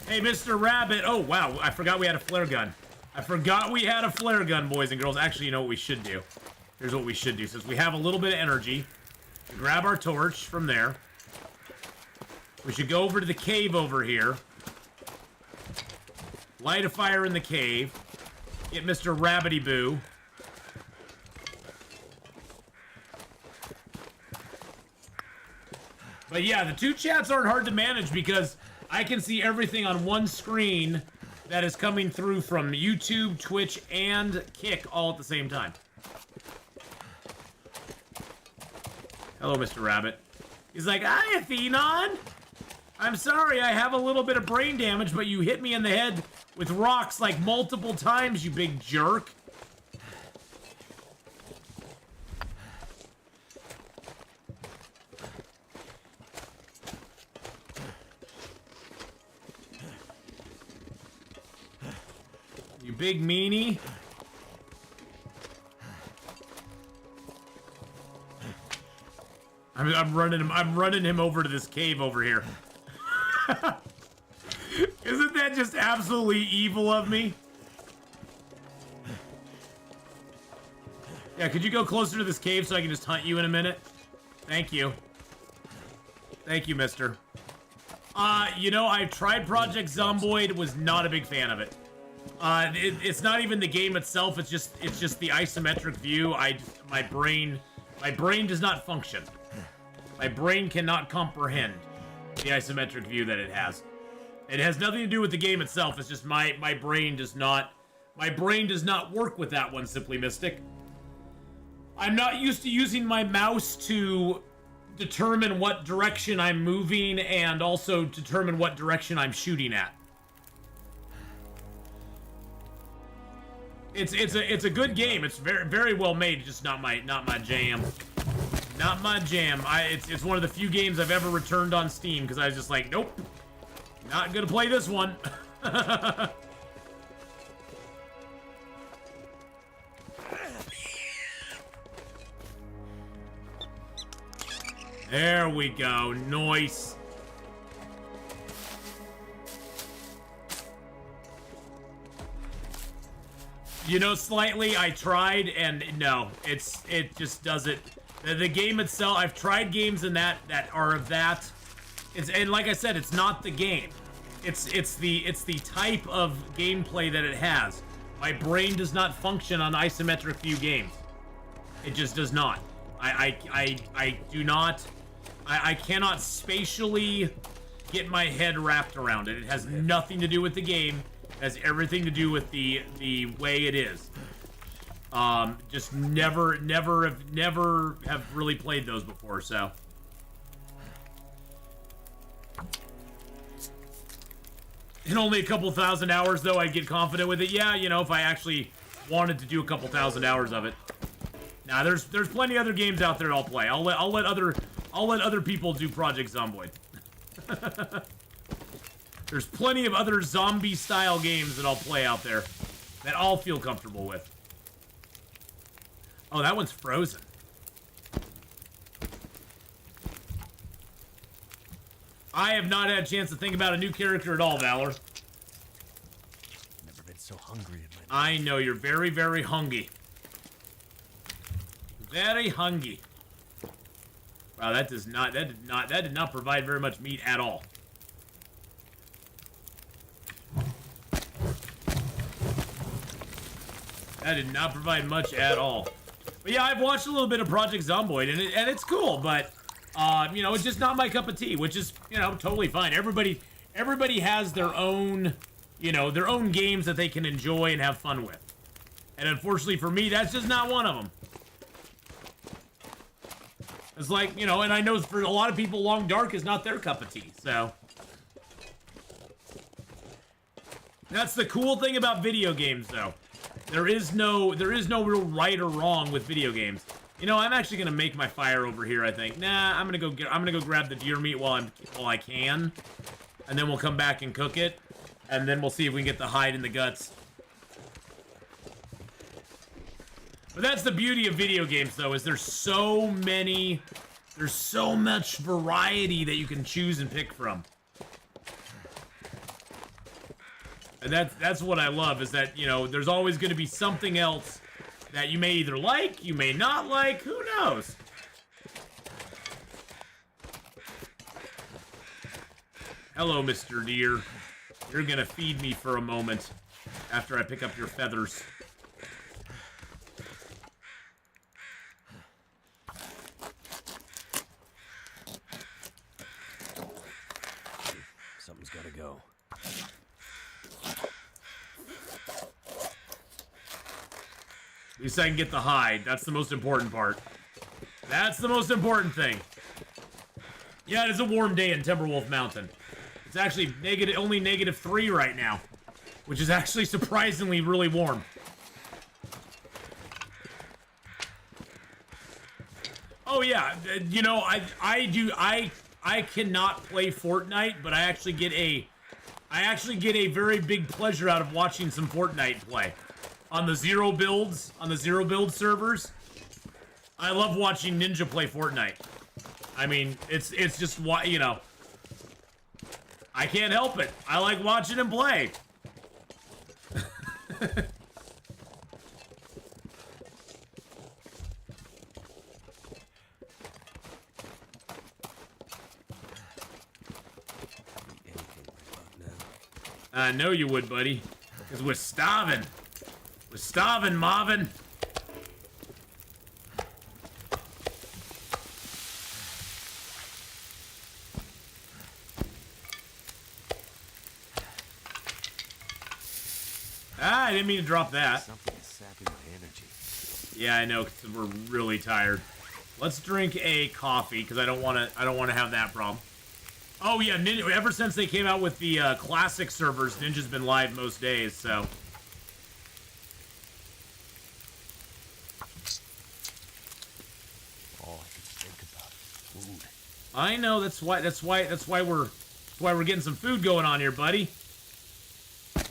Hey, Mr. Rabbit. Oh, wow. I forgot we had a flare gun. I forgot we had a flare gun, boys and girls. Actually, you know what we should do? Here's what we should do. Since we have a little bit of energy, we grab our torch from there. We should go over to the cave over here. Light a fire in the cave. Get Mr. Rabbity Boo. But yeah, the two chats aren't hard to manage because I can see everything on one screen that is coming through from YouTube, Twitch, and Kick all at the same time. Hello, Mr. Rabbit. He's like, hi, Atheenon. I'm sorry, I have a little bit of brain damage, but you hit me in the head with rocks like multiple times, you big jerk. You big meanie. I'm running him over to this cave over here. Isn't that just absolutely evil of me? Yeah, could you go closer to this cave so I can just hunt you in a minute? Thank you. Thank you, mister. You know, I tried Project Zomboid, was not a big fan of it. It's not even the game itself, it's just the isometric view. My brain does not function. My brain cannot comprehend the isometric view that it has. It has nothing to do with the game itself. It's just my brain does not work with that one, Simply Mystic. I'm not used to using my mouse to determine what direction I'm moving and also determine what direction I'm shooting at. It's a good game. It's very well made. Just not my jam. Not my jam. It's one of the few games I've ever returned on Steam because I was just like, nope, not gonna play this one. There we go. Nice. You know, slightly, I tried, and no, it just doesn't. The game itself, I've tried games in that are of that. and like I said, it's not the game. It's the type of gameplay that it has. My brain does not function on isometric view games. It just does not. I do not. I cannot spatially get my head wrapped around it. It has nothing to do with the game. It has everything to do with the way it is. Just never have really played those before, so. In only a couple thousand hours, though, I'd get confident with it. Yeah, you know, if I actually wanted to do a couple thousand hours of it. Now, there's plenty of other games out there I'll play. I'll let other people do Project Zomboid. There's plenty of other zombie-style games that I'll play out there that I'll feel comfortable with. Oh, that one's frozen. I have not had a chance to think about a new character at all, Valor. Never been so hungry in my life. I know, you're very, very hungry. Very hungry. Wow, that did not provide very much meat at all. That did not provide much at all. But yeah, I've watched a little bit of Project Zomboid, and it's cool, but you know, it's just not my cup of tea, which is, you know, totally fine. Everybody has their own, you know, their own games that they can enjoy and have fun with. And unfortunately for me, that's just not one of them. It's like, you know, and I know for a lot of people, Long Dark is not their cup of tea, so. That's the cool thing about video games, though. There is no real right or wrong with video games. You know, I'm actually gonna make my fire over here, I think. Nah, I'm gonna go grab the deer meat while I can. And then we'll come back and cook it. And then we'll see if we can get the hide and the guts. But that's the beauty of video games, though, is there's so much variety that you can choose and pick from. And that's what I love, is that, you know, there's always going to be something else that you may either like, you may not like, who knows? Hello, Mr. Deer. You're going to feed me for a moment after I pick up your feathers. Something's gotta go. At least I can get the hide. That's the most important part. That's the most important thing. Yeah, it is a warm day in Timberwolf Mountain. It's actually only -3 right now, which is actually surprisingly really warm. Oh yeah, you know, I cannot play Fortnite, but I actually get a very big pleasure out of watching some Fortnite play. On the zero build servers, I love watching Ninja play Fortnite. I mean, it's just what, you know, I can't help it. I like watching him play. I know you would, buddy, because we're starving. We're starving, Marvin. Ah, I didn't mean to drop that. Something is sapping my energy. Yeah, I know, because we're really tired. Let's drink a coffee, because I don't want to have that problem. Oh yeah, Ninja, ever since they came out with the classic servers, Ninja's been live most days, so. All I can think about is food. I know, that's why we're getting some food going on here, buddy. That's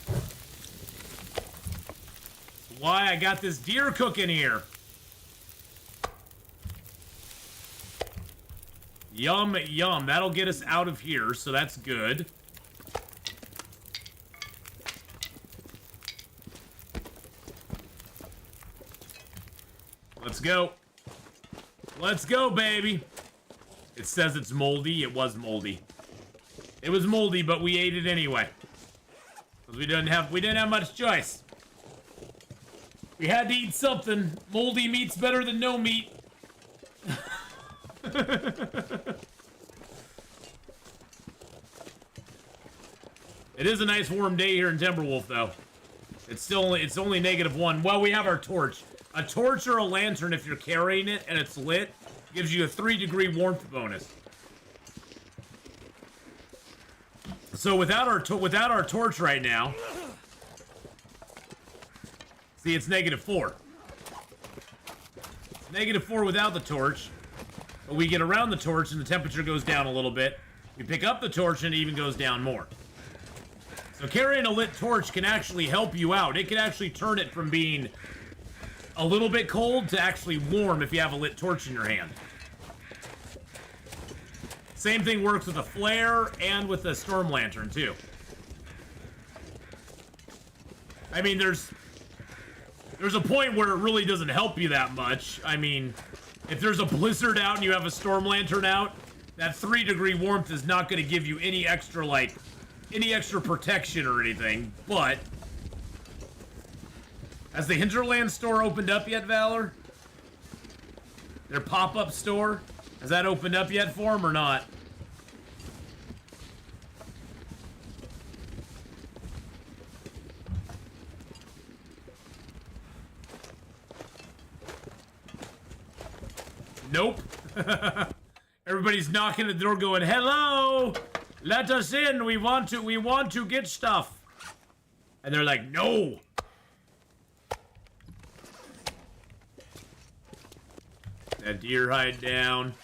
why I got this deer cooking here. Yum, yum. That'll get us out of here, so that's good. Let's go. Let's go, baby. It says it's moldy. It was moldy. It was moldy, but we ate it anyway. Because we didn't have much choice. We had to eat something. Moldy meat's better than no meat. It is a nice warm day here in Timberwolf, though. It's only -1. Well, we have our torch. A torch or a lantern, if you're carrying it and it's lit, gives you a 3-degree warmth bonus. So without our torch right now, see, it's -4. It's -4 without the torch, but we get around the torch and the temperature goes down a little bit. We pick up the torch and it even goes down more. So carrying a lit torch can actually help you out. It can actually turn it from being a little bit cold to actually warm if you have a lit torch in your hand. Same thing works with a flare and with a storm lantern too. I mean, there's a point where it really doesn't help you that much. I mean, if there's a blizzard out and you have a storm lantern out, that 3-degree warmth is not going to give you any extra protection or anything. But has the Hinterland store opened up yet, Valor? Their pop-up store? Has that opened up yet for them or not? Nope. Everybody's knocking at the door going, "Hello! Let us in. We want to get stuff." And they're like, "No." That deer hide down.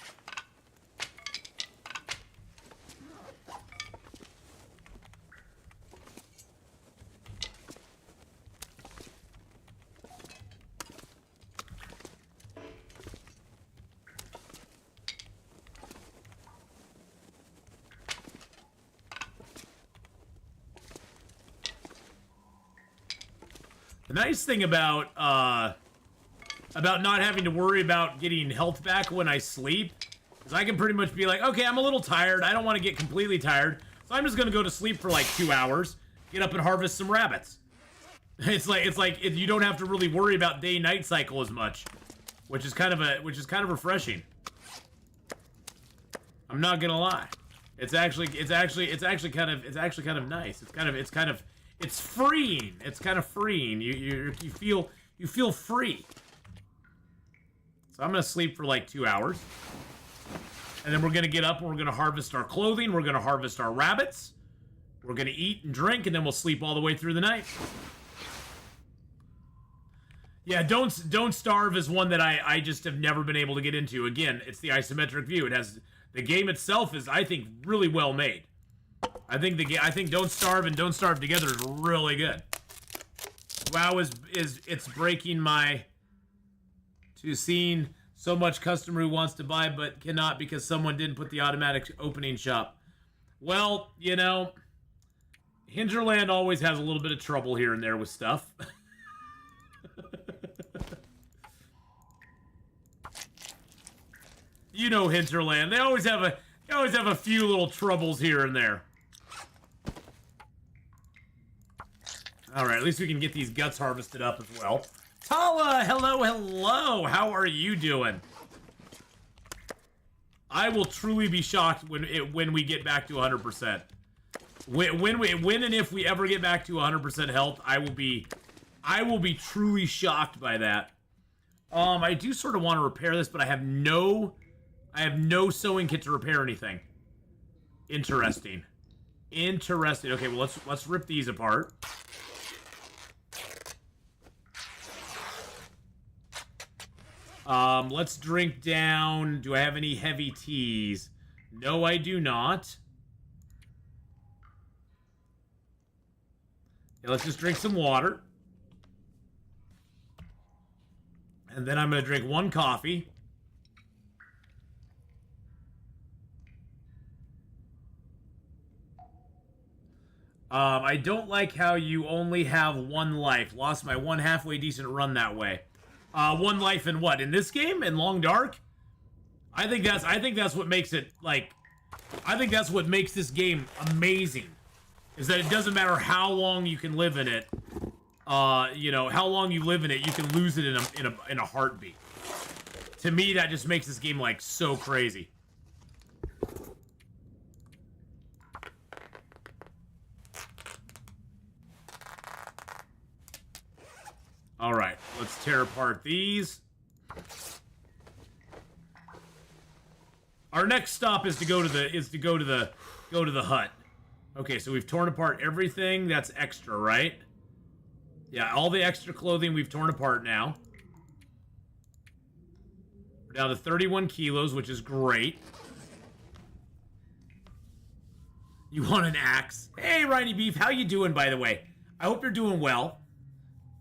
The nice thing about not having to worry about getting health back when I sleep is I can pretty much be like, okay, I'm a little tired. I don't want to get completely tired, so I'm just gonna go to sleep for like 2 hours, get up and harvest some rabbits. It's like you don't have to really worry about day-night cycle as much, which is kind of refreshing. I'm not gonna lie. It's actually kind of nice. It's freeing. It's kind of freeing. You feel free. So I'm gonna sleep for like 2 hours, and then we're gonna get up and we're gonna harvest our clothing. We're gonna harvest our rabbits. We're gonna eat and drink, and then we'll sleep all the way through the night. Yeah, don't starve is one that I just have never been able to get into. Again, it's the isometric view. It has the game itself is, I think, really well made. I think Don't Starve and Don't Starve Together is really good. WoW it's breaking my to seeing so much customer who wants to buy but cannot because someone didn't put the automatic opening shop. Well, you know, Hinterland always has a little bit of trouble here and there with stuff. You know Hinterland. They always have a few little troubles here and there. Alright, at least we can get these guts harvested up as well. Tala, hello. How are you doing? I will truly be shocked when we get back to 100%. When and if we ever get back to 100% health, I will be truly shocked by that. I do sort of want to repair this, but I have no sewing kit to repair anything. Interesting. Okay, well let's rip these apart. Let's drink down. Do I have any heavy teas? No, I do not. Yeah, let's just drink some water. And then I'm going to drink 1 coffee. I don't like how you only have 1 life. Lost my 1 halfway decent run that way. 1 life in what? In this game? In Long Dark? I think that's what makes it, like, I think that's what makes this game amazing, is that it doesn't matter how long you can live in it. You know, how long you live in it, you can lose it in a heartbeat. To me, that just makes this game, like, so crazy. All right, let's tear apart these. Our next stop is to go to the hut. Okay, so we've torn apart everything that's extra, right? Yeah, all the extra clothing we've torn apart now. We're down to 31 kilos, which is great. You want an axe? Hey, Riny Beef, how you doing, by the way? I hope you're doing well.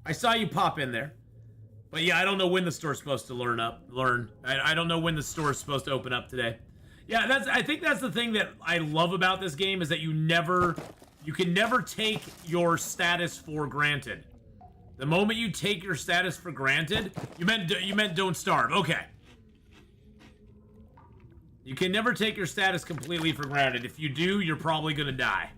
I saw you pop in there. But yeah, I don't know when the store's supposed to learn. I don't know when the store's supposed to open up today. Yeah, I think that's the thing that I love about this game, is that you can never take your status for granted. The moment you take your status for granted, you meant don't starve. Okay. You can never take your status completely for granted. If you do, you're probably gonna die.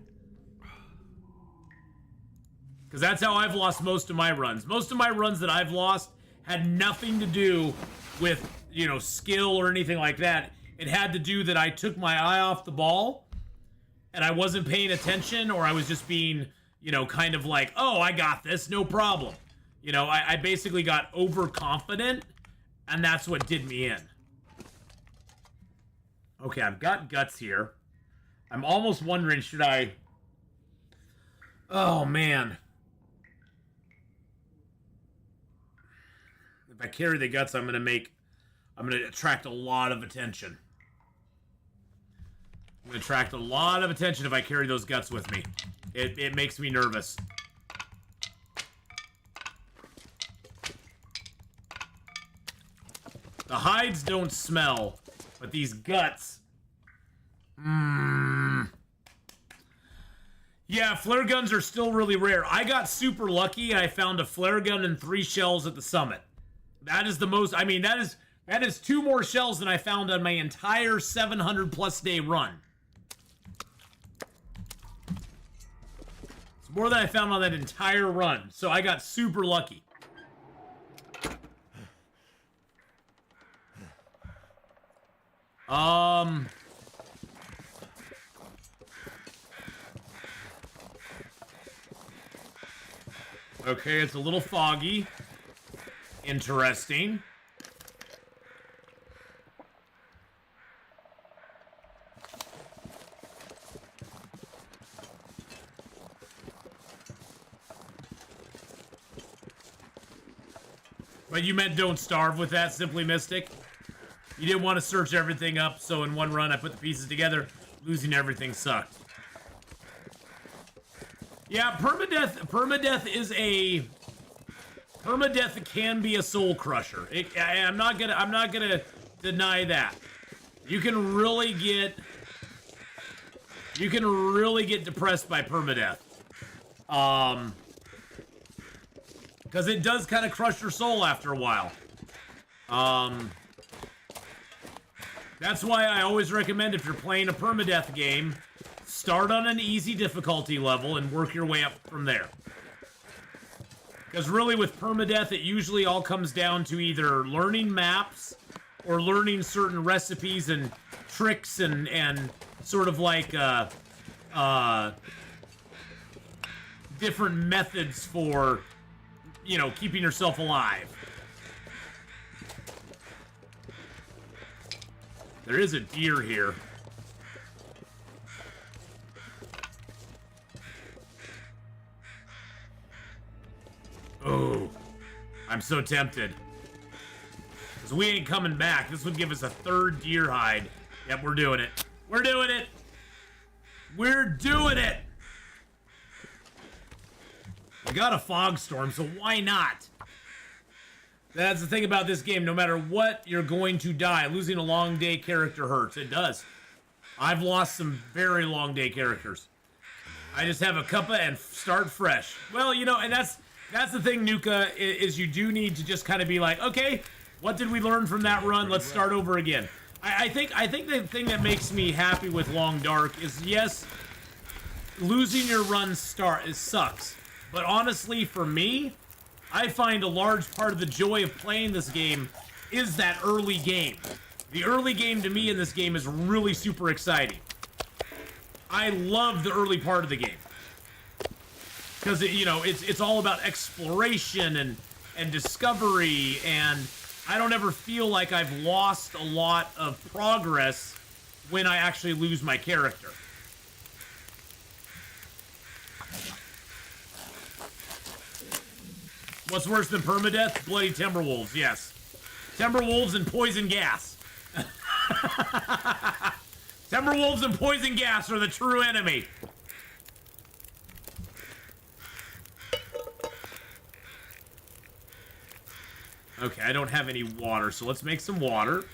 Because that's how I've lost most of my runs. Most of my runs that I've lost had nothing to do with, you know, skill or anything like that. It had to do that I took my eye off the ball and I wasn't paying attention, or I was just being, you know, kind of like, oh, I got this, no problem. You know, I basically got overconfident, and that's what did me in. Okay, I've got guts here. I'm almost wondering, should I... Oh, man. If I carry the guts, I'm going to attract a lot of attention. I'm going to attract a lot of attention if I carry those guts with me. It makes me nervous. The hides don't smell, but these guts... Yeah, flare guns are still really rare. I got super lucky. I found a flare gun and 3 shells at the summit. That is the most... I mean, that is 2 more shells than I found on my entire 700-plus day run. It's more than I found on that entire run. So I got super lucky. Okay, it's a little foggy. Interesting. But you meant don't starve with that, Simply Mystic? You didn't want to search everything up, so in one run I put the pieces together. Losing everything sucked. Yeah, permadeath is a... Permadeath can be a soul crusher. I'm not gonna deny that. You can really get depressed by permadeath. Because it does kind of crush your soul after a while. That's why I always recommend, if you're playing a permadeath game, start on an easy difficulty level and work your way up from there. Because really with permadeath, it usually all comes down to either learning maps or learning certain recipes and tricks and sort of like different methods for, you know, keeping yourself alive. There is a deer here. Oh, I'm so tempted. Because we ain't coming back. This would give us a 3rd deer hide. Yep, we're doing it. We're doing it. We're doing it. We got a fog storm, so why not? That's the thing about this game. No matter what, you're going to die. Losing a long day character hurts. It does. I've lost some very long day characters. I just have a cuppa and start fresh. Well, you know, and that's the thing, Nuka, is you do need to just kind of be like, okay, what did we learn from that run? Let's start over again. I think the thing that makes me happy with Long Dark is, yes, losing your run sucks. But honestly, for me, I find a large part of the joy of playing this game is that early game. The early game to me in this game is really super exciting. I love the early part of the game. Because, it's all about exploration and discovery, and I don't ever feel like I've lost a lot of progress when I actually lose my character. What's worse than permadeath? Bloody Timberwolves, yes. Timberwolves and poison gas. Timberwolves and poison gas are the true enemy. Okay, I don't have any water, so let's make some water.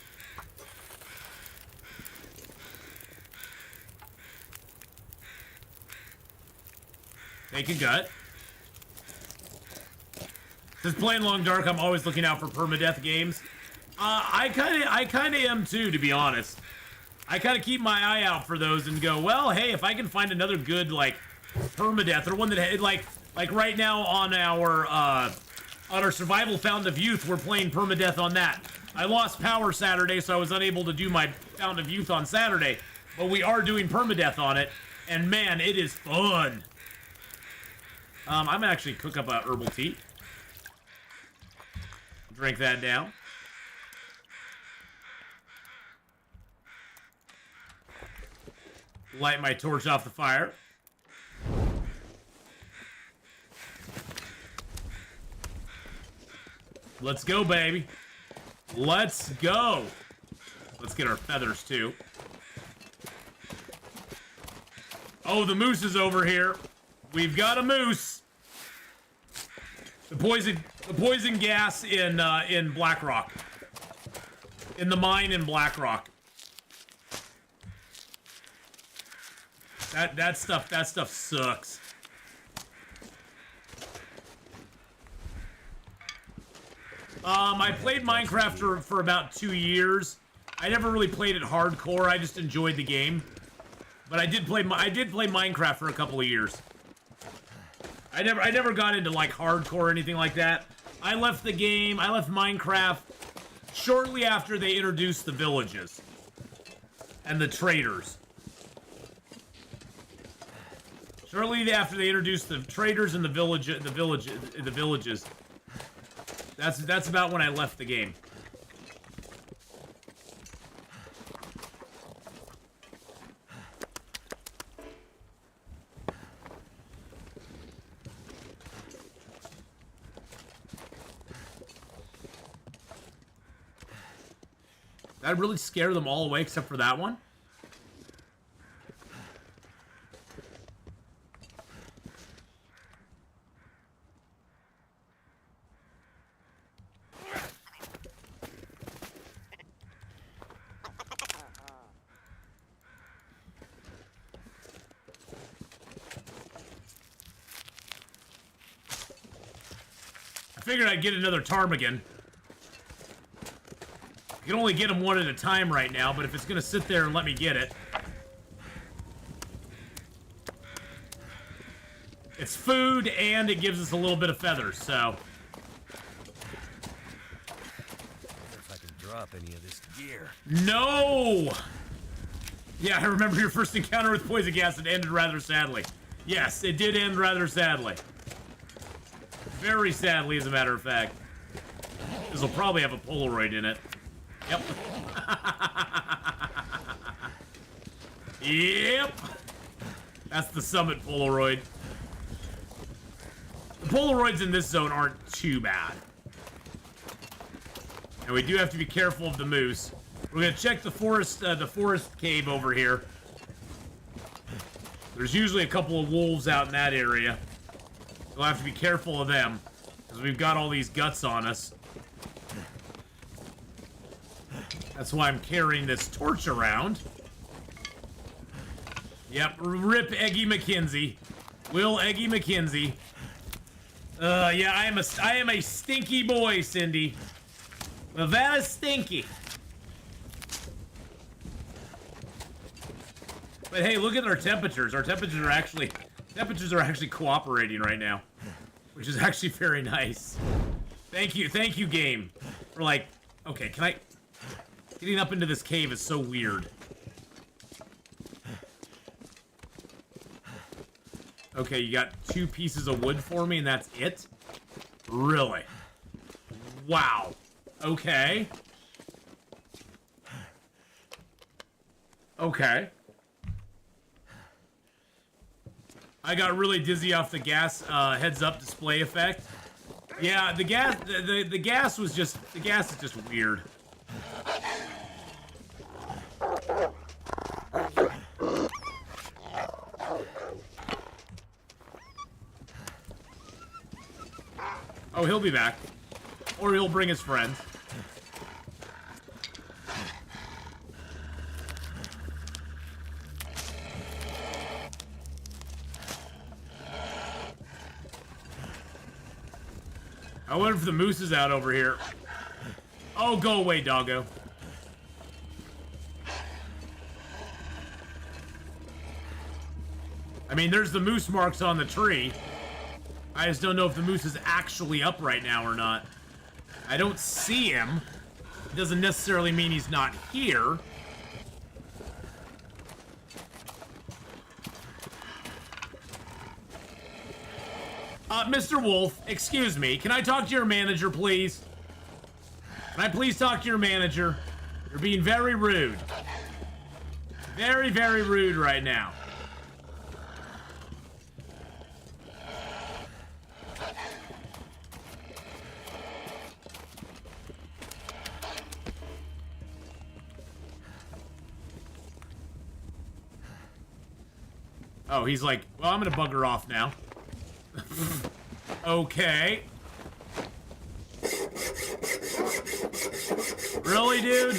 Take a gut. Since playing Long Dark, I'm always looking out for permadeath games. I kind of am too, to be honest. I kind of keep my eye out for those and go, well, hey, if I can find another good, like, permadeath, or one that, like right now on our survival Fountain of Youth, we're playing permadeath on that. I lost power Saturday, so I was unable to do my Fountain of Youth on Saturday, but we are doing permadeath on it, and man, it is fun. I'm gonna actually cook up a herbal tea. Drink that down. Light my torch off the fire. Let's go, baby. Let's go. Let's get our feathers, too. Oh, the moose is over here. We've got a moose. The poison gas in Blackrock. In the mine in Blackrock. That stuff sucks. I played Minecraft for about 2 years. I never really played it hardcore. I just enjoyed the game. But I did play Minecraft for a couple of years. I never got into like hardcore or anything like that. I left the game. I left Minecraft shortly after they introduced the villages and the traders. Shortly after they introduced the traders and the villages. That's about when I left the game. That really scared them all away except for that one. I figured I'd get another ptarmigan. I can only get them one at a time right now, but if it's gonna sit there and let me get it. It's food and it gives us a little bit of feathers, so. If I can drop any of this gear. No! Yeah, I remember your first encounter with poison gas. It ended rather sadly. Yes, it did end rather sadly. Very sadly, as a matter of fact. This will probably have a Polaroid in it. Yep. Yep. That's the Summit Polaroid. The Polaroids in this zone aren't too bad. And we do have to be careful of the moose. We're gonna check the forest cave over here. There's usually a couple of wolves out in that area. We'll have to be careful of them, because we've got all these guts on us. That's why I'm carrying this torch around. Yep, rip Eggy McKenzie. Will Eggy McKenzie. Yeah, I am a stinky boy, Cindy. Well, that is stinky. But hey, look at our temperatures. Our temperatures are actually cooperating right now, which is actually very nice. Thank you, game, for like. Okay, can I? Getting up into this cave is so weird. Okay, you got 2 pieces of wood for me, and that's it? Really? Wow. Okay. Okay. I got really dizzy off the gas heads up display effect. Yeah, the gas is just weird. Oh, he'll be back. Or he'll bring his friends. I wonder if the moose is out over here. Oh, go away, doggo. I mean, there's the moose marks on the tree. I just don't know if the moose is actually up right now or not. I don't see him. It doesn't necessarily mean he's not here. Mr. Wolf, excuse me. Can I talk to your manager, please? Can I please talk to your manager? You're being very rude. Very, very rude right now. Oh, he's like, well, I'm gonna bugger off now. Okay. Really, dude?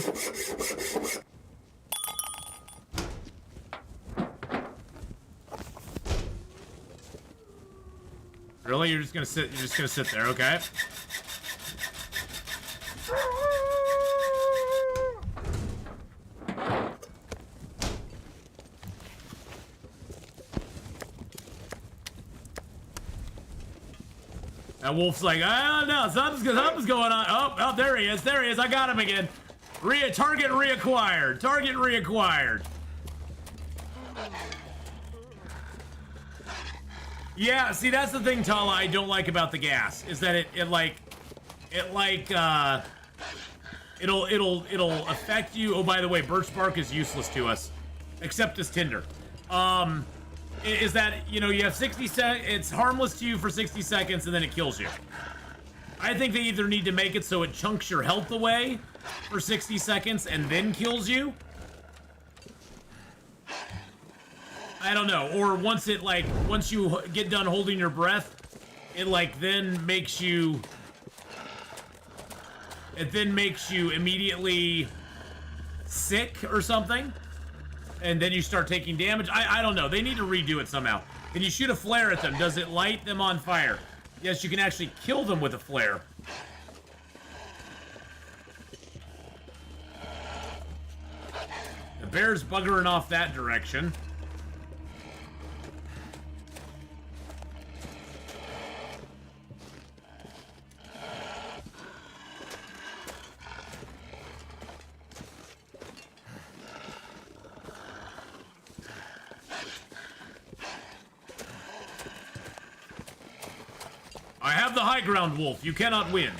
Really? You're just gonna sit there, okay? That wolf's like, I don't know, something's going on. Oh, there he is, I got him again. Target reacquired. Yeah, see, that's the thing, Tala, I don't like about the gas, is that it'll affect you. Oh, by the way, birch bark is useless to us, except as tinder. Is that, you have 60 seconds, it's harmless to you for 60 seconds, and then it kills you. I think they either need to make it so it chunks your health away for 60 seconds and then kills you. I don't know. Or once you get done holding your breath, it then makes you immediately sick or something. And then you start taking damage. I don't know. They need to redo it somehow. Can you shoot a flare at them? Does it light them on fire? Yes, you can actually kill them with a flare. The bear's buggering off that direction. I have the high ground, Wolf. You cannot win.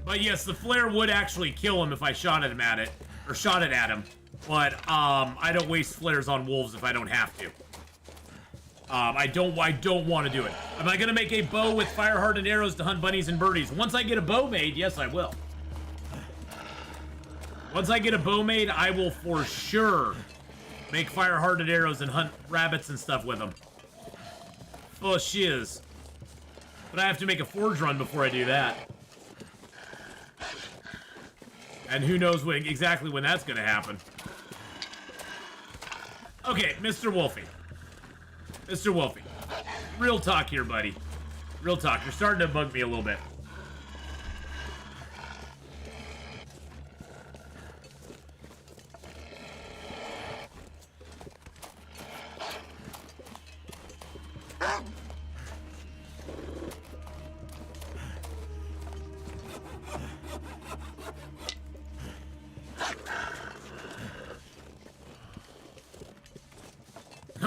But yes, the flare would actually kill him if I shot it at him. But I don't waste flares on wolves if I don't have to. I don't want to do it. Am I gonna make a bow with fire hardened arrows to hunt bunnies and birdies? Once I get a bow made, yes, I will. Once I get a bow made, I will for sure make fire-hardened arrows and hunt rabbits and stuff with them. Oh, shiz. But I have to make a forge run before I do that. And who knows exactly when that's going to happen. Okay, Mr. Wolfie. Mr. Wolfie. Real talk here, buddy. Real talk. You're starting to bug me a little bit.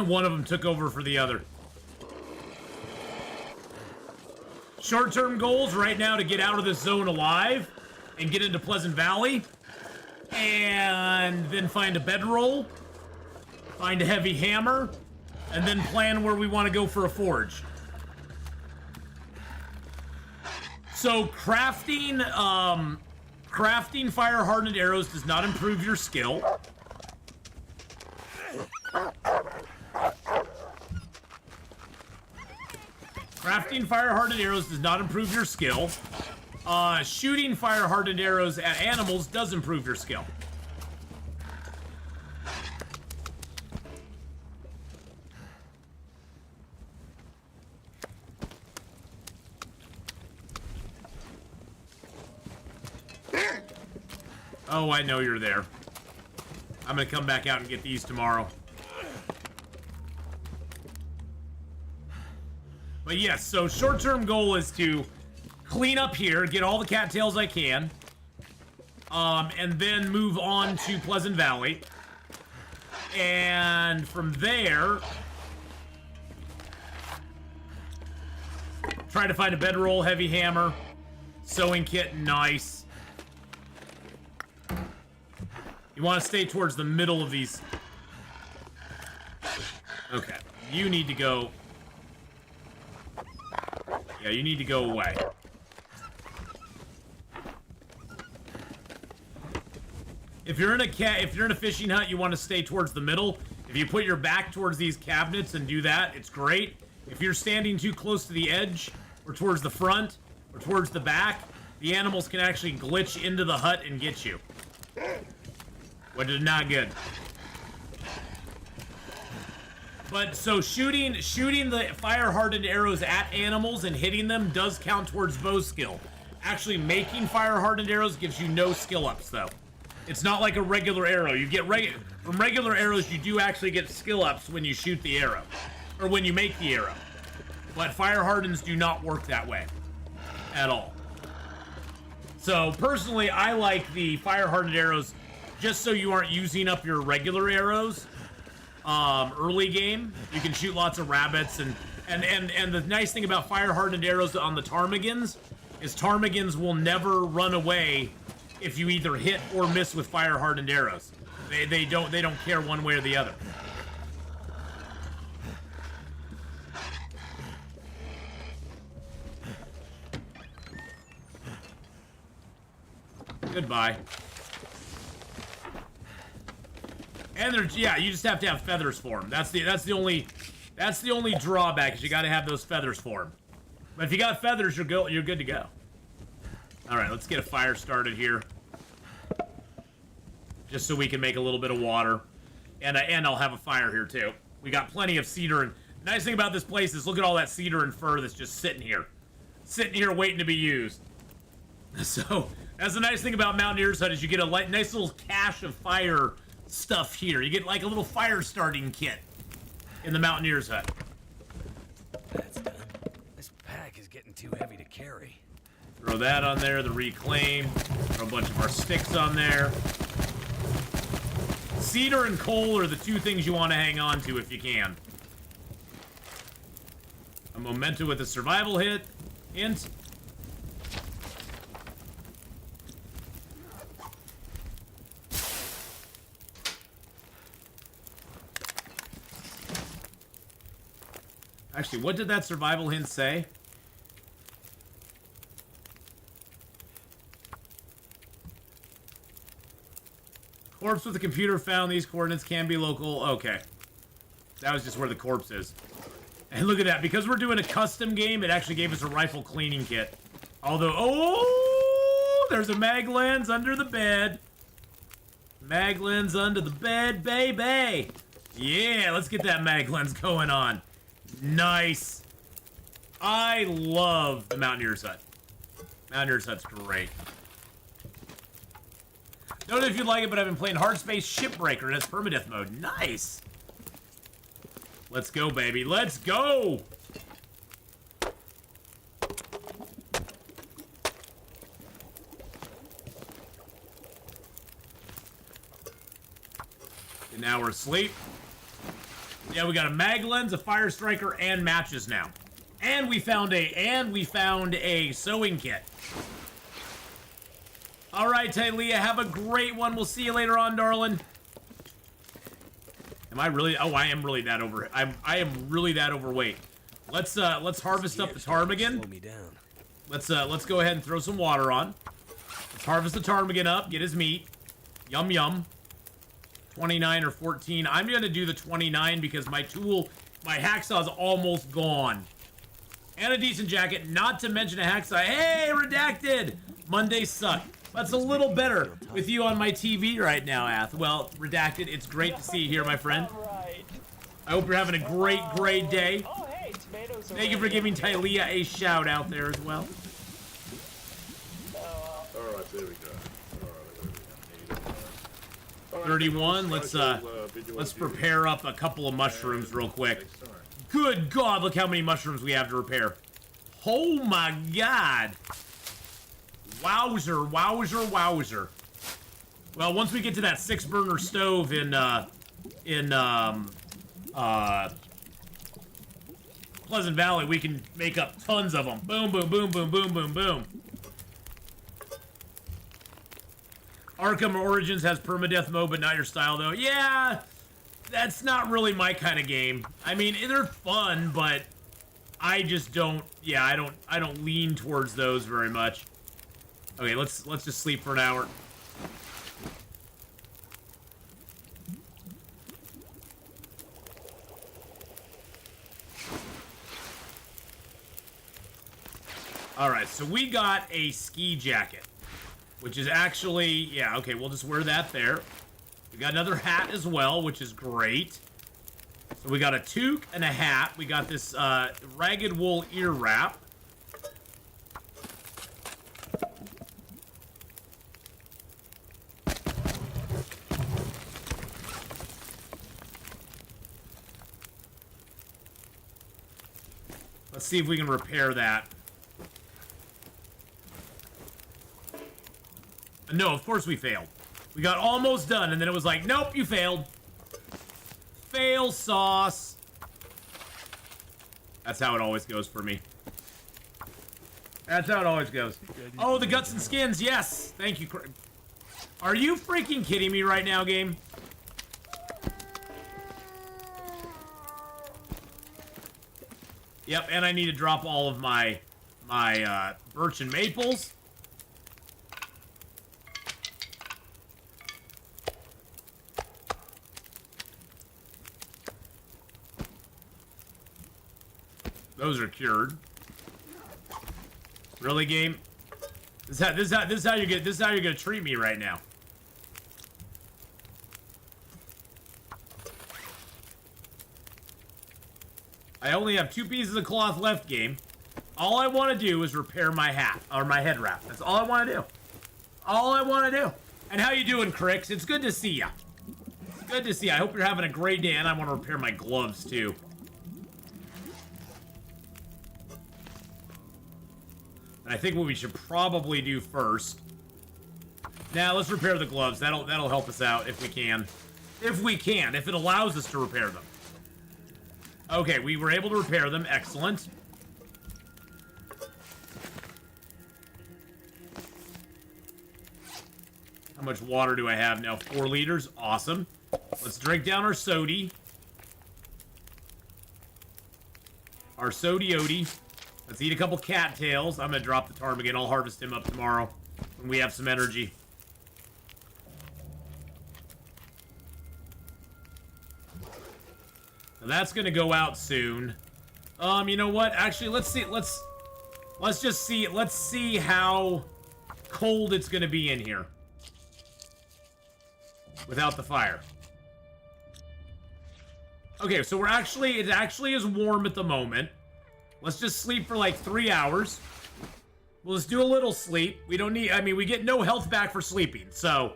One of them took over for the other. Short-term goals right now to get out of this zone alive and get into Pleasant Valley. And then find a bedroll. Find a heavy hammer. And then plan where we want to go for a forge. So crafting fire-hardened arrows does not improve your skill. Crafting fire-hardened arrows does not improve your skill. Shooting fire-hardened arrows at animals does improve your skill. Oh, I know you're there. I'm gonna come back out and get these tomorrow. But yes, so short-term goal is to clean up here, get all the cattails I can, and then move on to Pleasant Valley. And from there, try to find a bedroll, heavy hammer, sewing kit, nice. You want to stay towards the middle of these. Okay, you need to go. Yeah, you need to go away. If you're in a fishing hut, you want to stay towards the middle. If you put your back towards these cabinets and do that, it's great. If you're standing too close to the edge, or towards the front, or towards the back, the animals can actually glitch into the hut and get you. Which is not good. But so shooting the fire-hardened arrows at animals and hitting them does count towards bow skill. Actually making fire-hardened arrows gives you no skill ups though. It's not like a regular arrow. You get from regular arrows, you do actually get skill ups when you shoot the arrow. Or when you make the arrow. But fire-hardens do not work that way. At all. So personally, I like the fire-hardened arrows just so you aren't using up your regular arrows. Early game, you can shoot lots of rabbits, and the nice thing about fire-hardened arrows on the ptarmigans is ptarmigans will never run away if you either hit or miss with fire-hardened arrows. They don't care one way or the other. Goodbye. And there's, yeah, you just have to have feathers for them. That's the only drawback is you got to have those feathers for them. But if you got feathers, you're good to go. All right, let's get a fire started here, just so we can make a little bit of water, and I'll have a fire here too. We got plenty of cedar, and the nice thing about this place is look at all that cedar and fir that's just sitting here waiting to be used. So that's the nice thing about Mountaineer's Hut is you get a nice little cache of fire stuff here. You get like a little fire starting kit in the Mountaineer's Hut. That's done. This pack is getting too heavy to carry. Throw that on there, the reclaim. Throw a bunch of our sticks on there. Cedar and coal are the two things you want to hang on to if you can. A memento with a survival hint. Actually, what did that survival hint say? Corpse with the computer found. These coordinates can be local. Okay. That was just where the corpse is. And look at that. Because we're doing a custom game, it actually gave us a rifle cleaning kit. Although, oh, there's a mag lens under the bed. Mag lens under the bed, baby. Yeah, let's get that mag lens going on. Nice. I love the Mountaineer's Hut. Mountaineer's Hut's great. Don't know if you like it, but I've been playing Hardspace Shipbreaker in its permadeath mode. Nice. Let's go, baby. Let's go. An hour of sleep. Yeah, we got a mag lens, a fire striker, and matches now. And we found a sewing kit. All right, Tylea, have a great one. We'll see you later on, darling. Am I really? Oh, I am really that over. I am really that overweight. Let's harvest up the ptarmigan. Slow me down. Let's go ahead and throw some water on. Let's harvest the ptarmigan up. Get his meat. Yum yum. 29 or 14. I'm gonna do the 29 because my hacksaw is almost gone. And a decent jacket, not to mention a hacksaw. Hey, redacted! Mondays suck. That's a little better with you on my TV right now, Ath. Well, redacted, it's great to see you here, my friend. I hope you're having a great, great day. Oh, hey, tomatoes. Thank you for giving Tylea a shout out there as well. Alright, there we go. 31. Let's prepare up a couple of mushrooms real quick. Good God, look how many mushrooms we have to repair. Oh my God. Wowzer, wowzer, wowzer. Well, once we get to that 6-burner stove in Pleasant Valley, we can make up tons of them. Boom, boom, boom, boom, boom, boom, boom. Arkham Origins has permadeath mode, but not your style, though. Yeah, that's not really my kind of game. I mean, they're fun, but I just don't. Yeah, I don't lean towards those very much. Okay, let's just sleep for an hour. All right, so we got a ski jacket, which is actually, yeah, okay, we'll just wear that there. We got another hat as well, which is great. So we got a toque and a hat. We got this ragged wool ear wrap. Let's see if we can repair that. No, of course we failed. We got almost done, and then it was like, nope, you failed. Fail sauce. That's how it always goes for me. That's how it always goes. Oh, the guts and skins, yes. Thank you. Are you freaking kidding me right now, game? Yep, and I need to drop all of my birch and maples. Those are cured. Really, game? This is how you're gonna treat me right now. I only have 2 pieces of cloth left, game. All I want to do is repair my hat or my head wrap. That's all I want to do. All I want to do. And how you doing, Crix? It's good to see ya. Good to see ya. I hope you're having a great day, and I want to repair my gloves too. And I think what we should probably do first. Now let's repair the gloves. That'll help us out if we can. If it allows us to repair them. Okay, we were able to repair them. Excellent. How much water do I have now? 4 liters. Awesome. Let's drink down our sody. Our sody-ody. Let's eat a couple cattails. I'm going to drop the ptarmigan. I'll harvest him up tomorrow when we have some energy. Now that's going to go out soon. You know what? Actually, let's see. Let's just see. Let's see how cold it's going to be in here without the fire. Okay, so it actually is warm at the moment. Let's just sleep for like 3 hours. We'll just do a little sleep. We don't need, I mean, we get no health back for sleeping. So,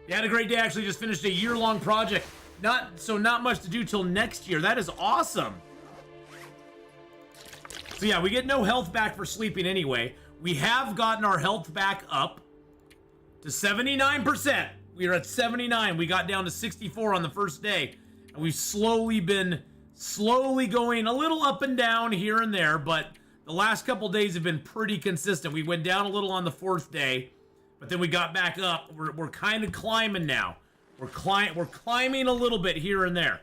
you had a great day. Actually just finished a year-long project. Not much to do till next year. That is awesome. So yeah, we get no health back for sleeping anyway. We have gotten our health back up to 79%. We are at 79. We got down to 64 on the first day. And we've slowly been going a little up and down here and there, but the last couple days have been pretty consistent. We went down a little on the 4th day, but then we got back up. We're kind of climbing now. We're climbing a little bit here and there.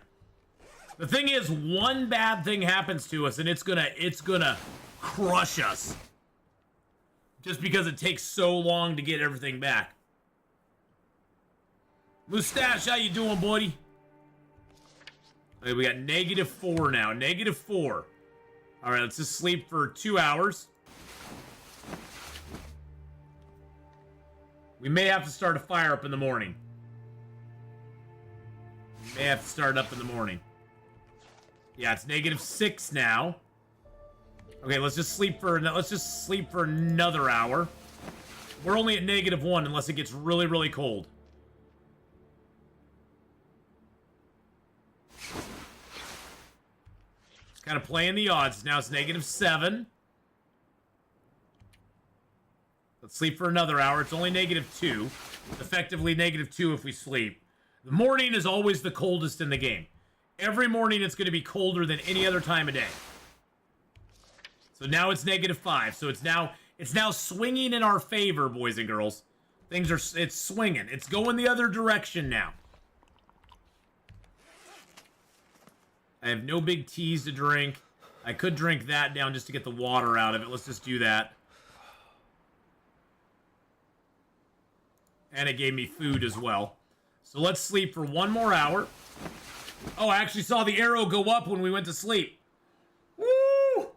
The thing is, one bad thing happens to us, and it's gonna crush us. Just because it takes so long to get everything back. Mustache, how you doing, buddy? Okay, we got -4 now. -4. All right, let's just sleep for 2 hours. We may have to start a fire up in the morning. Yeah, it's -6 now. Okay, let's just sleep for another hour. We're only at -1 unless it gets really, really cold. Just kind of playing the odds. Now it's -7. Let's sleep for another hour. It's only -2. Effectively -2 if we sleep. The morning is always the coldest in the game. Every morning it's going to be colder than any other time of day. So now it's -5. So it's now swinging in our favor, boys and girls. It's swinging. It's going the other direction now. I have no big teas to drink. I could drink that down just to get the water out of it. Let's just do that. And it gave me food as well. So let's sleep for 1 more hour. Oh, I actually saw the arrow go up when we went to sleep. Woo!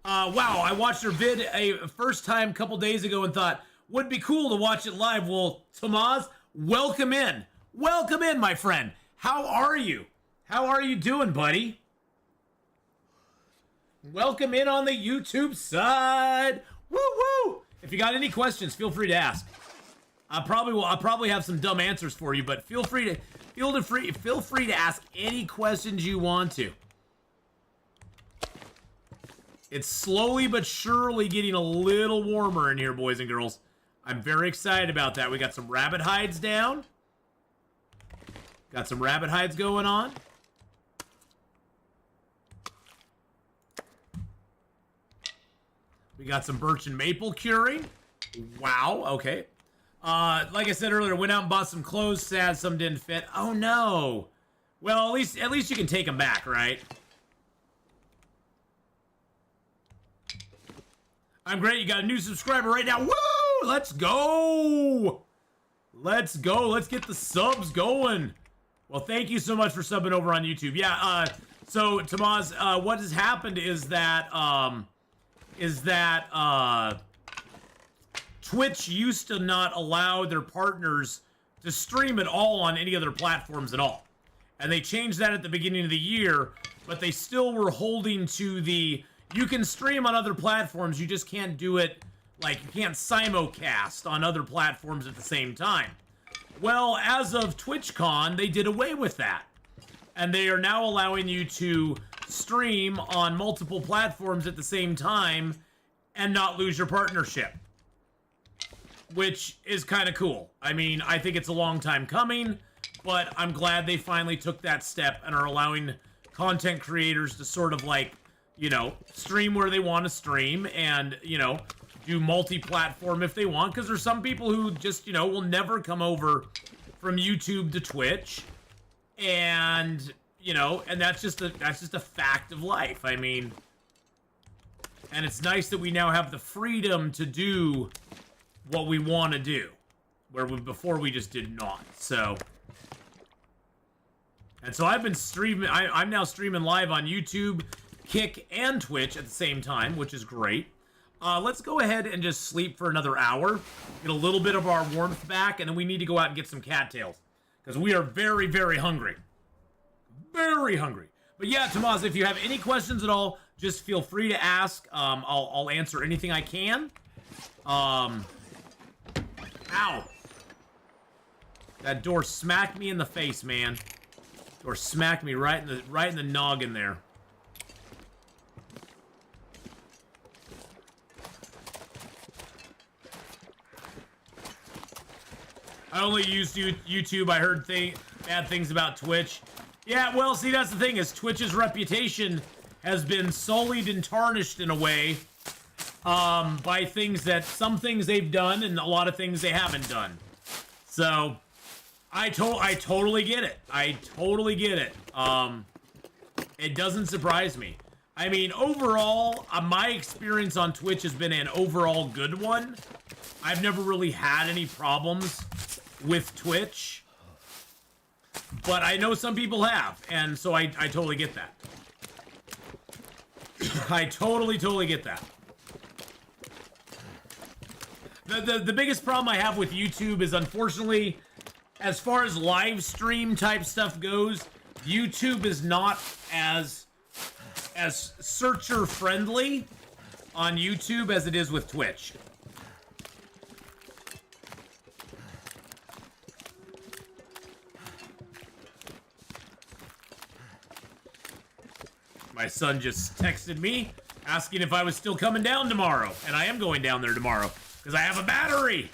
Wow, I watched your vid a first time a couple days ago and thought, would be cool to watch it live. Well, Tamaz, welcome in. Welcome in, my friend. How are you? How are you doing, buddy? Welcome in on the YouTube side. Woo woo! If you got any questions, feel free to ask. I'll probably have some dumb answers for you, but feel free to ask any questions you want to. It's slowly but surely getting a little warmer in here, boys and girls. I'm very excited about that. We got some rabbit hides down. Got some rabbit hides going on. We got some birch and maple curing. Wow, okay. Like I said earlier, went out and bought some clothes. Sad some didn't fit. Oh no. Well, at least you can take them back, right? I'm great. You got a new subscriber right now. Woo! Let's go. Let's go. Let's get the subs going. Well, thank you so much for subbing over on YouTube. Yeah. So Tamaz, what has happened is that Twitch used to not allow their partners to stream at all on any other platforms at all. And they changed that at the beginning of the year, but they still were holding to the, you can stream on other platforms, you just can't do it, like, you can't simulcast on other platforms at the same time. Well, as of TwitchCon, they did away with that. And they are now allowing you to stream on multiple platforms at the same time and not lose your partnership. Which is kind of cool. I mean, I think it's a long time coming, but I'm glad they finally took that step and are allowing content creators to sort of like, you know, stream where they want to stream and, you know, do multi-platform if they want, because there's some people who just, you know, will never come over from YouTube to Twitch, and, you know, and that's just a fact of life. I mean, and it's nice that we now have the freedom to do what we want to do, where before we just did not. So, and so I've been streaming. I'm now streaming live on YouTube, Kick, and Twitch at the same time, which is great. Let's go ahead and just sleep for another hour, get a little bit of our warmth back, and then we need to go out and get some cattails, because we are very, very hungry. Very hungry. But yeah, Tamaz, if you have any questions at all, just feel free to ask. I'll answer anything I can. Ow. That door smacked me in the face, man. Door smacked me right in the noggin there. I only used YouTube. I heard bad things about Twitch. Yeah, well, see, that's the thing, is Twitch's reputation has been sullied and tarnished in a way by some things they've done and a lot of things they haven't done. So, I totally get it. I totally get it. It doesn't surprise me. I mean, overall, my experience on Twitch has been an overall good one. I've never really had any problems with Twitch. But I know some people have, and so I totally get that. I totally get that. The biggest problem I have with YouTube is, unfortunately, as far as live stream type stuff goes, YouTube is not as searcher friendly on YouTube as it is with Twitch. My son just texted me asking if I was still coming down tomorrow, and I am going down there tomorrow because I have a battery.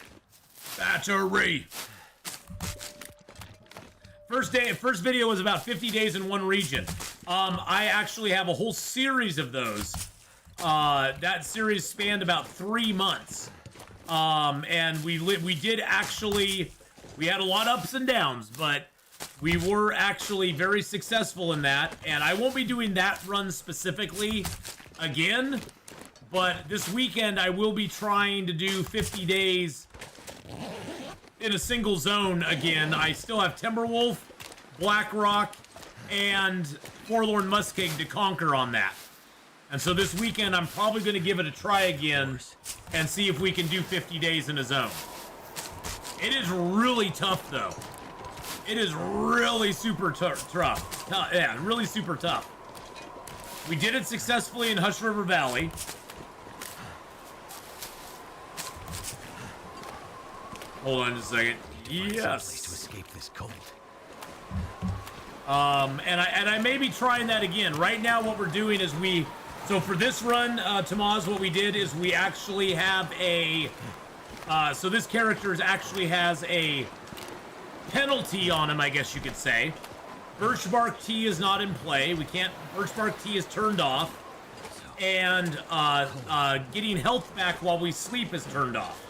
First video was about 50 days in one region. I actually have a whole series of those. That series spanned about 3 months. And we had a lot of ups and downs, but we were actually very successful in that. And I won't be doing that run specifically again, but this weekend I will be trying to do 50 days in a single zone again. I still have Timberwolf, Blackrock, and Forlorn Muskeg to conquer on that. And so this weekend I'm probably going to give it a try again and see if we can do 50 days in a zone. It is really tough though. It is really super tough. Yeah, really super tough. We did it successfully in Hush River Valley. Hold on just a second. Yes. To escape this cold. And I may be trying that again. Right now, what we're doing is so for this run, Tamaz, what we did is we actually have so this character actually has a penalty on him, I guess you could say. Birch bark tea is not in play. Birch bark tea is turned off. And getting health back while we sleep is turned off.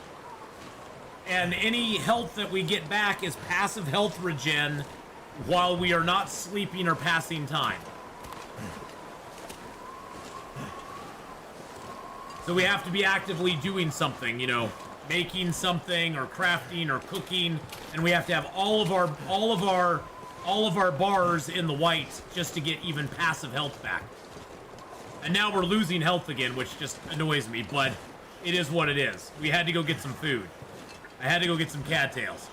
And any health that we get back is passive health regen while we are not sleeping or passing time. So we have to be actively doing something, making something or crafting or cooking, and we have to have all of our bars in the white just to get even passive health back. And now we're losing health again, which just annoys me, but it is what it is. We had to go get some food. I had to go get some cattails.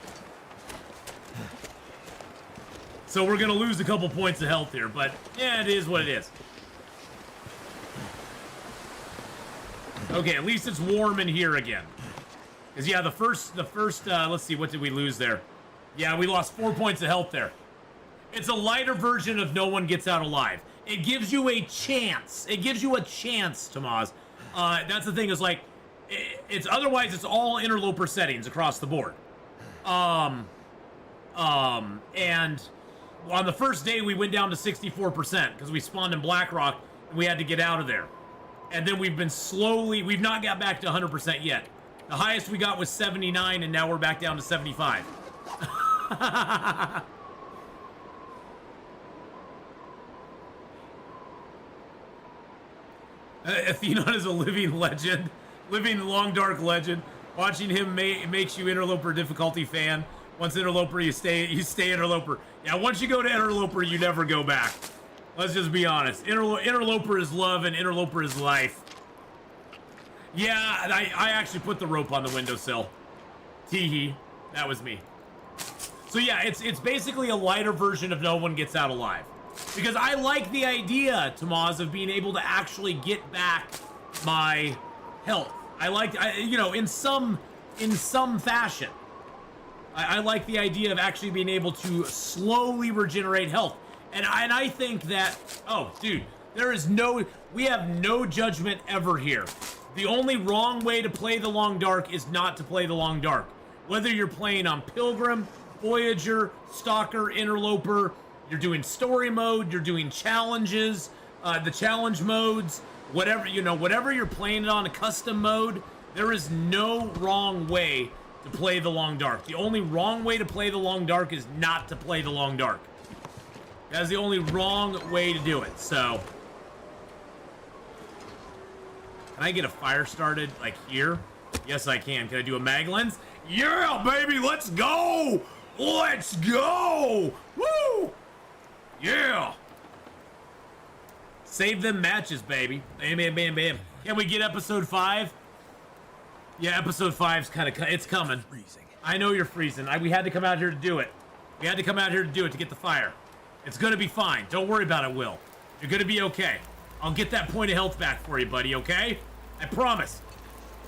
So we're gonna lose a couple points of health here, but yeah, it is what it is. Okay, at least it's warm in here again. Cause yeah, the first, let's see, what did we lose there? Yeah, we lost 4 points of health there. It's a lighter version of No One Gets Out Alive. It gives you a chance. It gives you a chance, Tamaz. That's the thing, is like, otherwise it's all interloper settings across the board. And on the first day we went down to 64% because we spawned in Blackrock and we had to get out of there. And then we've not got back to 100% yet. The highest we got was 79 and now we're back down to 75. Atheenon is a living legend. Living long dark legend. Watching him makes you Interloper difficulty fan. Once Interloper, you stay Interloper. Yeah, once you go to Interloper, you never go back. Let's just be honest. Interloper is love and Interloper is life. Yeah, I actually put the rope on the windowsill. Teehee. That was me. So yeah, it's basically a lighter version of No One Gets Out Alive. Because I like the idea, Tamaz, of being able to actually get back my health. In some fashion. I like the idea of actually being able to slowly regenerate health. And I think that, oh, dude, we have no judgment ever here. The only wrong way to play the Long Dark is not to play the Long Dark. Whether you're playing on Pilgrim, Voyager, Stalker, Interloper. You're doing story mode. You're doing challenges, the challenge modes, whatever, you know, whatever you're playing it on a custom mode. There is no wrong way to play the Long Dark. The only wrong way to play the Long Dark is not to play the Long Dark. That's the only wrong way to do it. So, can I get a fire started, like, here? Yes, I can. Can I do a mag lens? Yeah, baby, let's go! Let's go! Woo! Yeah! Save them matches, baby. Bam, bam, bam, bam. Can we get episode 5? Yeah, episode 5's kind of... It's coming. Freezing. I know you're freezing. We had to come out here to do it. We had to come out here to do it, to get the fire. It's gonna be fine. Don't worry about it, Will. You're gonna be okay. I'll get that point of health back for you, buddy, okay? I promise.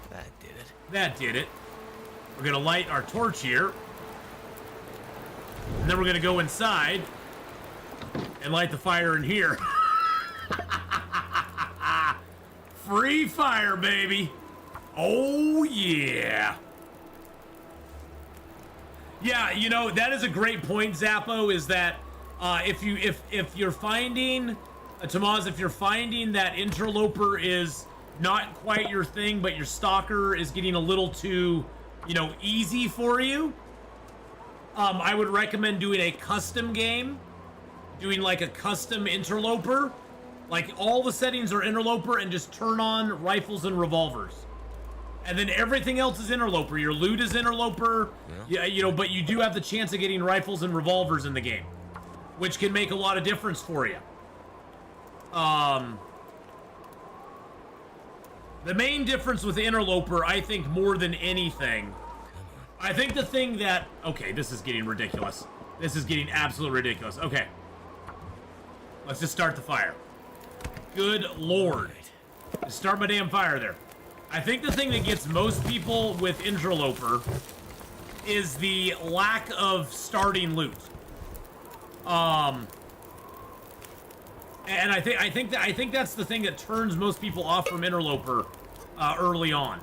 That did it. That did it. We're gonna light our torch here. And then we're gonna go inside and light the fire in here. Free fire, baby. Oh, yeah. Yeah, you know, that is a great point, Zappo, is that if you're finding, Tamaz, if you're finding that Interloper is not quite your thing, but your Stalker is getting a little too, you know, easy for you, I would recommend doing a custom game, doing like a custom Interloper, like all the settings are Interloper, and just turn on rifles and revolvers. And then everything else is Interloper. Your loot is Interloper, yeah, you know, but you do have the chance of getting rifles and revolvers in the game, which can make a lot of difference for you. The main difference with Interloper, I think, more than anything, I think the thing that... Okay, this is getting ridiculous. This is getting absolutely ridiculous. Okay. Let's just start the fire. Good lord. Just start my damn fire there. I think the thing that gets most people with Interloper is the lack of starting loot. And I think that's the thing that turns most people off from Interloper early on.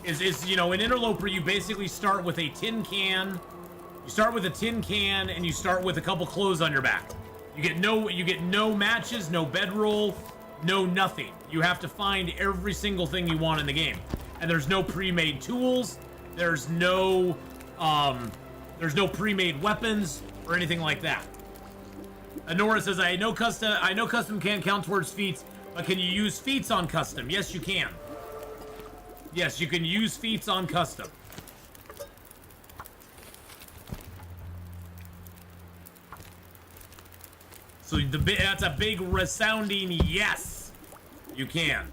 Is you know, in Interloper you basically start with a tin can. You start with a tin can and you start with a couple clothes on your back. You get no matches, no bedroll, no nothing. You have to find every single thing you want in the game. And there's no pre-made tools. There's no pre-made weapons or anything like that. Nora says, I know custom can't count towards feats, but can you use feats on custom? Yes, you can. Yes, you can use feats on custom. So that's a big resounding yes. You can.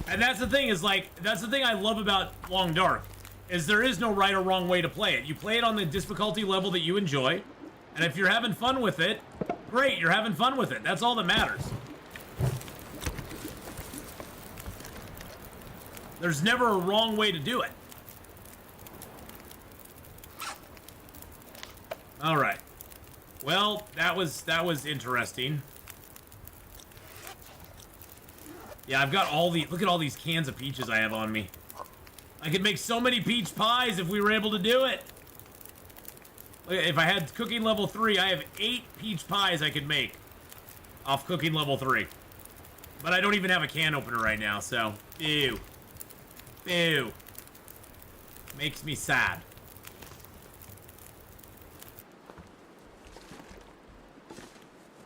And that's the thing, is like, that's the thing I love about Long Dark, is there is no right or wrong way to play it. You play it on the difficulty level that you enjoy, and if you're having fun with it, great, you're having fun with it. That's all that matters. There's never a wrong way to do it. All right. Well, that was interesting. Yeah, I've got all the... Look at all these cans of peaches I have on me. I could make so many peach pies if we were able to do it. If I had cooking level 3, I have 8 peach pies I could make off cooking level 3. But I don't even have a can opener right now, so... Ew. Ew. Makes me sad.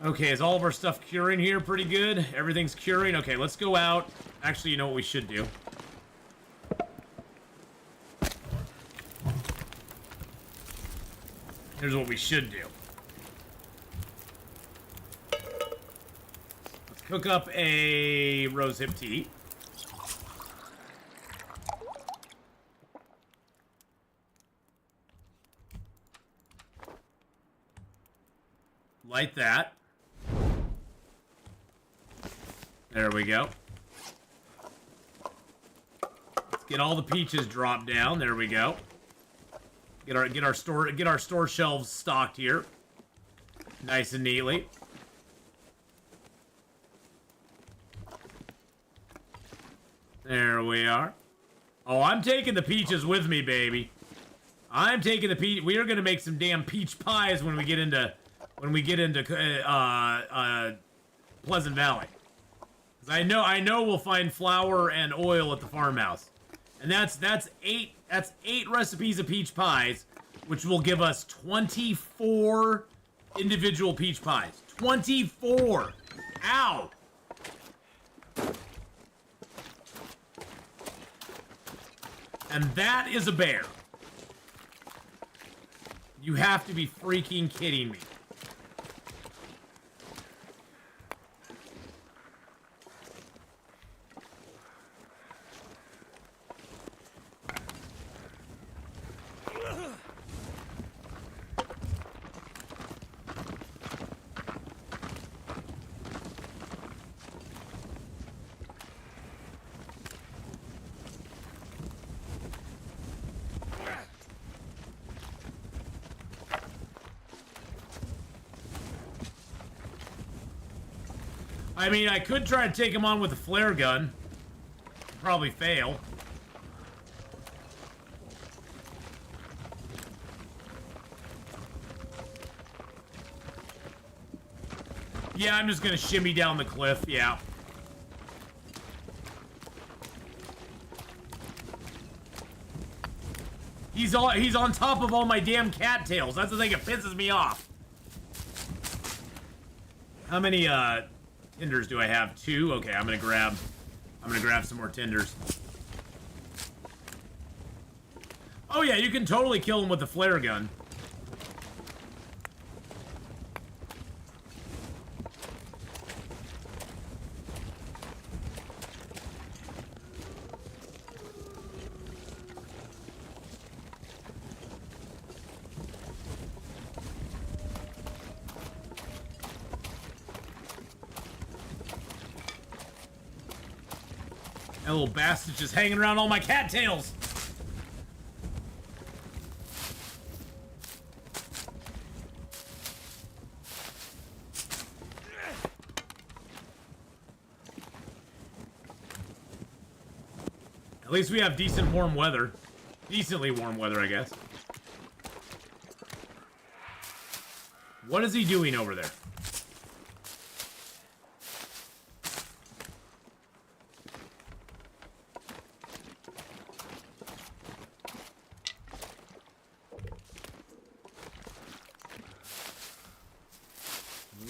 Okay, is all of our stuff curing here pretty good? Everything's curing? Okay, let's go out. Actually, you know what we should do? Here's what we should do. Let's cook up a rosehip tea. Light that. There we go. Let's get all the peaches dropped down. There we go. Get our store shelves stocked here, nice and neatly. There we are. Oh, I'm taking the peaches with me, baby. I'm taking the peach. We are gonna make some damn peach pies when we get into Pleasant Valley. 'Cause I know we'll find flour and oil at the farmhouse, and that's eight recipes of peach pies, which will give us 24 individual peach pies. 24. Ow. And that is a bear. You have to be freaking kidding me. I mean, I could try to take him on with a flare gun. Probably fail. Yeah, I'm just gonna shimmy down the cliff, yeah. He's on top of all my damn cattails. That's the thing that pisses me off. How many, tinders do I have? 2? Okay, I'm gonna grab some more tinders. Oh yeah, you can totally kill him with a flare gun. That little bastard's just hanging around all my cattails. At least we have decent warm weather. Decently warm weather, I guess. What is he doing over there?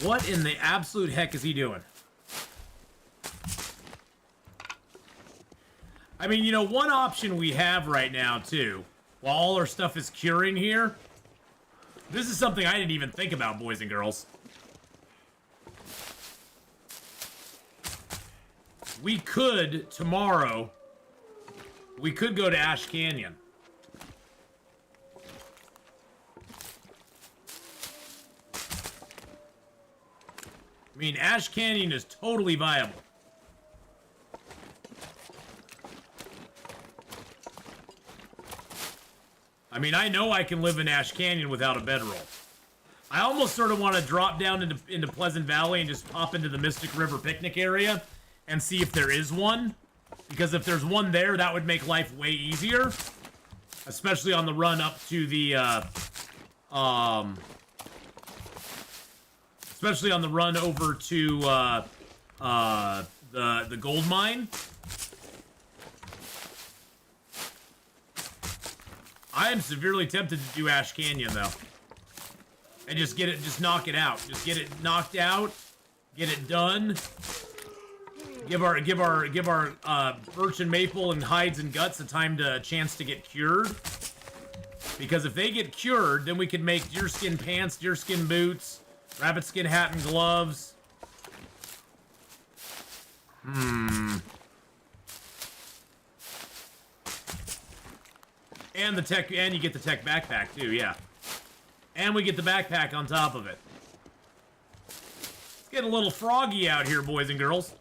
What in the absolute heck is he doing? I mean, you know, one option we have right now, too, while all our stuff is curing here, this is something I didn't even think about, boys and girls. We could, tomorrow, we could go to Ash Canyon. I mean, Ash Canyon is totally viable. I mean, I know I can live in Ash Canyon without a bedroll. I almost sort of want to drop down into Pleasant Valley and just pop into the Mystic River picnic area and see if there is one. Because if there's one there, that would make life way easier. Especially on the run up to the, especially on the run over to, the gold mine. I am severely tempted to do Ash Canyon, though. And just knock it out. Just get it knocked out. Get it done. Give our birch and maple and hides and guts a chance to get cured. Because if they get cured, then we can make deerskin pants, deerskin boots, rabbit skin hat and gloves. And you get the tech backpack too, yeah. And we get the backpack on top of it. It's getting a little froggy out here, boys and girls.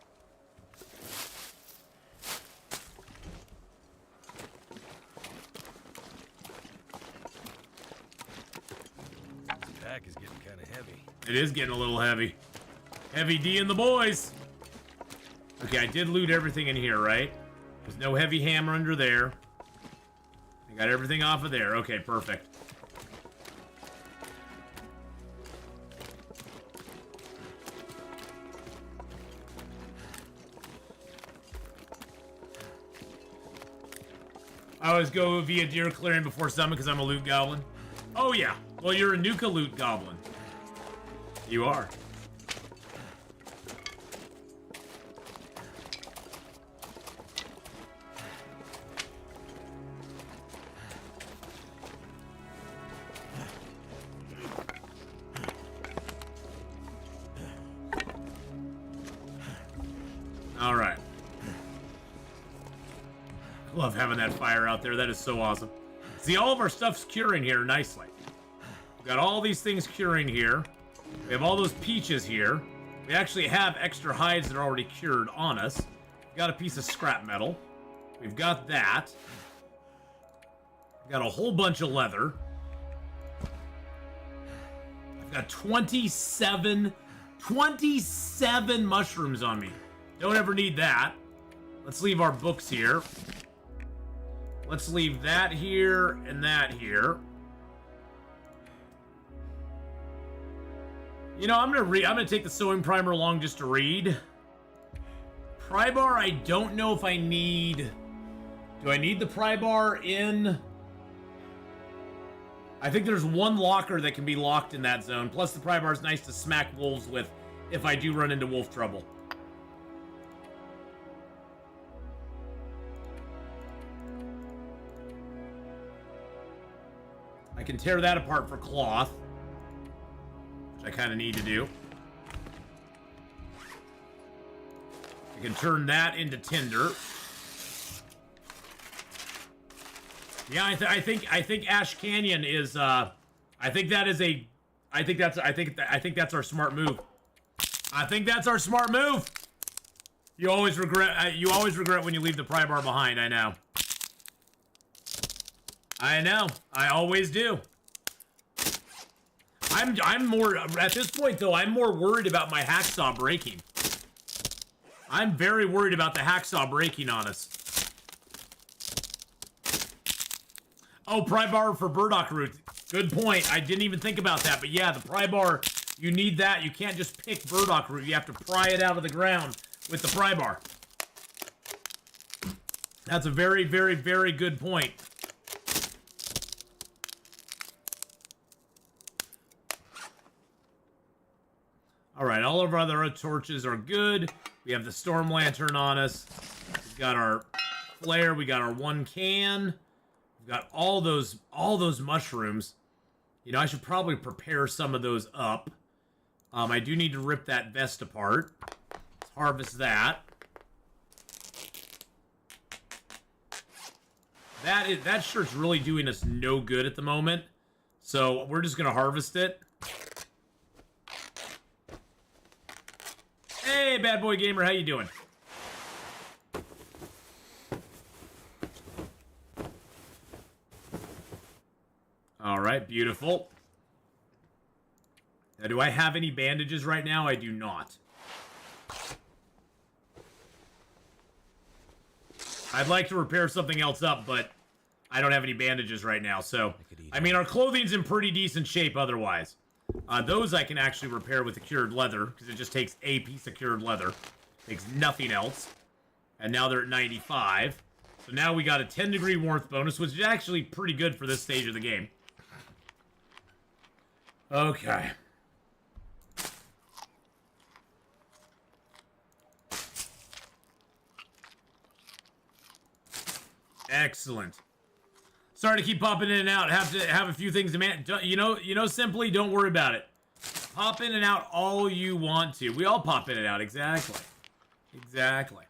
This pack is getting kind of heavy. It is getting a little heavy. Heavy D and the boys. Okay, I did loot everything in here, right? There's no heavy hammer under there. I got everything off of there. Okay, perfect. I always go via deer clearing before summon because I'm a loot goblin. Oh yeah. Well, you're a Nuka loot goblin. You are. All right. Love having that fire out there. That is so awesome. See, all of our stuff's curing here nicely. We've got all these things curing here. We have all those peaches here. We actually have extra hides that are already cured on us. We've got a piece of scrap metal. We've got that. We've got a whole bunch of leather. I've got 27 mushrooms on me. Don't ever need that. Let's leave our books here. Let's leave that here and that here. You know, I'm gonna take the sewing primer along just to read. Pry bar, I don't know if I need. Do I need the pry bar in? I think there's one locker that can be locked in that zone. Plus the pry bar is nice to smack wolves with if I do run into wolf trouble. I can tear that apart for cloth, which I kind of need to do. I can turn that into tinder. Yeah, I think Ash Canyon is. I think that's our smart move. I think that's our smart move. You always regret. You always regret when you leave the pry bar behind. I know. I know. I always do. I'm more at this point though. I'm more worried about my hacksaw breaking. I'm very worried about the hacksaw breaking on us. Oh, pry bar for burdock root. Good point. I didn't even think about that. But yeah, the pry bar, you need that. You can't just pick burdock root. You have to pry it out of the ground with the pry bar. That's a very, very, very good point. All right, all of our other torches are good. We have the storm lantern on us. We've got our flare. We got our one can. We've got all those mushrooms. You know, I should probably prepare some of those up. I do need to rip that vest apart. Let's harvest that. That shirt's really doing us no good at the moment. So we're just gonna harvest it. Hey, bad boy gamer, how you doing? All right, beautiful. Now, do I have any bandages right now? I do not. I'd like to repair something else up, but I don't have any bandages right now. So, I mean, our clothing's in pretty decent shape otherwise. Those I can actually repair with the cured leather, because it just takes a piece of cured leather. Takes nothing else. And now they're at 95. So now we got a 10-degree warmth bonus, which is actually pretty good for this stage of the game. Okay. Excellent. Sorry to keep popping in and out. Have to have a few things to man. You know, simply don't worry about it. Pop in and out all you want to. We all pop in and out. Exactly. Exactly.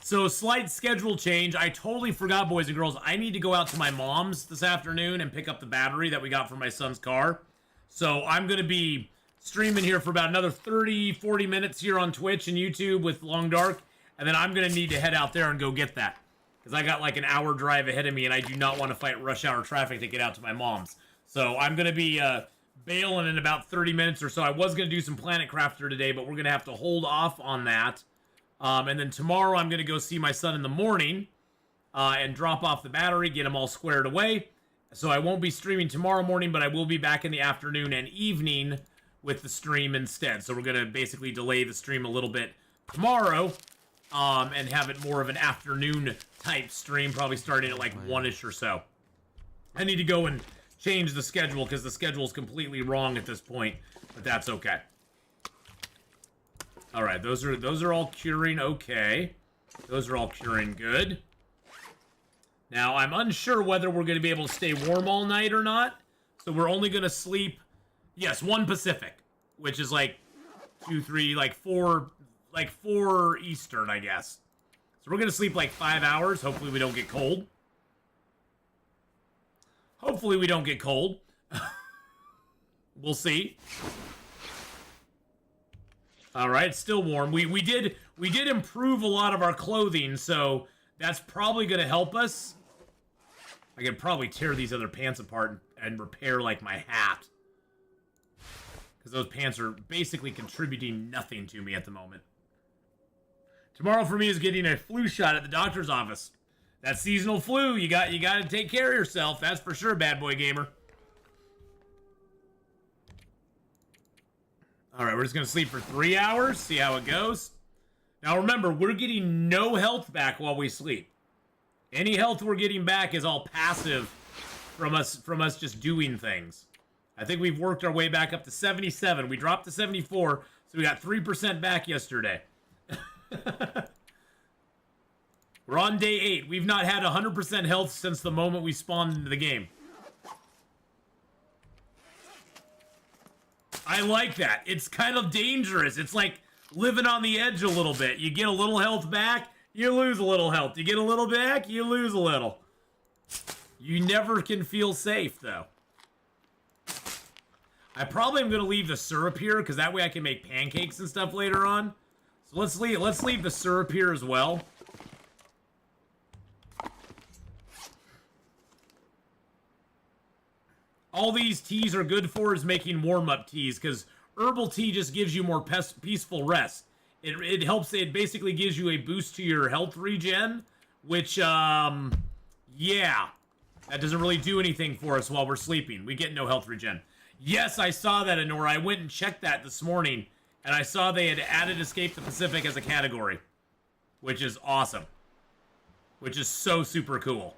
So, slight schedule change. I totally forgot, boys and girls. I need to go out to my mom's this afternoon and pick up the battery that we got from my son's car. So, I'm going to be streaming here for about another 30, 40 minutes here on Twitch and YouTube with Long Dark. And then I'm going to need to head out there and go get that. Because I got like an hour drive ahead of me and I do not want to fight rush hour traffic to get out to my mom's. So, I'm going to be bailing in about 30 minutes or so. I was going to do some Planet Crafter today, but we're going to have to hold off on that. And then tomorrow I'm going to go see my son in the morning. and drop off the battery, get them all squared away. So I won't be streaming tomorrow morning, but I will be back in the afternoon and evening with the stream instead. So we're going to basically delay the stream a little bit tomorrow and have it more of an afternoon type stream, probably starting at like 1-ish or so. I need to go and change the schedule because the schedule is completely wrong at this point, but that's okay. All right, those are all curing okay. Those are all curing good. Now, I'm unsure whether we're going to be able to stay warm all night or not. So we're only going to sleep, yes, 1 Pacific, which is like 2, 3, like 4 Eastern, I guess. So we're going to sleep like 5 hours. Hopefully we don't get cold. Hopefully we don't get cold. We'll see. All right, it's still warm. We did improve a lot of our clothing, so that's probably going to help us. I could probably tear these other pants apart and repair, like, my hat. Because those pants are basically contributing nothing to me at the moment. Tomorrow for me is getting a flu shot at the doctor's office. That seasonal flu, you got to take care of yourself. That's for sure, bad boy gamer. All right, we're just going to sleep for 3 hours, see how it goes. Now remember, we're getting no health back while we sleep. Any health we're getting back is all passive from us just doing things. I think we've worked our way back up to 77. We dropped to 74, so we got 3% back yesterday. We're on day 8. We've not had 100% health since the moment we spawned into the game. I like that. It's kind of dangerous. It's like living on the edge a little bit. You get a little health back, you lose a little health. You get a little back, you lose a little. You never can feel safe, though. I probably am going to leave the syrup here, because that way I can make pancakes and stuff later on. So let's leave the syrup here as well. All these teas are good for is making warm-up teas, because herbal tea just gives you more peaceful rest. It helps, it basically gives you a boost to your health regen, which, yeah, that doesn't really do anything for us while we're sleeping. We get no health regen. Yes, I saw that, Anora. I went and checked that this morning, and I saw they had added Escape the Pacific as a category, which is awesome. Which is so super cool.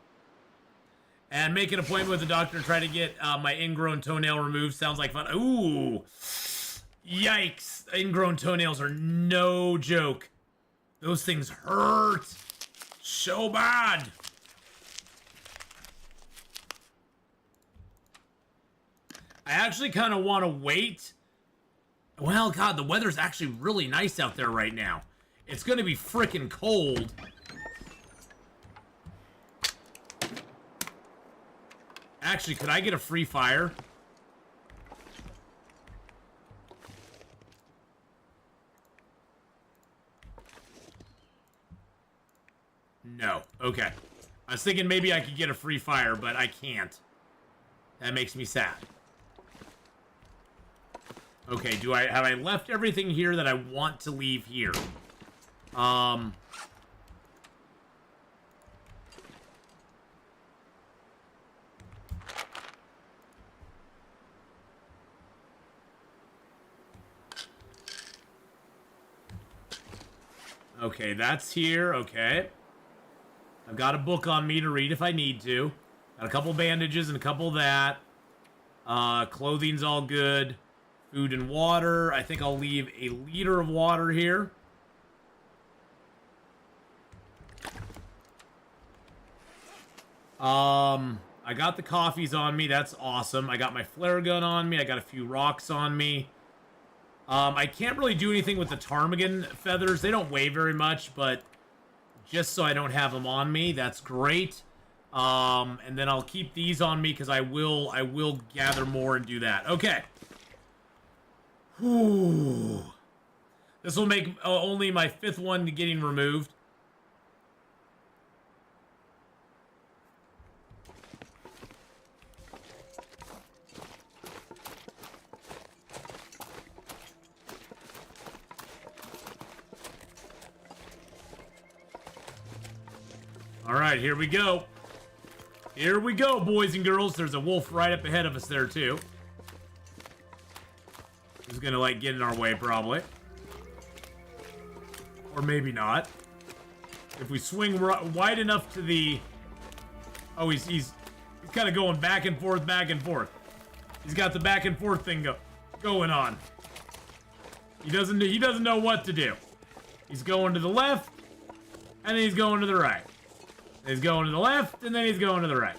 And make an appointment with the doctor to try to get my ingrown toenail removed. Sounds like fun. Ooh. Yikes. Ingrown toenails are no joke. Those things hurt so bad. I actually kind of want to wait. Well, God, the weather's actually really nice out there right now. It's going to be freaking cold. Actually, could I get a free fire? No. Okay. I was thinking maybe I could get a free fire, but I can't. That makes me sad. Okay, have I left everything here that I want to leave here? Okay, that's here. Okay. I've got a book on me to read if I need to. Got a couple bandages and a couple of that. Clothing's all good. Food and water. I think I'll leave a liter of water here. I got the coffees on me. That's awesome. I got my flare gun on me. I got a few rocks on me. I can't really do anything with the ptarmigan feathers. They don't weigh very much, but just so I don't have them on me, that's great. And then I'll keep these on me because I will gather more and do that. Okay. Whew. This will make only my 5th one getting removed. All right, here we go. Here we go, boys and girls. There's a wolf right up ahead of us there, too. Who's gonna, like, get in our way, probably. Or maybe not. If we swing wide enough to the... Oh, he's kind of going back and forth, back and forth. He's got the back and forth thing going on. He doesn't know what to do. He's going to the left, and then he's going to the right. He's going to the left, and then he's going to the right.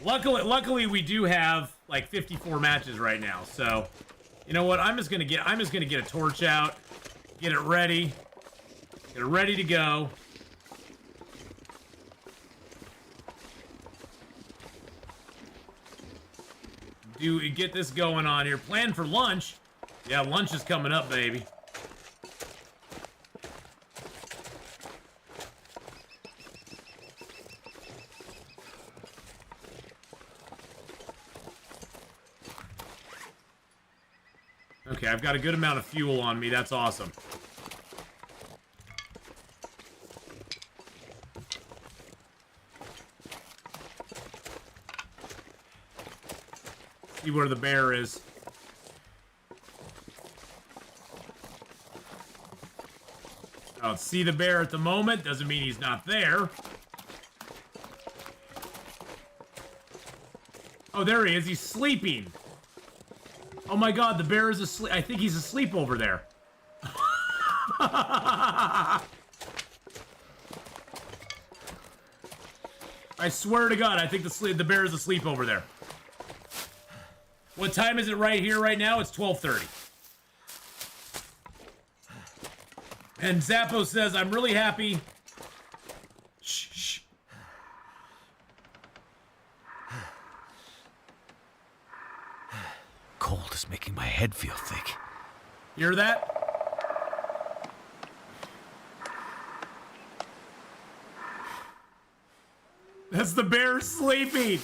Luckily, we do have like 54 matches right now. So, you know what? I'm just gonna get a torch out, get it ready to go. Get this going on here. Plan for lunch. Yeah, lunch is coming up, baby. Okay, I've got a good amount of fuel on me. That's awesome. See where the bear is. I don't see the bear at the moment. Doesn't mean he's not there. Oh, there he is. He's sleeping. Oh my god, the bear is asleep. I think he's asleep over there. I swear to god, I think the bear is asleep over there. What time is it right here, right now? It's 12:30. And Zappo says, I'm really happy. Shh, shh. Cold is making my head feel thick. Hear that? That's the bear sleeping.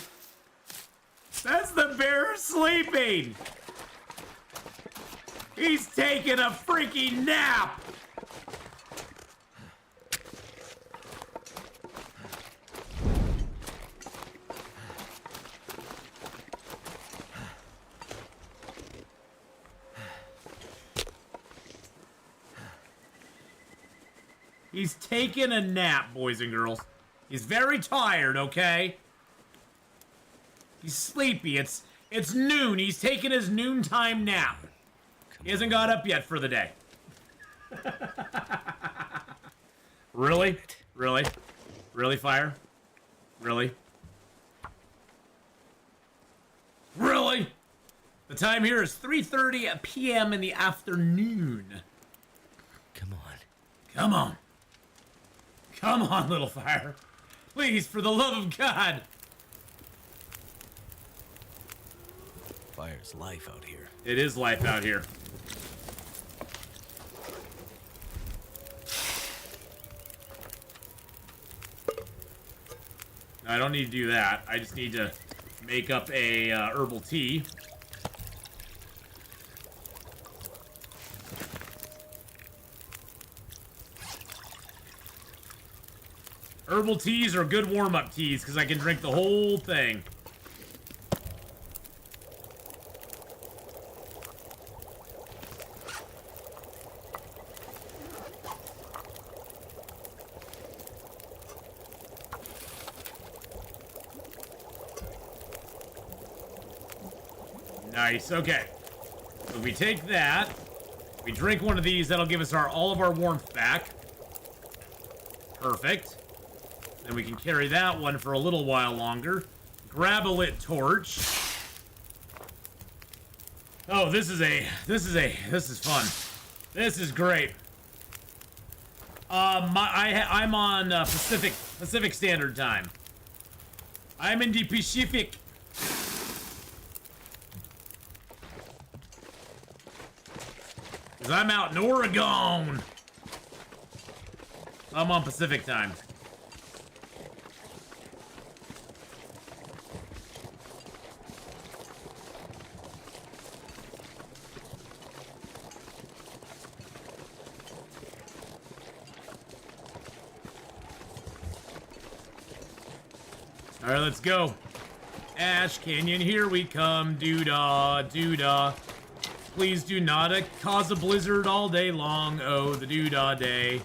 That's the bear sleeping. He's taking a freaking nap. He's taking a nap, boys and girls. He's very tired, okay? He's sleepy. It's noon. He's taking his noontime nap. He hasn't got up yet for the day. Really? Really? Really, Fire? Really? Really? The time here is 3:30 p.m. in the afternoon. Come on. Come on. Come on, little Fire. Please, for the love of God. Fire's life out here. It is life out here. I don't need to do that. I just need to make up a herbal tea. Herbal teas are good warm-up teas because I can drink the whole thing. Nice, okay. So we take that, we drink one of these, that'll give us all of our warmth back. Perfect. Then we can carry that one for a little while longer. Grab a lit torch. Oh, this is fun. This is great. I'm on Pacific Standard Time. I'm in the Pacific. Cause I'm out in Oregon. I'm on Pacific Time. All right, let's go. Ash Canyon, here we come. Doo-dah, doo-dah. Please do not cause a blizzard all day long. Oh, the doo-dah day.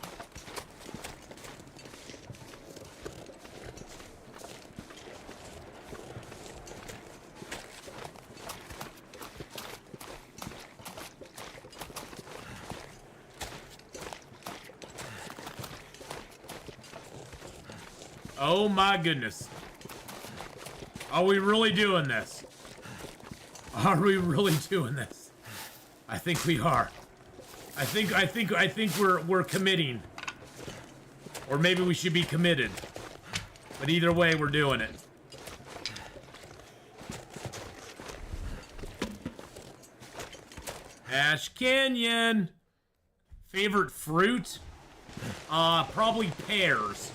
Oh my goodness. Are we really doing this? Are we really doing this? I think we are. I think we're committing. Or maybe we should be committed. But either way, we're doing it. Ash Canyon. Favorite fruit? Probably pears.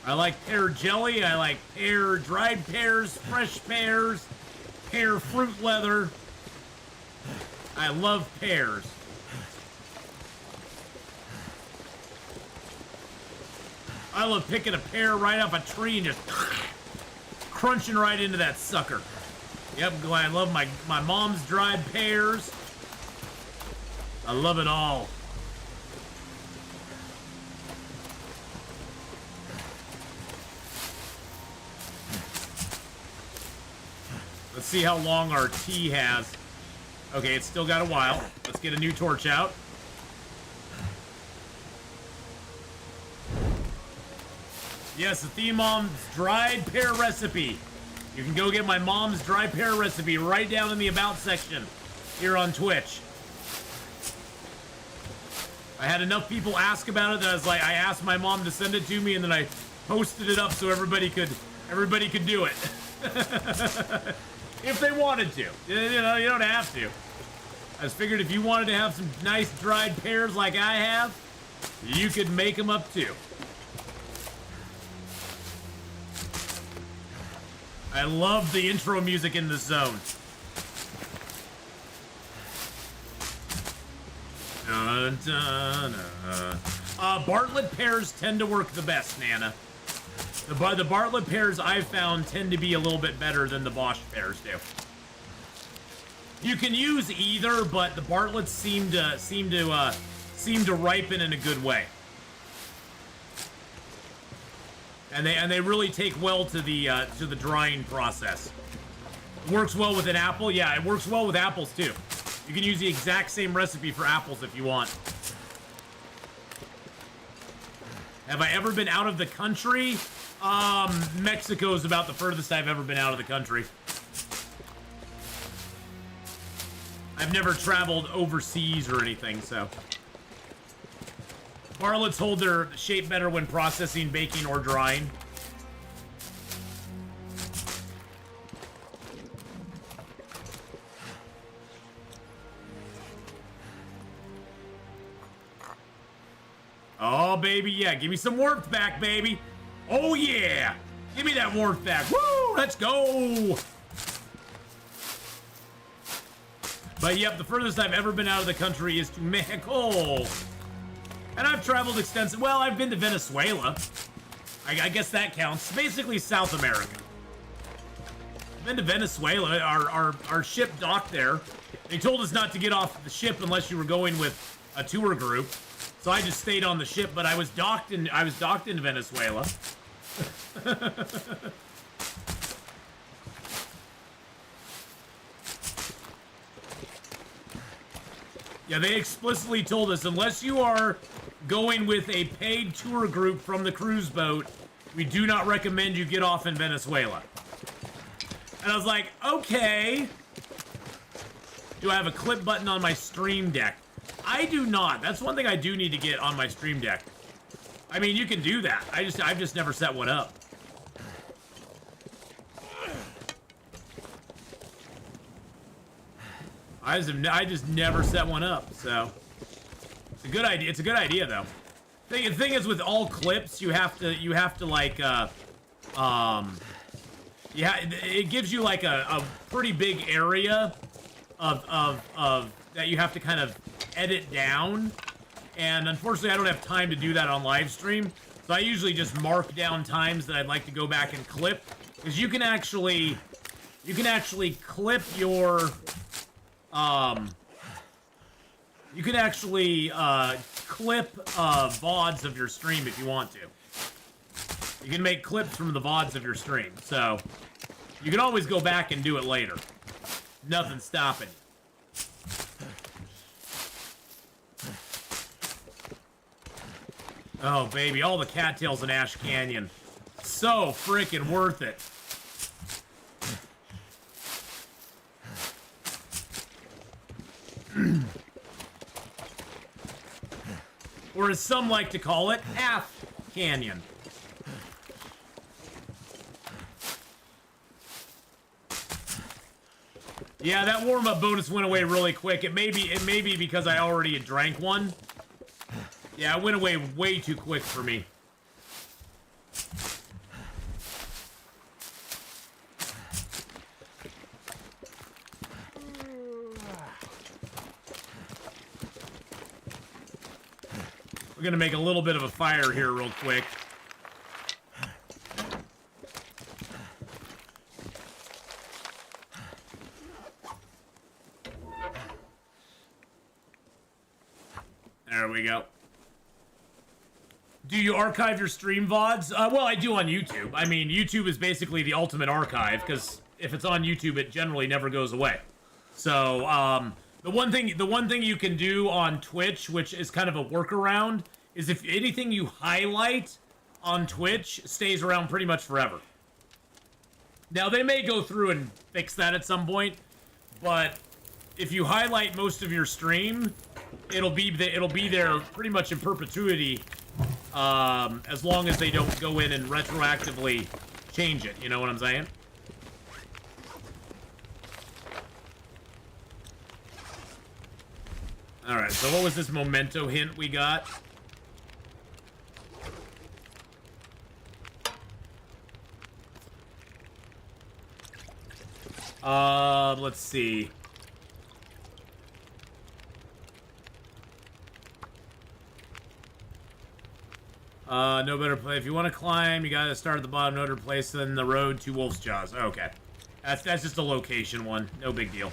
I like pear jelly, I like dried pears, fresh pears, pear fruit leather. I love pears. I love picking a pear right off a tree and just crunching right into that sucker. Yep, I love my mom's dried pears. I love it all. Let's see how long our tea has. Okay, it's still got a while. Let's get a new torch out. Yes, Atheenon Mom's dried pear recipe. You can go get my mom's dried pear recipe right down in the About section here on Twitch. I had enough people ask about it that I asked my mom to send it to me, and then I posted it up so everybody could do it. If they wanted to. You know, you don't have to. I just figured if you wanted to have some nice dried pears like I have, you could make them up too. I love the intro music in this zone. Dun, dun, Bartlett pears tend to work the best, Nana. The Bartlett pears I've found tend to be a little bit better than the Bosch pears do. You can use either, but the Bartletts seem to ripen in a good way. And they really take well to the drying process. It works well with an apple. Yeah, it works well with apples too. You can use the exact same recipe for apples if you want. Have I ever been out of the country? Mexico's about the furthest I've ever been out of the country. I've never traveled overseas or anything, so. Bartletts hold their shape better when processing, baking, or drying. Oh, baby, yeah. Give me some warmth back, baby. Oh, yeah. Give me that warmth back. Woo! Let's go. But, yep, the furthest I've ever been out of the country is to Mexico. And I've traveled extensive. Well, I've been to Venezuela. I guess that counts. Basically, South America. I've been to Venezuela. Our ship docked there. They told us not to get off the ship unless you were going with a tour group. So I just stayed on the ship, but I was docked in Venezuela. Yeah, they explicitly told us, unless you are going with a paid tour group from the cruise boat, we do not recommend you get off in Venezuela. And I was like, okay. Do I have a clip button on my stream deck? I do not. That's one thing I do need to get on my stream deck. I mean, you can do that. I've just never set one up. I just never set one up, so it's a good idea. It's a good idea, though. The thing is, with all clips, you have to like, it gives you like a pretty big area of that you have to kind of edit down, and unfortunately, I don't have time to do that on live stream. So I usually just mark down times that I'd like to go back and clip, because you can actually clip your you can actually clip VODs of your stream if you want to. You can make clips from the VODs of your stream, so you can always go back and do it later. Nothing's stopping you. Oh, baby, all the cattails in Ash Canyon. So freaking worth it. Or as some like to call it, Half Canyon. Yeah, that warm-up bonus went away really quick. It may be because I already drank one. Yeah, it went away way too quick for me. We're gonna make a little bit of a fire here real quick. There we go. Do you archive your stream VODs? Well, I do on YouTube. I mean, YouTube is basically the ultimate archive, because if it's on YouTube, it generally never goes away. So, the one thing you can do on Twitch, which is kind of a workaround, is if anything you highlight on Twitch stays around pretty much forever. Now, they may go through and fix that at some point, but if you highlight most of your stream, it'll be there pretty much in perpetuity, as long as they don't go in and retroactively change it. You know what I'm saying? All right. So what was this memento hint we got? Let's see. No better place. If you want to climb, you gotta start at the bottom. No better place than the road to Wolf's Jaws. Okay. That's just a location one. No big deal.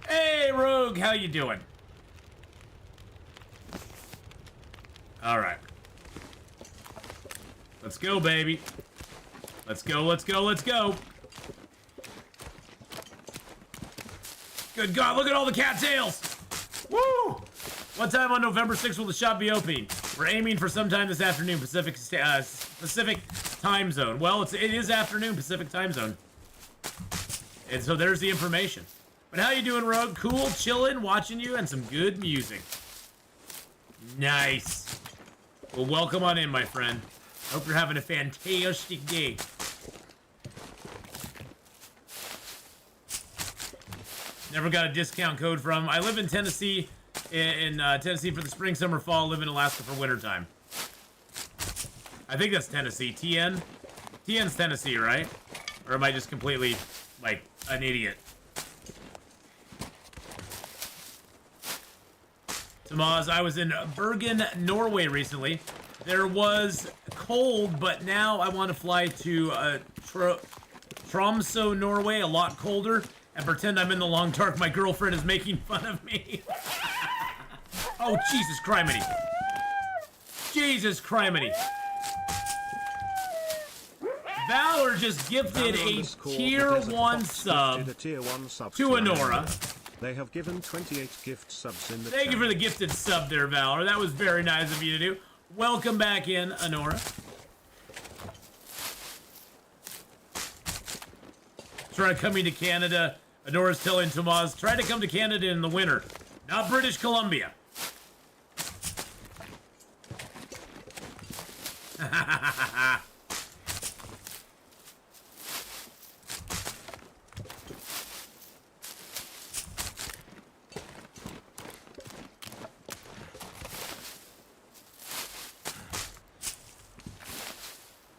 Hey, Rogue, how you doing? All right. Let's go, baby. Let's go, let's go, let's go. Good God, look at all the cattails. Woo! What time on November 6th will the shop be opening? We're aiming for sometime this afternoon, Pacific time zone. Well, it is afternoon, Pacific time zone. And so there's the information. But how you doing, Rogue? Cool, chilling, watching you, and some good music. Nice. Well, welcome on in, my friend. Hope you're having a fantastic day. Never got a discount code from. I live in Tennessee, Tennessee for the spring, summer, fall. Live in Alaska for wintertime. I think that's Tennessee. TN? TN's Tennessee, right? Or am I just completely, like, an idiot? Tamaz, I was in Bergen, Norway recently. There was cold, but now I want to fly to Tromsø, Norway, a lot colder, and pretend I'm in the long dark. My girlfriend is making fun of me. Oh, Jesus criminy. Jesus criminy. Valor just gifted a tier 1 sub to Honora. They have given 28 gift subs in the Thank you for the gifted sub there, Valor. That was very nice of you to do. Welcome back in, Honora. Try coming to Canada. Honora's telling Tomas, try to come to Canada in the winter. Not British Columbia.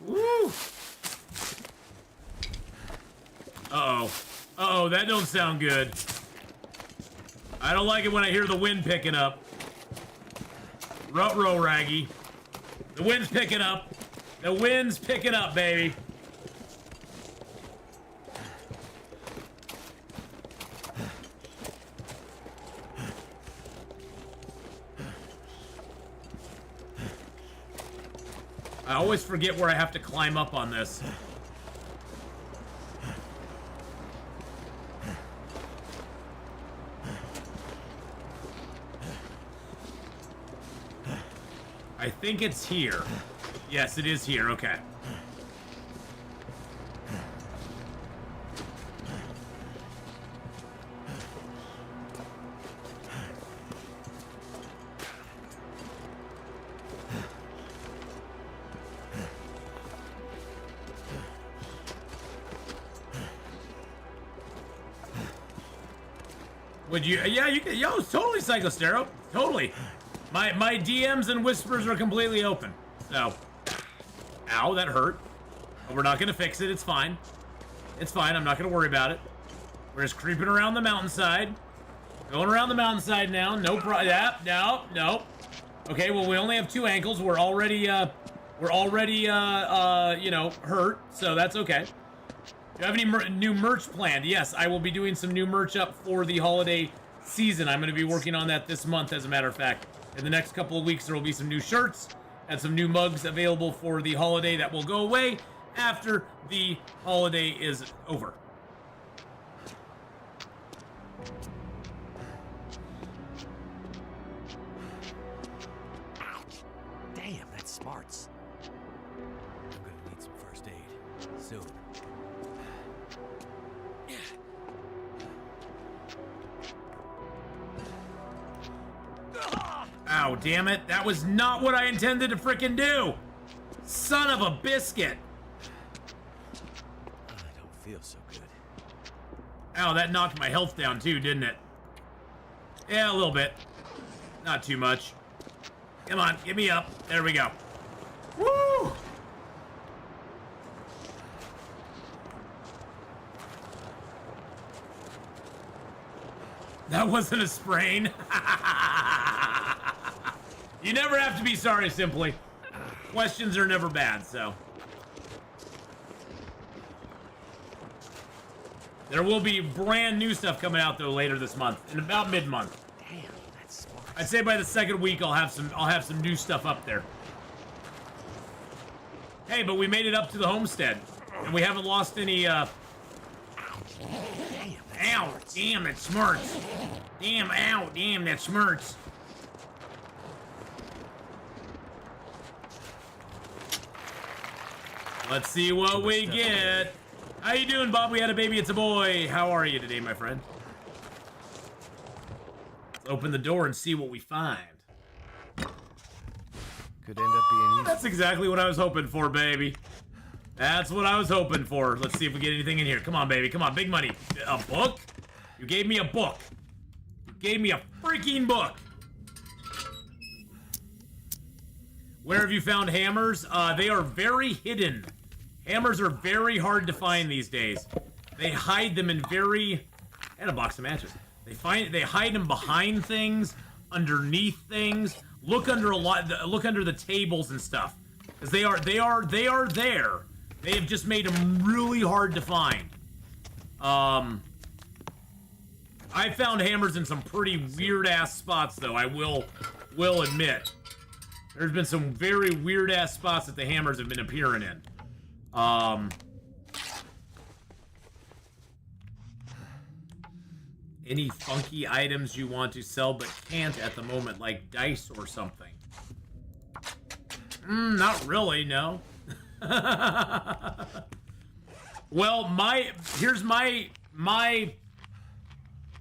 Woo! Oh, that don't sound good. I don't like it when I hear the wind picking up. Ruh-roh, Raggy. The wind's picking up. The wind's picking up, baby. I always forget where I have to climb up on this. I think it's here. Yes, it is here. Okay. Would you? Yeah, you can. Yo, totally, Psychostero. Totally. My DMs and whispers are completely open. So, ow, that hurt. But we're not gonna fix it. It's fine. It's fine. I'm not gonna worry about it. We're just creeping around the mountainside. Going around the mountainside now. No problem. Yeah, no. Okay, well, we only have 2 ankles. We're already, you know, hurt. So that's okay. Do you have any new merch planned? Yes, I will be doing some new merch up for the holiday season. I'm going to be working on that this month, as a matter of fact. In the next couple of weeks, there will be some new shirts and some new mugs available for the holiday that will go away after the holiday is over. Damn, that's smarts. I'm gonna need some first aid soon. Ow, damn it. That was not what I intended to frickin' do. Son of a biscuit. I don't feel so good. Ow, that knocked my health down too, didn't it? Yeah, a little bit. Not too much. Come on, get me up. There we go. Woo! That wasn't a sprain. You never have to be sorry, Simply. Questions are never bad, so. There will be brand new stuff coming out though later this month, in about mid-month. Damn, that's smart. I'd say by the second week I'll have some new stuff up there. Hey, but we made it up to the homestead, and we haven't lost any. Ow! Damn, that smarts. Damn, ow! Damn, that smarts. Let's see what we get. How you doing, Bob? We had a baby. It's a boy. How are you today, my friend? Let's open the door and see what we find. Could end up being useful. That's exactly what I was hoping for, baby. That's what I was hoping for. Let's see if we get anything in here. Come on, baby. Come on, big money. A book? You gave me a book. You gave me a freaking book. Where have you found hammers? They are very hidden. Hammers are very hard to find these days. They hide them in very... And a box of matches. They hide them behind things, underneath things. Look under the tables and stuff. Because they are there. They have just made them really hard to find. I found hammers in some pretty weird ass spots though, I will admit. There's been some very weird ass spots that the hammers have been appearing in. Any funky items you want to sell but can't at the moment, like dice or something? Not really, no. Well, here's my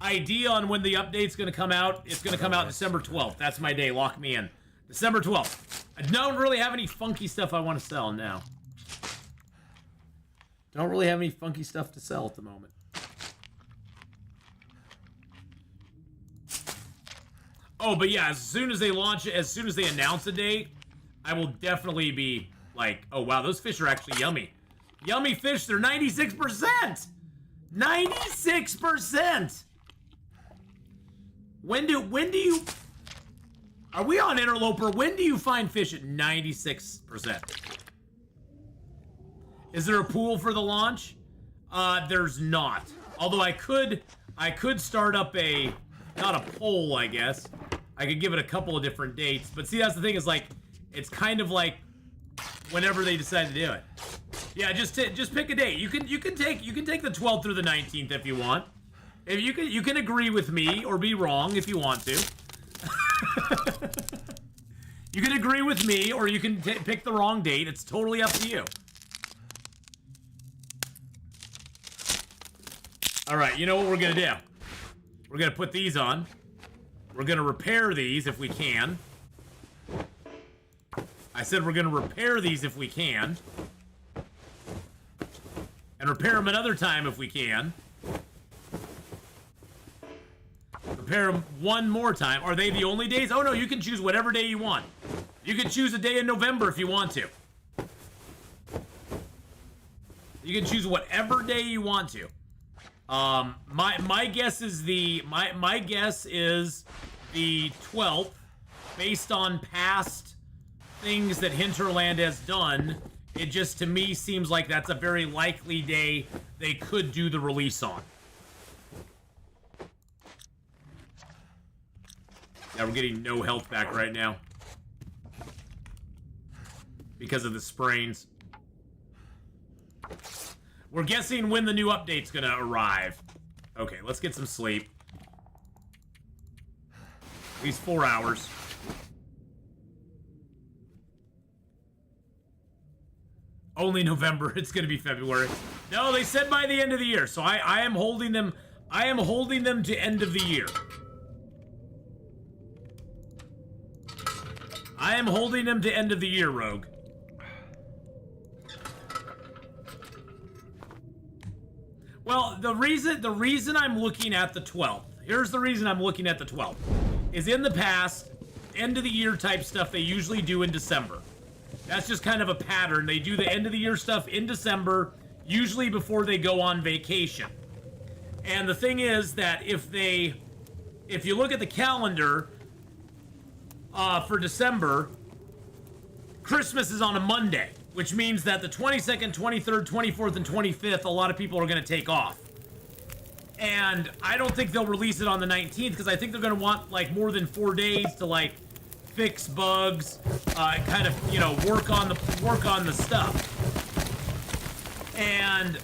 idea on when the update's gonna come out. It's gonna come out December 12th. That's my day. Lock me in. December 12th. I don't really have any funky stuff I want to sell now. Don't really have any funky stuff to sell at the moment. Oh, but yeah, as soon as they launch it, as soon as they announce a date, I will definitely be like, oh wow, those fish are actually yummy. Yummy fish, they're 96%! 96%. When do you? Are we on Interloper? When do you find fish at 96%? Is there a pool for the launch? There's not. Although I could start up not a poll, I guess. I could give it a couple of different dates. But see, that's the thing is like, it's kind of like whenever they decide to do it. Yeah, just pick a date. You can take the 12th through the 19th if you want. If you can agree with me or be wrong if you want to. You can agree with me or you can pick the wrong date. It's totally up to you. All right, you know what we're gonna do? We're gonna put these on. We're gonna repair these if we can. I said we're gonna repair these if we can. And repair them another time if we can. Repair them one more time. Are they the only days? Oh no, you can choose whatever day you want. You can choose a day in November if you want to. You can choose whatever day you want to. My guess is my guess is the 12th, based on past things that Hinterland has done. It just to me seems like that's a very likely day they could do the release on. Yeah, we're getting no health back right now because of the sprains. We're guessing when the new update's gonna arrive. Okay, let's get some sleep. At least 4 hours. Only November. It's gonna be February. No, they said by the end of the year, so I am holding them. I am holding them to end of the year. I am holding them to end of the year, Rogue. Well, the reason I'm looking at the 12th, here's the reason I'm looking at the 12th, is in the past, end of the year type stuff they usually do in December. That's just kind of a pattern. They do the end of the year stuff in December, usually before they go on vacation. And the thing is that if you look at the calendar for December, Christmas is on a Monday. Which means that the 22nd, 23rd, 24th, and 25th, a lot of people are going to take off. And I don't think they'll release it on the 19th because I think they're going to want like more than 4 days to like fix bugs, kind of, you know, work on the stuff. And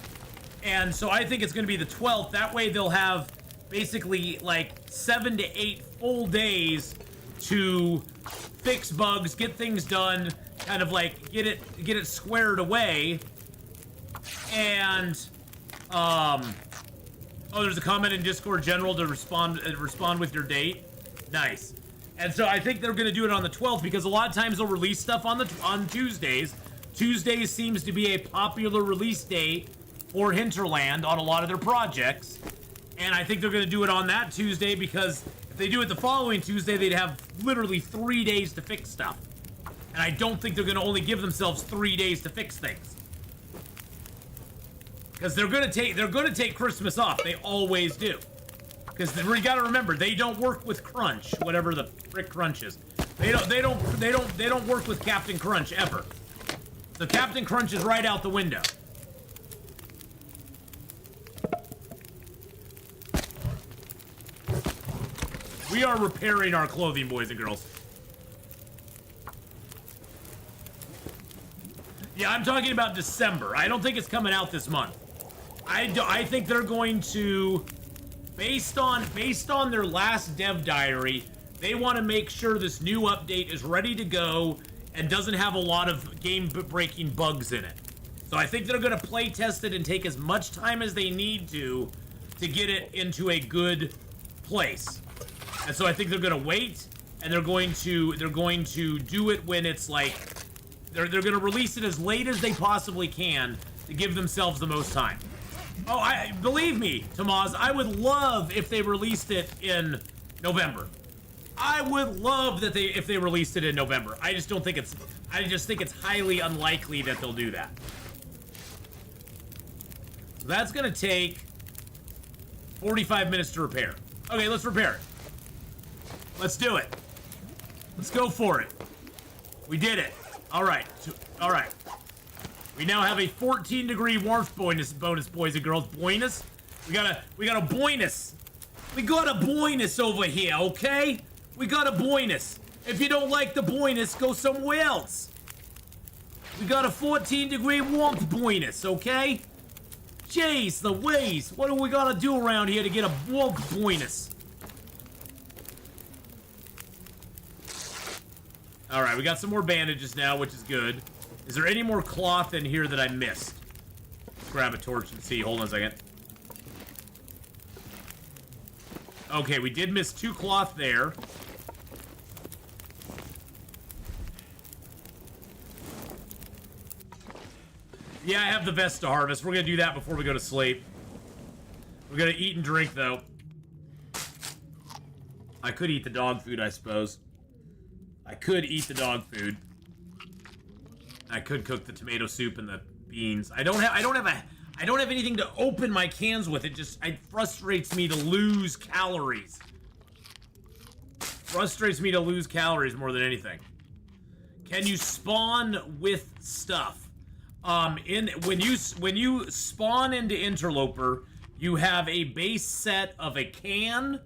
so I think it's going to be the 12th. That way they'll have basically like 7 to 8 full days to fix bugs, get things done, kind of like get it squared away. And oh, there's a comment in Discord General to respond with your date. Nice. And so I think they're going to do it on the 12th because a lot of times they'll release stuff on Tuesdays. Tuesdays seems to be a popular release date for Hinterland on a lot of their projects. And I think they're going to do it on that Tuesday because if they do it the following Tuesday, they'd have literally 3 days to fix stuff. And I don't think they're going to only give themselves 3 days to fix things. Because they're going to take Christmas off. They always do. Because we got to remember, they don't work with Crunch, whatever the frick Crunch is. They don't work with Captain Crunch ever. So Captain Crunch is right out the window. We are repairing our clothing, boys and girls. Yeah, I'm talking about December. I don't think it's coming out this month. I think they're going to, based on their last dev diary, they want to make sure this new update is ready to go and doesn't have a lot of game-breaking bugs in it. So I think they're going to play test it and take as much time as they need to get it into a good place. And so I think they're going to wait, and they're going to do it when it's like they're going to release it as late as they possibly can to give themselves the most time. Oh, believe me, Tamaz, I would love if they released it in November. I would love that if they released it in November. I just think it's highly unlikely that they'll do that. So that's going to take 45 minutes to repair. Okay, let's repair it. Let's do it. Let's go for it. We did it. All right. All right. We now have a 14-degree warmth bonus, boys and girls. Bonus. We got a bonus. We got a bonus over here, okay? We got a bonus. If you don't like the bonus, go somewhere else. We got a 14-degree warmth bonus, okay? Jeez Louise, what do we gotta do around here to get a warmth bonus? Alright, we got some more bandages now, which is good. Is there any more cloth in here that I missed? Let's grab a torch and see. Hold on a second. Okay, we did miss 2 cloth there. Yeah, I have the vest to harvest. We're gonna do that before we go to sleep. We're gonna eat and drink, though. I could eat the dog food, I suppose. I could eat the dog food. I could cook the tomato soup and the beans. I don't have anything to open my cans with. It frustrates me to lose calories. Frustrates me to lose calories more than anything. Can you spawn with stuff? When you spawn into Interloper, you have a base set of a can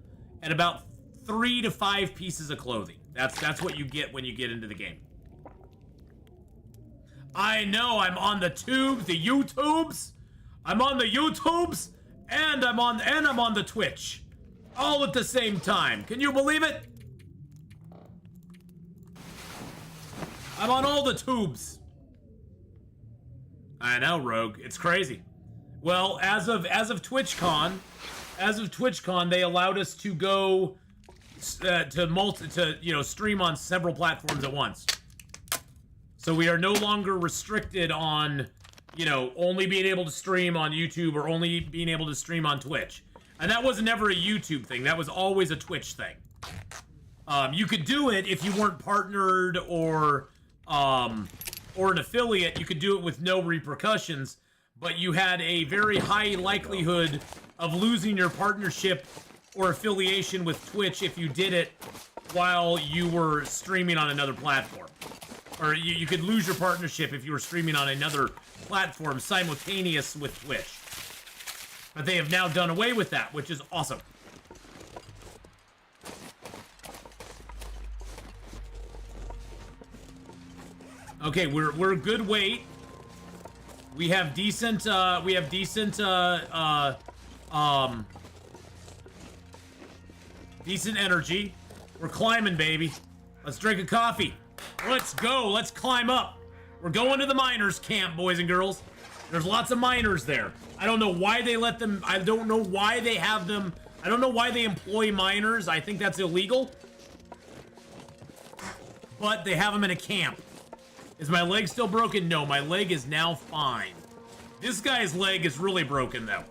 and about 3 to 5 pieces of clothing. That's what you get when you get into the game. I know, I'm on the YouTubes. I'm on the YouTubes, and I'm on the Twitch, all at the same time. Can you believe it? I'm on all the tubes. I know, Rogue. It's crazy. Well, as of TwitchCon, they allowed us to go to stream on several platforms at once. So we are no longer restricted on, only being able to stream on YouTube or only being able to stream on Twitch. And that was never a YouTube thing. That was always a Twitch thing. You could do it if you weren't partnered or an affiliate. You could do it with no repercussions, but you had a very high likelihood of losing your partnership or affiliation with Twitch if you did it while you were streaming on another platform. Or you could lose your partnership if you were streaming on another platform simultaneous with Twitch. But they have now done away with that, which is awesome. Okay, we're good weight. We have decent decent energy. We're climbing, baby. Let's drink a coffee. Let's go. Let's climb up. We're going to the miners' camp, boys and girls. There's lots of miners there. I don't know why they let them. I don't know why they have them. I don't know why they employ miners. I think that's illegal. But they have them in a camp. Is my leg still broken? No, my leg is now fine. This guy's leg is really broken, though.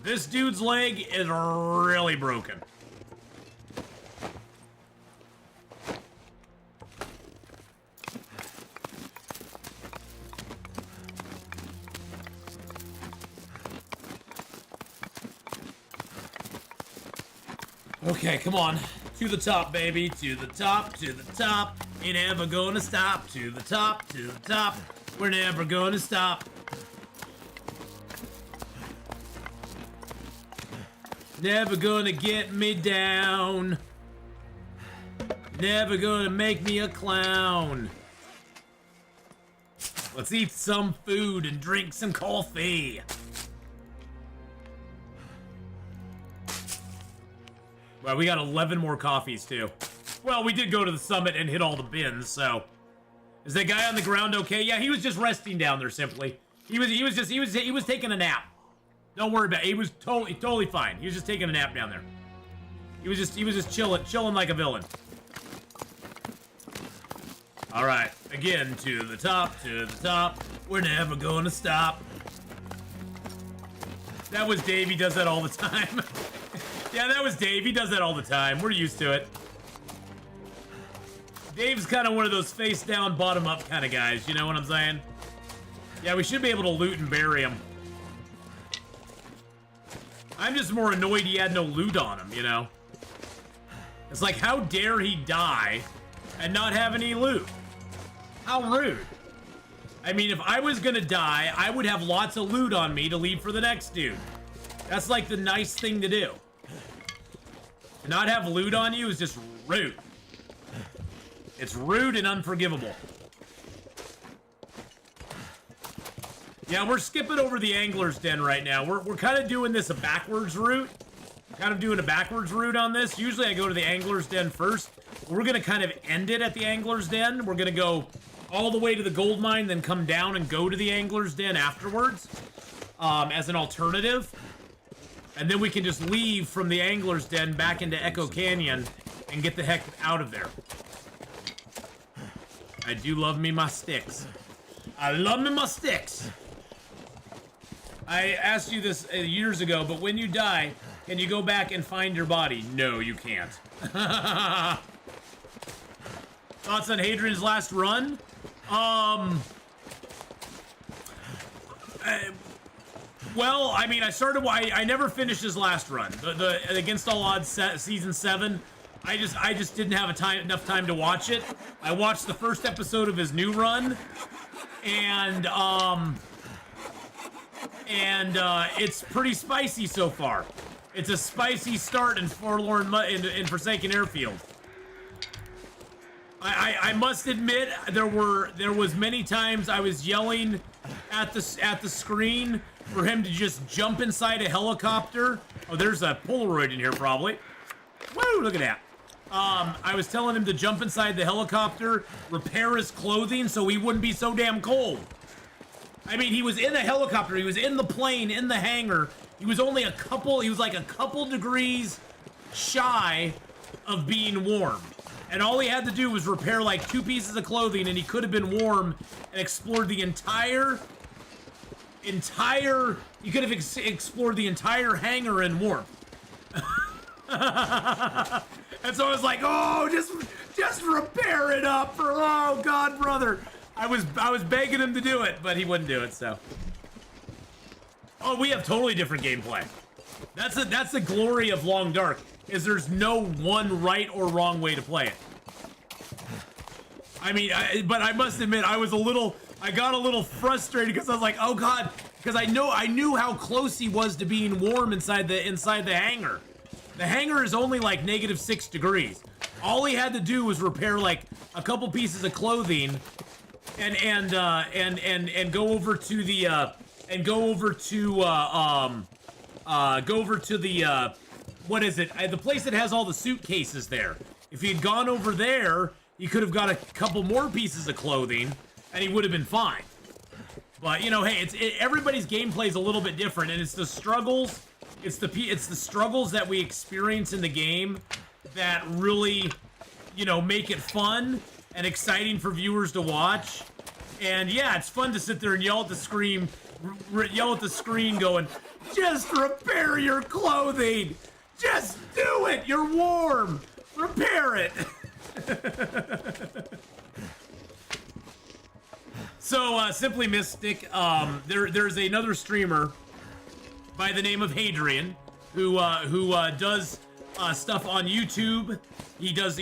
This dude's leg is really broken. Okay, come on. To the top, baby. To the top, to the top. Ain't ever gonna stop. To the top, to the top. We're never gonna stop. Never gonna get me down. Never gonna make me a clown. Let's eat some food and drink some coffee. Well, we got 11 more coffees, too. Well, we did go to the summit and hit all the bins, so... Is that guy on the ground okay? Yeah, he was just resting down there, simply. He was taking a nap. Don't worry about it. He was totally fine. He was just taking a nap down there. He was just chilling like a villain. Alright, again, to the top, to the top. We're never gonna stop. That was Dave, he does that all the time. Yeah, that was Dave. He does that all the time. We're used to it. Dave's kind of one of those face down, bottom up kind of guys. You know what I'm saying? Yeah, we should be able to loot and bury him. I'm just more annoyed he had no loot on him, you know? It's like, how dare he die and not have any loot? How rude. I mean, if I was gonna die, I would have lots of loot on me to leave for the next dude. That's like the nice thing to do. To not have loot on you is just rude. It's rude and unforgivable. Yeah, we're skipping over the Angler's Den right now. We're kind of doing this a backwards route. Kind of doing a backwards route on this. Usually I go to the Angler's Den first. We're going to kind of end it at the Angler's Den. We're going to go all the way to the gold mine, then come down and go to the Angler's Den afterwards as an alternative. And then we can just leave from the Angler's Den back into Echo Canyon and get the heck out of there. I do love me my sticks. I love me my sticks. I asked you this years ago, but when you die, can you go back and find your body? No, you can't. Thoughts on Hadrian's last run? Well, I mean, I never finished his last run. The Against All Odds season 7. I just didn't have enough time to watch it. I watched the first episode of his new run, and it's pretty spicy so far. It's a spicy start in in Forsaken Airfield. I must admit there was many times I was yelling at the screen for him to just jump inside a helicopter. Oh, there's a Polaroid in here probably. Woo! Look at that. I was telling him to jump inside the helicopter, repair his clothing so he wouldn't be so damn cold. I mean, he was in a helicopter, he was in the plane, in the hangar. He was like a couple degrees shy of being warm. And all he had to do was repair like 2 pieces of clothing and he could have been warm and explored the entire, he could have explored the entire hangar in warmth. And so I was like, oh, just repair it up for, oh God, brother. I was begging him to do it, but he wouldn't do it, so. Oh, we have totally different gameplay. That's the glory of Long Dark, is there's no one right or wrong way to play it. I mean, but I must admit, I got a little frustrated because I was like, oh God, because I knew how close he was to being warm inside the hangar. The hangar is only like -6 degrees. All he had to do was repair like a couple pieces of clothing, and go over to the what is it? The place that has all the suitcases there. If he had gone over there, he could have got a couple more pieces of clothing, and he would have been fine. But you know, hey, everybody's gameplay is a little bit different, and it's the struggles. It's the struggles that we experience in the game that really, you know, make it fun and exciting for viewers to watch. And yeah, it's fun to sit there and yell at the screen going, just repair your clothing. Just do it. You're warm. Repair it. So, Simply Mystic, there's another streamer by the name of Hadrian, who does stuff on YouTube. He does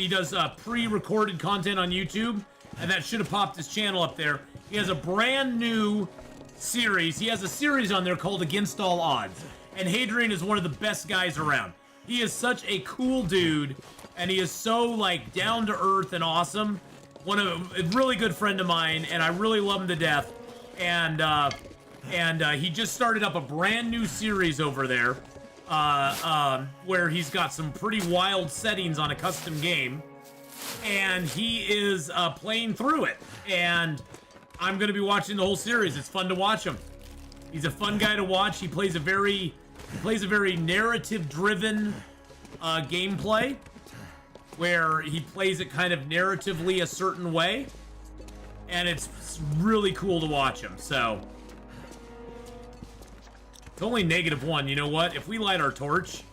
pre-recorded content on YouTube, and that should have popped his channel up there. He has a brand new series. He has a series on there called Against All Odds, and Hadrian is one of the best guys around. He is such a cool dude, and he is so like down to earth and awesome. A really good friend of mine, and I really love him to death. And he just started up a brand new series over there, where he's got some pretty wild settings on a custom game, and he is playing through it. And I'm gonna be watching the whole series. It's fun to watch him. He's a fun guy to watch. He plays a very narrative-driven gameplay, where he plays it kind of narratively a certain way, and it's really cool to watch him. So it's only -1. You know what? If we light our torch,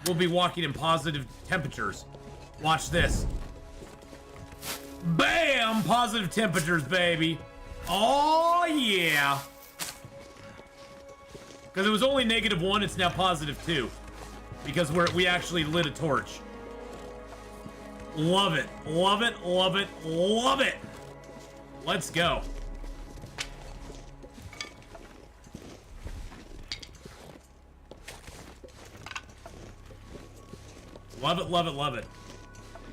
we'll be walking in positive temperatures. Watch this. Bam! Positive temperatures, baby. Oh, yeah. Because it was only -1, it's now +2. Because we actually lit a torch. Love it. Love it, love it, love it! Let's go. Love it, love it, love it.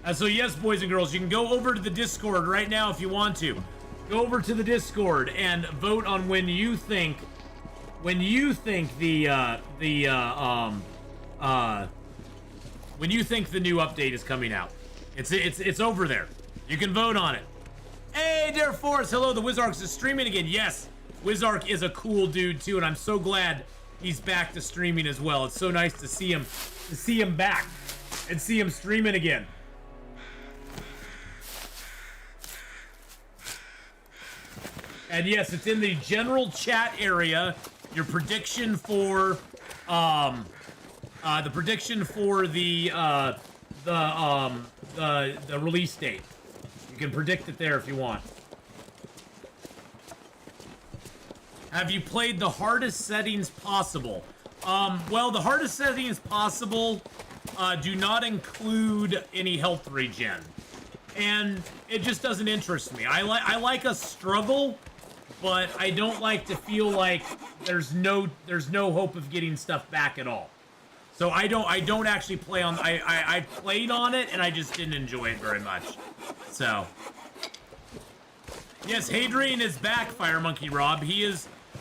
And so yes, boys and girls, you can go over to the Discord right now if you want to. Go over to the Discord and vote on when you think the new update is coming out. It's over there. You can vote on it. Hey, Dare Force, hello, the Wizarks is streaming again. Yes, Wizark is a cool dude too, and I'm so glad he's back to streaming as well. It's so nice to see him back and see him streaming again. And yes, it's in the general chat area. Your prediction for the release date. You can predict it there if you want. Have you played the hardest settings possible? Well, the hardest settings possible do not include any health regen, and it just doesn't interest me. I like a struggle, but I don't like to feel like there's no hope of getting stuff back at all. So I don't actually play on. I played on it and I just didn't enjoy it very much. So yes, Hadrian is back. Fire Monkey Rob. He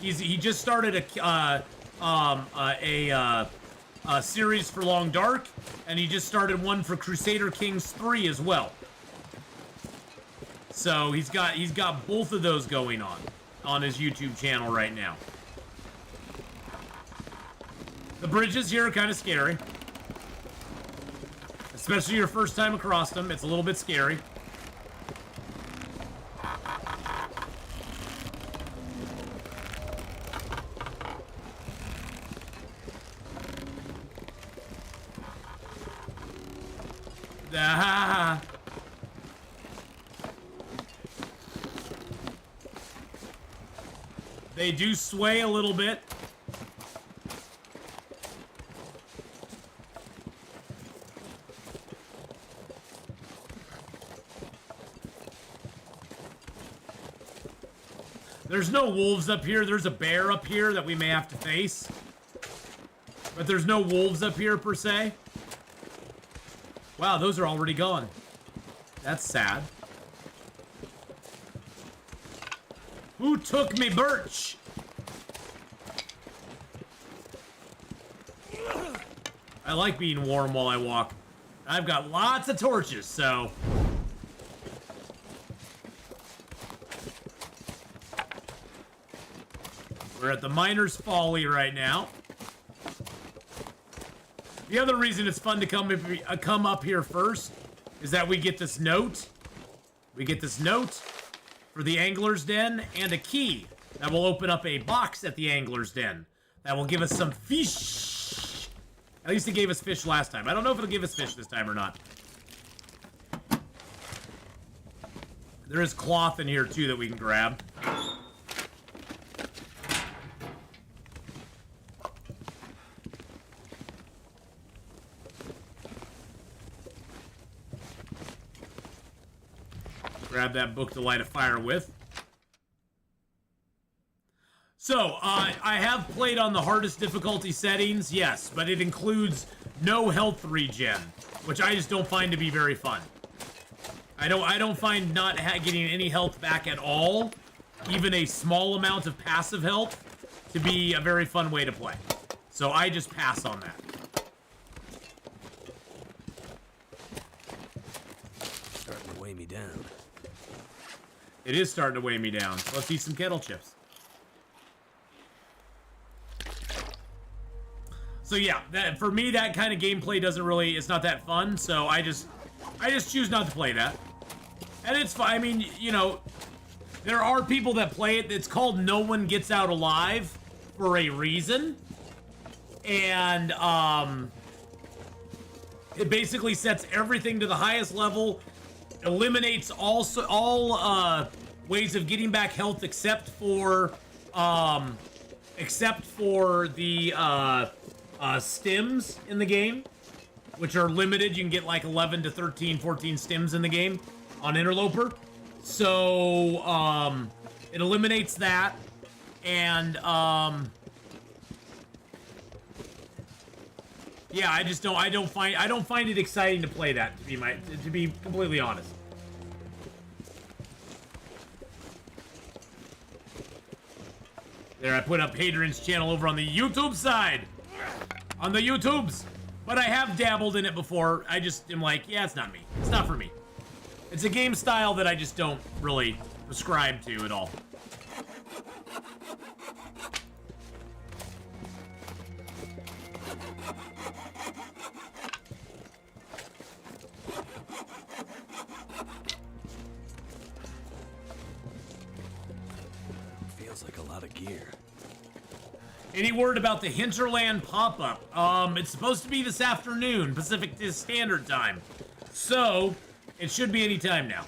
just started a series for Long Dark, and he just started one for Crusader Kings 3 as well. So he's got both of those going on his YouTube channel right now. The bridges here are kind of scary. Especially your first time across them. It's a little bit scary. Ah. They do sway a little bit. There's no wolves up here. There's a bear up here that we may have to face. But there's no wolves up here per se. Wow, those are already gone. That's sad. Who took me birch? I like being warm while I walk. I've got lots of torches, so... We're at the Miner's Folly right now. The other reason it's fun to come up here first is that we get this note. We get this note for the Angler's Den and a key that will open up a box at the Angler's Den that will give us some fish. At least it gave us fish last time. I don't know if it'll give us fish this time or not. There is cloth in here too that we can grab. Grab that book to light a fire with. So, I have played on the hardest difficulty settings, yes, but it includes no health regen, which I just don't find to be very fun. I don't find not getting any health back at all, even a small amount of passive health, to be a very fun way to play. So I just pass on that. Starting to weigh me down. It is starting to weigh me down. Let's eat some kettle chips. So yeah, for me, that kind of gameplay doesn't really, it's not that fun, so I just choose not to play that. And it's fine. I mean, you know, there are people that play it. It's called No One Gets Out Alive for a reason. And, it basically sets everything to the highest level, eliminates all ways of getting back health except for except for the stims in the game, which are limited. You can get like 11 to 13, 14 stims in the game on Interloper. So it eliminates that, and yeah, I don't find it exciting to play that, to be completely honest. There, I put up Hadrian's channel over on the YouTube side. On the YouTubes. But I have dabbled in it before. I just am like, yeah, it's not me. It's not for me. It's a game style that I just don't really prescribe to at all. Feels like a lot of gear. Any word about the Hinterland pop-up? It's supposed to be this afternoon, Pacific Standard Time. So, it should be any time now.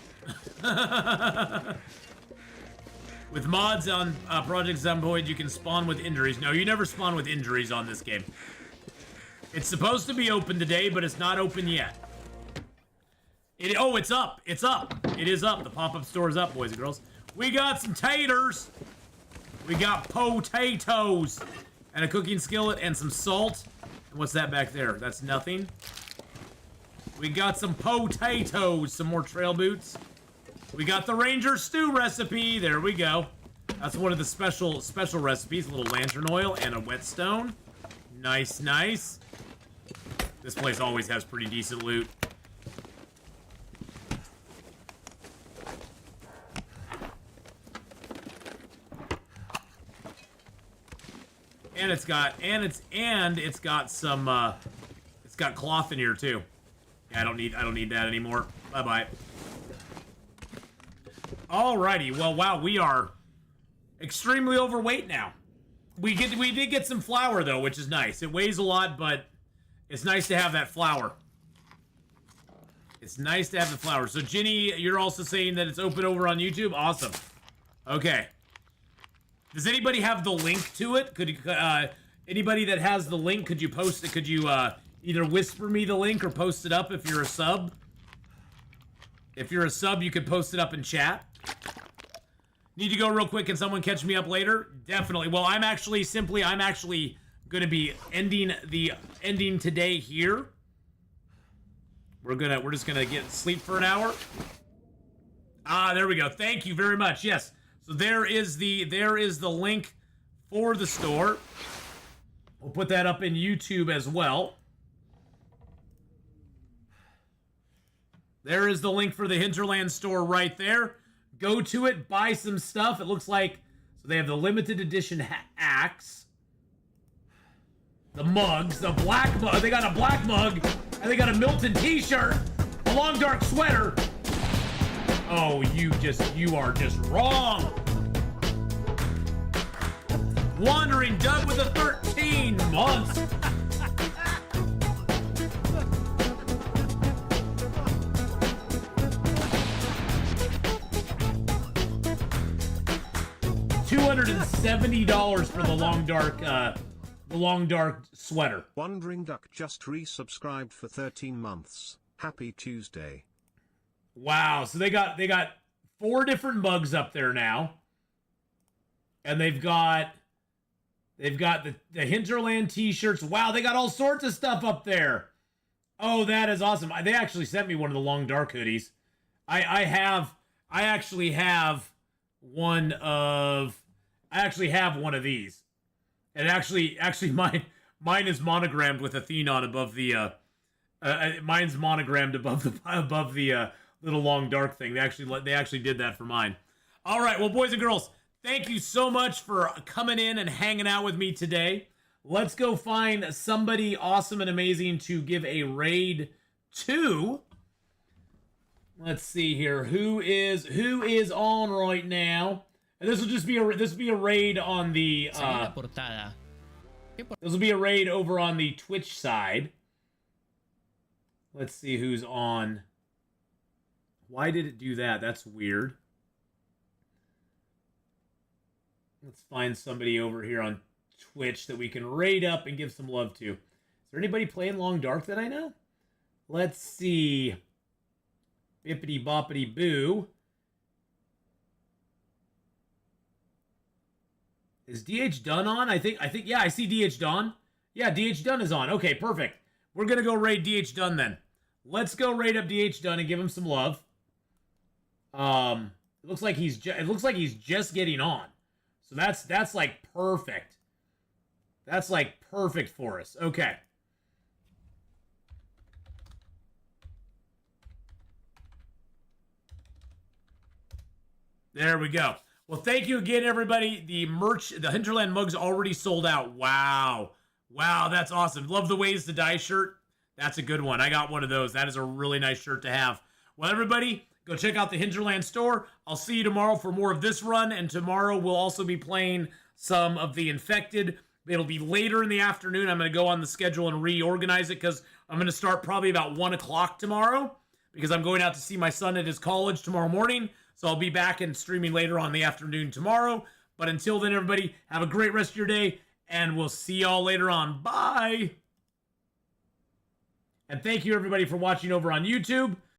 With mods on Project Zomboid, you can spawn with injuries. No, you never spawn with injuries on this game. It's supposed to be open today, but it's not open yet. Oh, it's up. It's up. It is up. The pop-up store is up, boys and girls. We got some taters. We got potatoes. And a cooking skillet and some salt. And what's that back there? That's nothing. We got some potatoes. Some more trail boots. We got the Ranger stew recipe. There we go. That's one of the special recipes. A little lantern oil and a whetstone. Nice, nice. This place always has pretty decent loot. And it's got some it's got cloth in here too. Yeah, I don't need that anymore. Bye-bye. Alrighty, well, wow, we are extremely overweight now. We did get some flour though, which is nice. It weighs a lot, but it's nice to have that flour. It's nice to have the flour. So Ginny, you're also saying that it's open over on YouTube? Awesome. Okay. Does anybody have the link to it? Could anybody that has the link, could you post it? Could you either whisper me the link or post it up if you're a sub? If you're a sub, you could post it up in chat. Need to go real quick. Can someone catch me up later? Definitely. Well, I'm actually going to be ending today here. We're just gonna get sleep for an hour. Ah, there we go. Thank you very much. Yes. So there is the link for the store. We'll put that up in YouTube as well. There is the link for the Hinterland store right there. Go to it, buy some stuff. It looks like, so they have the limited edition axe, the mugs, the black mug. They got a black mug, and they got a Milton t-shirt, a long dark sweater. Oh, you are just wrong. Wandering Doug with a 13 months. $270 for the long dark sweater. Wandering Duck just resubscribed for 13 months. Happy Tuesday. Wow, so they got 4 different mugs up there now. And they've got the Hinterland t-shirts. Wow, they got all sorts of stuff up there. Oh, that is awesome. They actually sent me one of the long dark hoodies. I actually have one of these. And actually mine is monogrammed with Atheenon above the mine's monogrammed above the little long dark thing. They actually did that for mine. All right, well, boys and girls, thank you so much for coming in and hanging out with me today. Let's go find somebody awesome and amazing to give a raid to. Let's see here. Who is on right now? And this will just be a raid on the this will be a raid over on the Twitch side. Let's see who's on. Why did it do that? That's weird. Let's find somebody over here on Twitch that we can raid up and give some love to. Is there anybody playing Long Dark that I know? Let's see. Bippity boppity boo. Is DH Dunn on? I think, yeah, I see DH Dunn. Yeah, DH Dunn is on. Okay, perfect. We're going to go raid DH Dunn then. Let's go raid up DH Dunn and give him some love. It looks like he's just getting on. So that's like perfect. That's like perfect for us. Okay. There we go. Well, thank you again, everybody. The merch, the Hinterland mug's already sold out. Wow. Wow, that's awesome. Love the Ways to Die shirt. That's a good one. I got one of those. That is a really nice shirt to have. Well, everybody, go check out the Hinterland store. I'll see you tomorrow for more of this run, and tomorrow we'll also be playing some of the Infected. It'll be later in the afternoon. I'm going to go on the schedule and reorganize it because I'm going to start probably about 1 o'clock tomorrow because I'm going out to see my son at his college tomorrow morning. So I'll be back and streaming later on the afternoon tomorrow. But until then, everybody, have a great rest of your day, and we'll see y'all later on. Bye! And thank you, everybody, for watching over on YouTube.